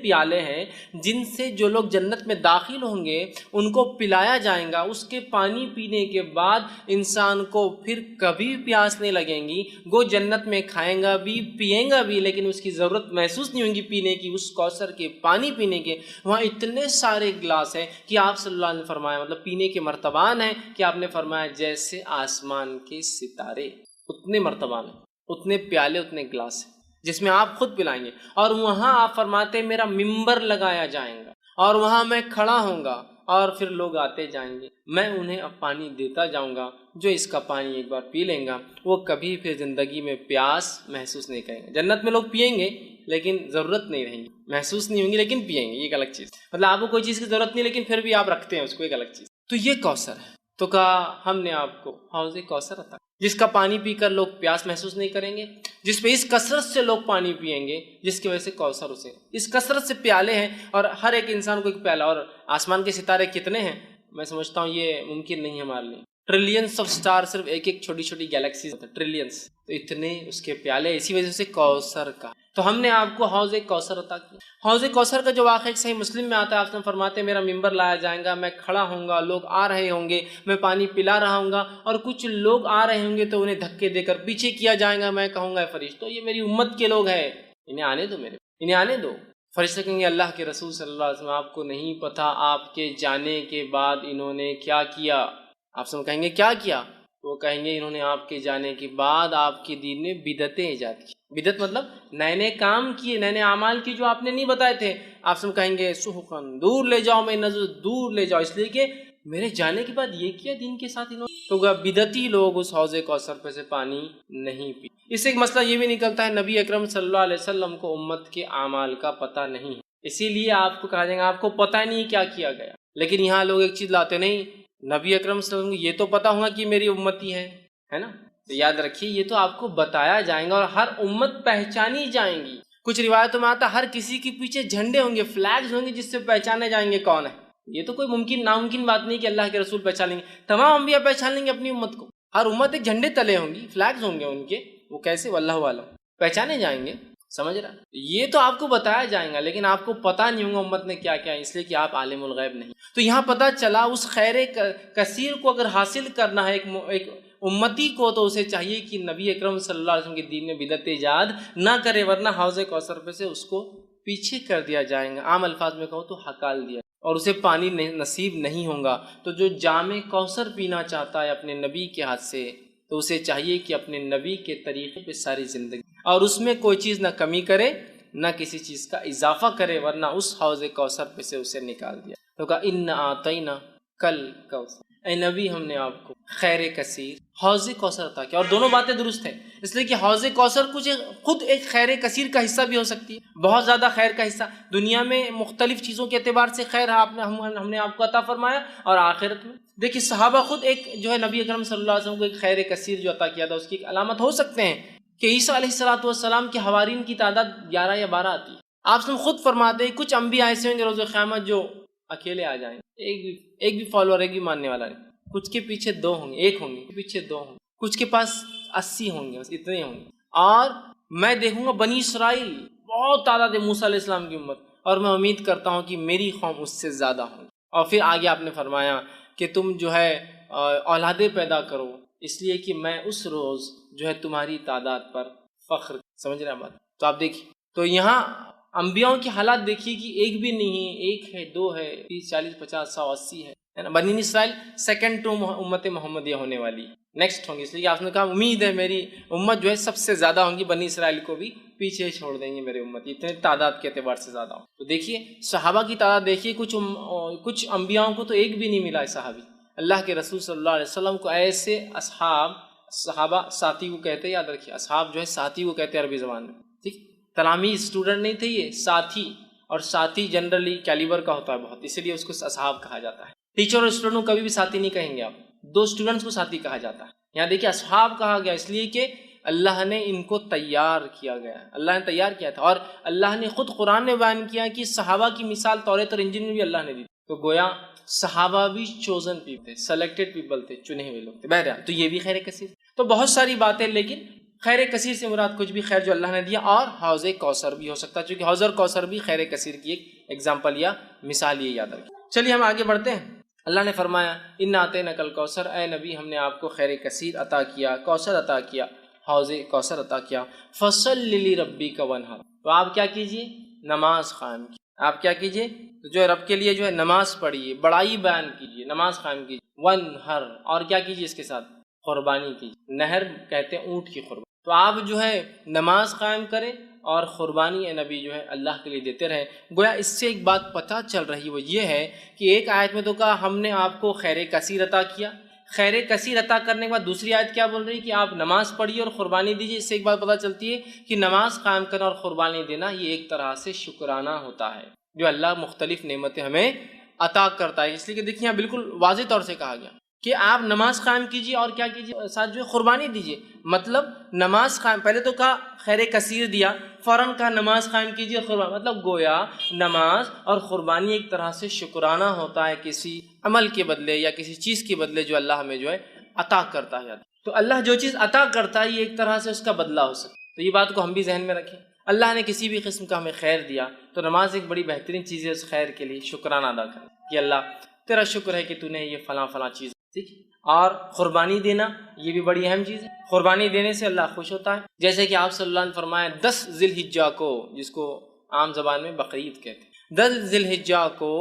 پیالے ہیں جن سے جو لوگ جنت میں داخل ہوں گے ان کو پلایا جائے گا، اس کے پانی پینے کے بعد انسان کو پھر کبھی پیاس نہیں لگیں گی، وہ جنت میں کھائیں گا بھی پیئیں گا بھی لیکن اس کی ضرورت محسوس نہیں ہوگی پینے کی، اس کوثر کے پانی پینے کے۔ وہاں اتنے سارے گلاس ہیں کہ آپ صلی اللہ علیہ وسلم نے فرمایا، مطلب پینے کے مرتبان ہیں کہ آپ نے فرمایا جیسے آسمان کے ستارے، اتنے مرتبان ہیں، اتنے پیالے، اتنے گلاس ہیں جس میں آپ خود پلائیں گے۔ اور وہاں آپ فرماتے ہیں میرا ممبر لگایا جائے گا اور وہاں میں کھڑا ہوں گا اور پھر لوگ آتے جائیں گے، میں انہیں اب پانی دیتا جاؤں گا، جو اس کا پانی ایک بار پی لیں گا وہ کبھی پھر زندگی میں پیاس محسوس نہیں کریں گے۔ جنت میں لوگ پئیں گے لیکن ضرورت نہیں رہیں گی، محسوس نہیں ہوں گی لیکن پئیں گے، یہ ایک الگ چیز، مطلب آپ کو کوئی چیز کی ضرورت نہیں لیکن پھر بھی آپ رکھتے ہیں اس کو، ایک الگ چیز۔ تو یہ کوثر ہے، تو کہا ہم نے آپ کو حوض کوثر عطا، جس کا پانی پی کر لوگ پیاس محسوس نہیں کریں گے، جس پہ اس کثرت سے لوگ پانی پئیں گے جس کی وجہ سے کوثر اسے، اس کثرت سے پیالے ہیں اور ہر ایک انسان کو ایک پیالہ۔ اور آسمان کے ستارے کتنے ہیں، میں سمجھتا ہوں یہ ممکن نہیں ہے ہمارے لیے، ٹریلینس آف سٹار، صرف ایک ایک چھوٹی چھوٹی گیلیکسیز ہوتے ہیں، ٹریلینس، تو اتنے اس کے پیالے، اسی وجہ سے کوثر کا۔ تو ہم نے آپ کو حوض کوثر عطا کیا۔ حوض کوثر کا جو واقعہ صحیح مسلم میں آتا ہے، آپ نے فرماتے ہیں میرا ممبر لایا جائے گا، میں کھڑا ہوں گا، لوگ آ رہے ہوں گے، میں پانی پلا رہا ہوں گا، اور کچھ لوگ آ رہے ہوں گے تو انہیں دھکے دے کر پیچھے کیا جائے گا، میں کہوں گا اے فرشتوں یہ میری امت کے لوگ ہیں، انہیں آنے دو، انہیں آنے دو۔ فرشتے کہیں گے اللہ کے رسول صلی اللہ علیہ وسلم آپ کو نہیں پتہ آپ کے جانے کے بعد انہوں نے کیا کیا؟ آپ سب کہیں گے کیا کیا؟ وہ کہیں گے انہوں نے آپ کے جانے کے بعد آپ کے دین میں بدعتیں ایجاد کی۔ بدعت مطلب نئے کام کیے، نئے اعمال کی جو آپ نے نہیں بتائے تھے۔ آپ سب کہیں گے سحقاً، دور لے جاؤ، میں نظر دور لے جاؤ، اس لیے کہ میرے جانے کے بعد یہ کیا دین کے ساتھ انہوں نے، تو بدعتی لوگ اس حوض کوثر پہ سے پانی نہیں پی۔ اس سے ایک مسئلہ یہ بھی نکلتا ہے نبی اکرم صلی اللہ علیہ وسلم کو امت کے اعمال کا پتہ نہیں ہے، اسی لیے آپ کو کہا جائے گا آپ کو پتہ نہیں کیا کیا گیا۔ لیکن یہاں لوگ ایک چیز لاتے نہیں، نبی اکرم صلی اللہ علیہ وسلم کو یہ تو پتہ ہوگا کہ میری امتی ہے نا، تو یاد رکھیے یہ تو آپ کو بتایا جائے گا اور ہر امت پہچانی جائیں گی۔ کچھ روایتوں میں آتا ہر کسی کے پیچھے جھنڈے ہوں گے، فلیگز ہوں گے جس سے پہچانے جائیں گے کون ہے۔ یہ تو کوئی ناممکن بات نہیں کہ اللہ کے رسول پہچان لیں گے، تمام انبیاء پہچان لیں گے اپنی امت کو، ہر امت ایک جھنڈے تلے ہوں گی، فلیگز ہوں گے ان کے، وہ کیسے واللہ عالم پہچانے جائیں گے، سمجھ رہا؟ یہ تو آپ کو بتایا جائے گا لیکن آپ کو پتہ نہیں ہوگا امت نے کیا کیا، اس لیے کہ آپ عالم الغیب نہیں۔ تو یہاں پتہ چلا اس خیر کثیر کو اگر حاصل کرنا ہے ایک امتی کو، تو اسے چاہیے کہ نبی اکرم صلی اللہ علیہ وسلم کے دین میں بدعت ایجاد نہ کرے، ورنہ حوض کوثر پہ سے اس کو پیچھے کر دیا جائے گا، عام الفاظ میں کہوں تو ہکال دیا، اور اسے پانی نصیب نہیں ہوگا۔ تو جو جام کوثر پینا چاہتا ہے اپنے نبی کے ہاتھ سے، تو اسے چاہیے کہ اپنے نبی کے طریقے پہ ساری زندگی، اور اس میں کوئی چیز نہ کمی کرے نہ کسی چیز کا اضافہ کرے، ورنہ اس حوض کوثر پہ سے اسے نکال دیا۔ تو کہا اِنَّا أَعْطَيْنَا الْكَوْثَرَ، اے نبی ہم نے آپ کو خیر کثیر حوض کوثر عطا کیا۔ اور دونوں باتیں درست ہیں، اس لیے کہ حوض کوثر خود ایک خیر کثیر کا حصہ بھی ہو سکتی ہے، بہت زیادہ خیر کا حصہ، دنیا میں مختلف چیزوں کے اعتبار سے خیر ہم نے آپ کو عطا فرمایا، اور آخرت میں دیکھیے صحابہ خود ایک جو ہے نبی اکرم صلی اللہ علیہ وسلم کو ایک خیر کثیر جو عطا کیا تھا اس کی ایک علامت ہو سکتے ہیں کہ عیسیٰ علیہ السلام کے حوارین کی تعداد 11 یا 12 آتی ہے۔ آپ سے خود فرماتے ہیں کچھ انبیاء ایسے ہوں گے روز قیامت جو اکیلے آ جائیں، ایک بھی فالوور، ایک بھی ماننے والا نہیں، کچھ کے پیچھے 2 ہوں گے، 1 ہوں گے، پیچھے 2 ہوں گے، کچھ کے پاس 80 ہوں گے، بس اتنے ہوں گے۔ اور میں دیکھوں گا بنی اسرائیل بہت تعداد ہے موسیٰ علیہ السلام کی امت، اور میں امید کرتا ہوں کہ میری قوم اس سے زیادہ ہوں گی۔ اور پھر آگے آپ نے فرمایا کہ تم جو ہے اولادیں پیدا کرو، اس لیے کہ میں اس روز جو ہے تمہاری تعداد پر فخر، سمجھ رہے ہیں بات؟ تو آپ دیکھیے، تو یہاں انبیاءوں کی حالات دیکھیے کہ ایک بھی نہیں ہے، 1 ہے، 2 ہے، 30 40 50 100 80 ہے نا۔ بنی اسرائیل سیکنڈ ٹو امت محمدیہ ہونے والی، نیکسٹ ہوں گی، اس لیے آپ نے کہا امید ہے میری امت جو ہے سب سے زیادہ ہوں گی، بنی اسرائیل کو بھی پیچھے چھوڑ دیں گے میرے امت، اتنے تعداد کے اعتبار سے زیادہ ہوں۔ تو دیکھیے صحابہ کی تعداد دیکھیے، کچھ انبیاءوں کو تو ایک بھی نہیں ملا ہے صحابی، اللہ کے رسول صلی اللہ علیہ وسلم کو ایسے صحابہ ساتھی کو کہتے ہیں، یاد رکھیے اصحاب جو ہے ساتھی کو کہتے ہیں عربی زبان میں، ٹھیک، تلامیذ اسٹوڈنٹ نہیں تھے، یہ ساتھی، اور ساتھی جنرلی کیلیبر کا ہوتا ہے بہت، اسی لیے اس کو اصحاب کہا جاتا ہے۔ ٹیچر اور اسٹوڈنٹ کو کبھی بھی ساتھی نہیں کہیں گے آپ، دو اسٹوڈنٹس کو ساتھی کہا جاتا ہے۔ یہاں دیکھیے اصحاب کہا گیا اس لیے کہ اللہ نے ان کو تیار کیا گیا، اللہ نے تیار کیا تھا، اور اللہ نے خود قرآن میں بیان کیا کہ صحابہ کی مثال توریت اور انجیل میں بھی اللہ نے دی، تو گویا صحابہ بھی چوزن پیپل تھے، سلیکٹڈ پیپل تھے، چنے ہوئے لوگ تھے۔ بہرحال تو یہ بھی خیر کثیر، تو بہت ساری باتیں، لیکن خیر کثیر سے مراد کچھ بھی خیر جو اللہ نے دیا، اور حوض کوثر بھی ہو سکتا ہے، چونکہ حوض اور کوثر بھی خیر کثیر کی ایک ایگزامپل یا مثال یہ یاد رکھیں۔ چلیے ہم آگے بڑھتے ہیں۔ اللہ نے فرمایا انا اعطیناک الکوثر، اے نبی ہم نے آپ کو خیر کثیر عطا کیا، کوثر عطا کیا، حوض کوثر عطا کیا، فصل لربک وانحر، تو آپ کیا کیجئے، نماز قائم کیجئے، آپ کیا کیجئے، تو جو رب کے لیے جو ہے نماز پڑھیے، بڑائی بیان کیجئے، نماز قائم کیجئے، وانحر، اور کیا کیجئے اس کے ساتھ، قربانی کیجئے۔ نہر کہتے ہیں اونٹ کی قربانی، تو آپ جو ہے نماز قائم کریں اور قربانی نبی جو ہے اللہ کے لیے دیتے رہے۔ گویا اس سے ایک بات پتہ چل رہی وہ یہ ہے کہ ایک آیت میں تو کہا ہم نے آپ کو خیر کثیر عطا کیا، خیر کثیر عطا کرنے کے بعد دوسری آیت کیا بول رہی ہے کہ آپ نماز پڑھیے اور قربانی دیجیے۔ اس سے ایک بات پتہ چلتی ہے کہ نماز قائم کرنا اور قربانی دینا یہ ایک طرح سے شکرانہ ہوتا ہے جو اللہ مختلف نعمتیں ہمیں عطا کرتا ہے۔ اس لیے کہ دیکھیے یہاں بالکل واضح طور سے کہا گیا کہ آپ نماز قائم کیجیے اور کیا کیجیے، ساتھ جو ہے قربانی دیجیے۔ مطلب نماز قائم، پہلے تو کہا خیر کثیر دیا، فوراً کہا نماز قائم کیجیے اور قربانی، مطلب گویا نماز اور قربانی ایک طرح سے شکرانہ ہوتا ہے کسی عمل کے بدلے یا کسی چیز کے بدلے جو اللہ ہمیں جو ہے عطا کرتا ہے۔ تو اللہ جو چیز عطا کرتا ہے یہ ایک طرح سے اس کا بدلہ ہو سکتا ہے، تو یہ بات کو ہم بھی ذہن میں رکھیں۔ اللہ نے کسی بھی قسم کا ہمیں خیر دیا تو نماز ایک بڑی بہترین چیز ہے، اس خیر کے لیے شکرانہ ادا کریں کہ اللہ تیرا شکر ہے کہ تو نے یہ فلاں فلاں چیز، ٹھیک۔ اور قربانی دینا یہ بھی بڑی اہم چیز ہے، قربانی دینے سے اللہ خوش ہوتا ہے، جیسے کہ آپ صلی اللہ علیہ وسلم نے فرمایا 10 ذی الحجہ کو، جس کو عام زبان میں بقرعید کہتے ہیں، 10 ذی الحجہ کو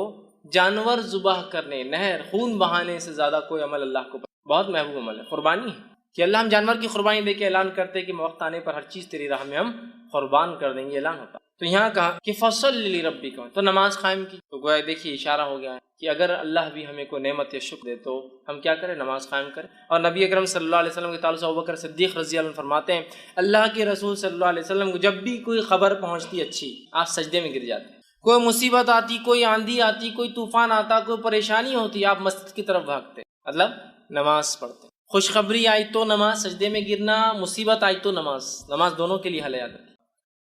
جانور ذبح کرنے، نہر خون بہانے سے زیادہ کوئی عمل اللہ کو بہت محبوب عمل ہے، قربانی ہے کہ اللہ ہم جانور کی قربانی دے کے اعلان کرتے کہ وقت آنے پر ہر چیز تیری راہ میں ہم قربان کر دیں گے، اعلان ہوتا۔ تو یہاں کہا کہ فصل لربک، تو نماز قائم کی، تو گویا دیکھیے اشارہ ہو گیا ہے کہ اگر اللہ بھی ہمیں کوئی نعمت یا شکر دے تو ہم کیا کریں، نماز قائم کریں۔ اور نبی اکرم صلی اللہ علیہ وسلم کے تعلق سے ابوبکر صدیق رضی اللہ عنہ فرماتے ہیں اللہ کے رسول صلی اللہ علیہ وسلم کو جب بھی کوئی خبر پہنچتی اچھی، آپ سجدے میں گر جاتے، کوئی مصیبت آتی، کوئی آندھی آتی، کوئی طوفان آتا، کوئی پریشانی ہوتی، آپ مسجد کی طرف بھاگتے، مطلب نماز پڑھتے۔ خوشخبری آئی تو نماز، سجدے میں گرنا، مصیبت آئی تو نماز، نماز دونوں کے لیے حل یاد رکھیں۔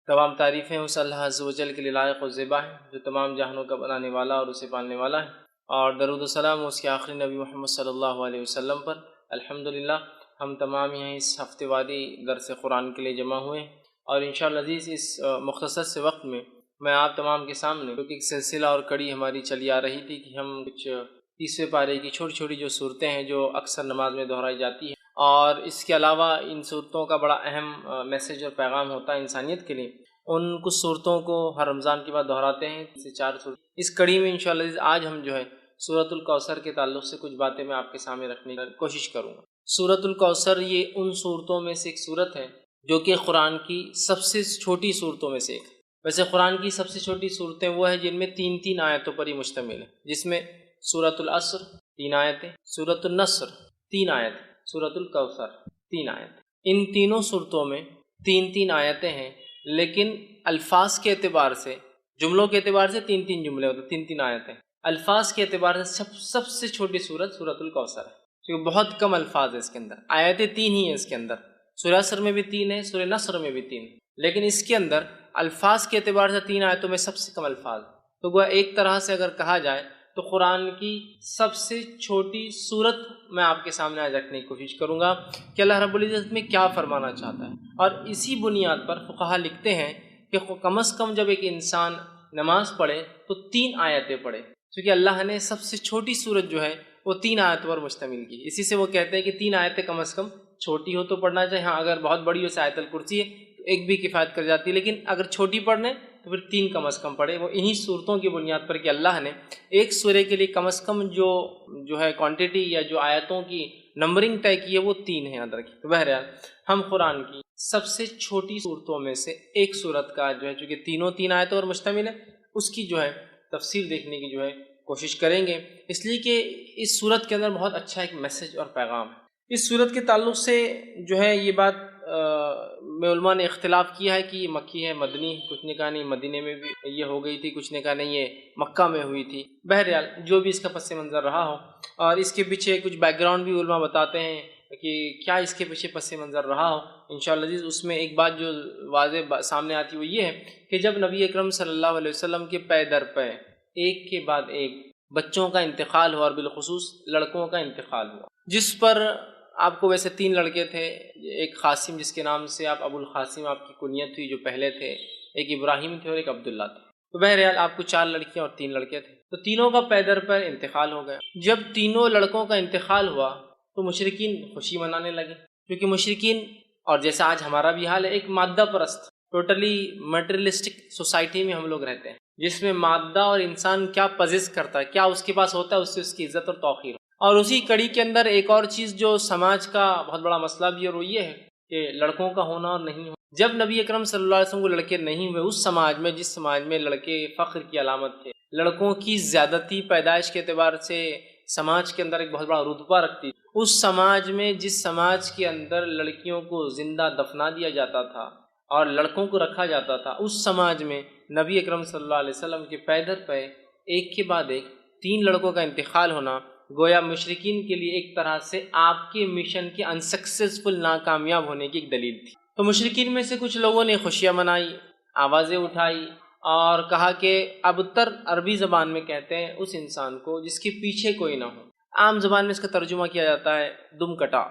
تمام تعریفیں اس اللہ عز و جل کے لیے لائق و زیبا ہے جو تمام جہانوں کا بنانے والا اور اسے پالنے والا ہے، اور درود و سلام اس کے آخری نبی محمد صلی اللہ علیہ وسلم پر۔ الحمدللہ ہم تمام یہاں اس ہفتے واری درس قرآن کے لیے جمع ہوئے ہیں، اور انشاءاللہ عزیز اس مختصر سے وقت میں آپ تمام کے سامنے کیونکہ ایک سلسلہ اور کڑی ہماری چلی آ رہی تھی کہ ہم کچھ 30ویں پارے کی چھوٹی چھوٹی جو صورتیں ہیں جو اکثر نماز میں دہرائی جاتی ہیں، اور اس کے علاوہ ان صورتوں کا بڑا اہم میسیج اور پیغام ہوتا ہے انسانیت کے لیے، ان کچھ صورتوں کو ہر رمضان کے بعد دہراتے ہیں، سے 4 صورت۔ اس کڑی میں انشاءاللہ آج ہم جو ہے سورۃ الکوثر کے تعلق سے کچھ باتیں میں آپ کے سامنے رکھنے کی کوشش کروں گا۔ سورۃ الکوثر یہ ان صورتوں میں سے ایک صورت ہے جو کہ قرآن کی سب سے چھوٹی صورتوں میں سے ایک ہے۔ ویسے قرآن کی سب سے چھوٹی صورتیں وہ ہیں جن میں 3 آیتوں پر ہی مشتمل ہے، جس میں سورۃ العصر 3 آیتیں، سورۃ النصر 3 آیت، سورۃ الکوثر 3 آیت۔ ان تینوں صورتوں میں 3 آیتیں ہیں، لیکن الفاظ کے اعتبار سے، جملوں کے اعتبار سے 3 جملے ہوتے ہیں، 3 آیتیں۔ الفاظ کے اعتبار سے سب سے چھوٹی صورت سورۃ الکوثر ہے، کیونکہ بہت کم الفاظ ہیں اس کے اندر، آیتیں 3 ہی ہیں اس کے اندر۔ سورہ عصر میں بھی 3 ہیں، سورہ نصر میں بھی 3، لیکن اس کے اندر الفاظ کے اعتبار سے 3 آیتوں میں سب سے کم الفاظ۔ تو گویا ایک طرح سے اگر کہا جائے تو قرآن کی سب سے چھوٹی صورت میں آپ کے سامنے آج رکھنے کی کوشش کروں گا کہ اللہ رب العزت میں کیا فرمانا چاہتا ہے، اور اسی بنیاد پر فقہا لکھتے ہیں کہ کم از کم جب ایک انسان نماز پڑھے تو 3 آیتیں پڑھے، کیونکہ اللہ نے سب سے چھوٹی صورت جو ہے وہ 3 آیتوں پر مشتمل کی، اسی سے وہ کہتے ہیں کہ 3 آیتیں کم از کم چھوٹی ہو تو پڑھنا چاہیے، ہاں اگر بہت بڑی ہو سے آیت الکرسی ہے تو ایک بھی کفایت کر جاتی ہے، لیکن اگر چھوٹی پڑھنے تو پھر 3 کم از کم پڑھے۔ وہ انہی صورتوں کی بنیاد پر کہ اللہ نے ایک سورے کے لیے کم از کم جو ہے کوانٹٹی یا جو آیتوں کی نمبرنگ طے کی ہے وہ 3 ہے، یاد رکھیے۔ تو بہرحال ہم قرآن کی سب سے چھوٹی صورتوں میں سے ایک صورت کا جو ہے چونکہ تینوں 3 آیتوں پر مشتمل ہے، اس کی جو ہے تفسیر دیکھنے کی جو ہے کوشش کریں گے، اس لیے کہ اس صورت کے اندر بہت اچھا ایک میسج اور پیغام ہے۔ اس صورت کے تعلق سے جو ہے یہ بات میں علماء نے اختلاف کیا ہے کہ یہ مکی ہے مدنی، کچھ نے کہا نہیں مدینے میں بھی یہ ہو گئی تھی، کچھ نے کہا نہیں یہ مکہ میں ہوئی تھی۔ بہرحال جو بھی اس کا پس منظر رہا ہو، اور اس کے پیچھے کچھ بیک گراؤنڈ بھی علماء بتاتے ہیں کہ کیا اس کے پیچھے پس منظر رہا ہو۔ انشاءاللہ عزیز اس میں ایک بات جو واضح سامنے آتی وہ یہ ہے کہ جب نبی اکرم صلی اللہ علیہ وسلم کے پے در پے ایک کے بعد ایک بچوں کا انتقال ہوا، اور بالخصوص لڑکوں کا انتقال ہوا، جس پر آپ کو ویسے 3 لڑکے تھے، ایک قاسم جس کے نام سے آپ ابو القاسم آپ کی کنیت ہوئی جو پہلے تھے، ایک ابراہیم تھے اور ایک عبداللہ تھے۔ تو بہرحال آپ کو 4 لڑکیاں اور 3 لڑکے تھے، تو تینوں کا پے در پے انتقال ہو گیا۔ جب تینوں لڑکوں کا انتقال ہوا تو مشرکین خوشی منانے لگے، کیونکہ مشرکین، اور جیسا آج ہمارا بھی حال ہے، ایک مادہ پرست ٹوٹلی میٹریلسٹک سوسائٹی میں ہم لوگ رہتے ہیں، جس میں مادہ اور انسان کیا پزیس کرتا ہے، کیا اس کے پاس ہوتا ہے، اس سے اس کی عزت اور توقیر۔ اور اسی کڑی کے اندر ایک اور چیز جو سماج کا بہت بڑا مسئلہ بھی ہے، اور وہ یہ ہے کہ لڑکوں کا ہونا اور نہیں ہونا۔ جب نبی اکرم صلی اللہ علیہ وسلم کو لڑکے نہیں ہوئے، اس سماج میں جس سماج میں لڑکے فخر کی علامت تھے، لڑکوں کی زیادتی پیدائش کے اعتبار سے سماج کے اندر ایک بہت بڑا رتبہ رکھتی، اس سماج میں جس سماج کے اندر لڑکیوں کو زندہ دفنا دیا جاتا تھا اور لڑکوں کو رکھا جاتا تھا، اس سماج میں نبی اکرم صلی اللہ علیہ وسلم کے پے در پے ایک کے بعد ایک 3 لڑکوں کا انتقال ہونا گویا مشرکین کے لیے ایک طرح سے آپ کے مشن کے انسکسیسفل ناکامیاب ہونے کی ایک دلیل تھی۔ تو مشرکین میں سے کچھ لوگوں نے خوشیاں منائی، آوازیں اٹھائی، اور کہا کہ ابتر عربی زبان میں کہتے ہیں اس انسان کو جس کے پیچھے کوئی نہ ہو۔ عام زبان میں اس کا ترجمہ کیا جاتا ہے دم کٹا،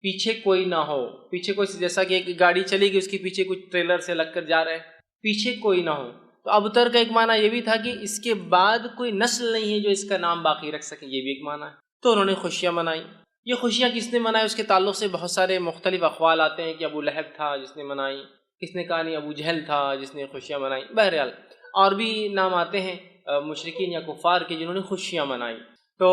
پیچھے کوئی نہ ہو، پیچھے کوئی، جیسا کہ ایک گاڑی چلے گی اس کے پیچھے کچھ ٹریلر سے لگ کر جا رہے ہیں، پیچھے کوئی نہ ہو۔ تو ابتر کا ایک معنی یہ بھی تھا کہ اس کے بعد کوئی نسل نہیں ہے جو اس کا نام باقی رکھ سکے، یہ بھی ایک معنی ہے۔ تو انہوں نے خوشیاں منائی۔ یہ خوشیاں کس نے منائی، اس کے تعلق سے بہت سارے مختلف اقوال آتے ہیں کہ ابو لہب تھا جس نے منائی، کس نے کہا نہیں ابو جہل تھا جس نے خوشیاں منائی، بہرحال اور بھی نام آتے ہیں مشرکین یا کفار کے جنہوں نے خوشیاں منائی۔ تو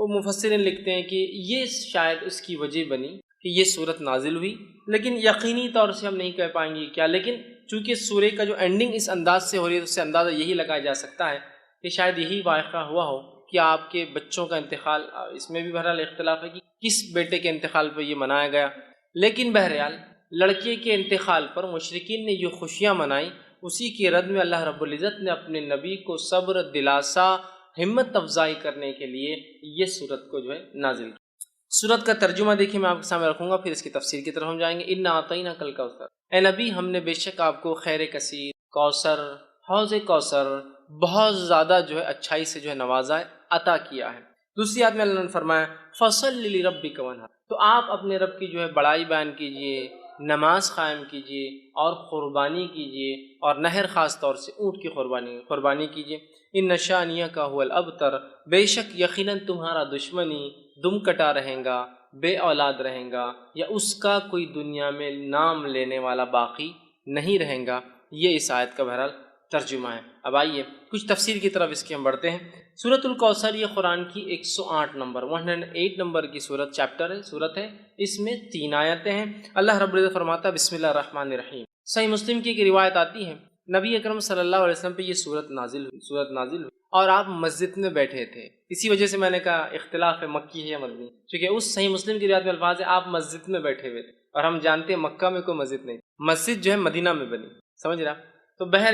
مفسرین لکھتے ہیں کہ یہ شاید اس کی وجہ بنی کہ یہ صورت نازل ہوئی، لیکن یقینی طور سے ہم نہیں کہہ پائیں گے کیا، لیکن چونکہ سورہ کا جو اینڈنگ اس انداز سے ہو رہی ہے، اس سے اندازہ یہی لگایا جا سکتا ہے کہ شاید یہی واقعہ ہوا ہو کہ آپ کے بچوں کا انتقال، اس میں بھی بہرحال اختلاف ہے کہ کس بیٹے کے انتقال پہ یہ منایا گیا، لیکن بہرحال لڑکے کے انتقال پر مشرکین نے جو خوشیاں منائی، اسی کی رد میں اللہ رب العزت نے اپنے نبی کو صبر، دلاسا، ہمت افزائی کرنے کے لیے یہ سورت کو جو ہے نازل کی۔ سورت کا ترجمہ دیکھیں میں آپ کے سامنے رکھوں گا، پھر اس کی تفسیر کی طرف ہم جائیں گے۔ اِنَّا أَعْطَيْنَاكَ الْكَوْثَرَ، اے نبی ہم نے بے شک آپ کو خیر کثیر، کوثر، حوض کوثر، بہت زیادہ جو ہے اچھائی سے جو ہے نوازا ہے، عطا کیا ہے۔ دوسری آیت میں اللہ نے فرمایا فَصَلِّ لِرَبِّكَ وَانْحَرْ، تو آپ اپنے رب کی جو ہے بڑائی بیان کیجئے، نماز قائم کیجئے اور قربانی کیجئے، اور نہر خاص طور سے اونٹ کی قربانی کیجئے۔ ان شانیہ کا هو الابتر، بے شک یقیناً تمہارا دشمنی دم کٹا رہے گا، بے اولاد رہے گا، یا اس کا کوئی دنیا میں نام لینے والا باقی نہیں رہے گا۔ یہ اس آیت کا بہرحال ترجمہ ہے۔ اب آئیے کچھ تفسیر کی طرف اس کی ہم بڑھتے ہیں۔ سورۃ الکوثر یہ قرآن کی 108 نمبر کی سورت ہے، اس میں 3 آیتیں ہیں۔ اللہ رب العزت فرماتا ہے بسم اللہ الرحمن الرحیم۔ صحیح مسلم کی ایک روایت آتی ہے نبی اکرم صلی اللہ علیہ وسلم پہ یہ سورت نازل ہوئی اور آپ مسجد میں بیٹھے تھے۔ اسی وجہ سے میں نے کہا اختلاف ہے مکی ہے یا مدنی، کیونکہ اس صحیح مسلم کی روایت میں الفاظ ہے آپ مسجد میں بیٹھے ہوئے تھے، اور ہم جانتے ہیں مکہ میں کوئی مسجد نہیں، مسجد جو ہے مدینہ میں بنی، سمجھ رہا؟ تو بہر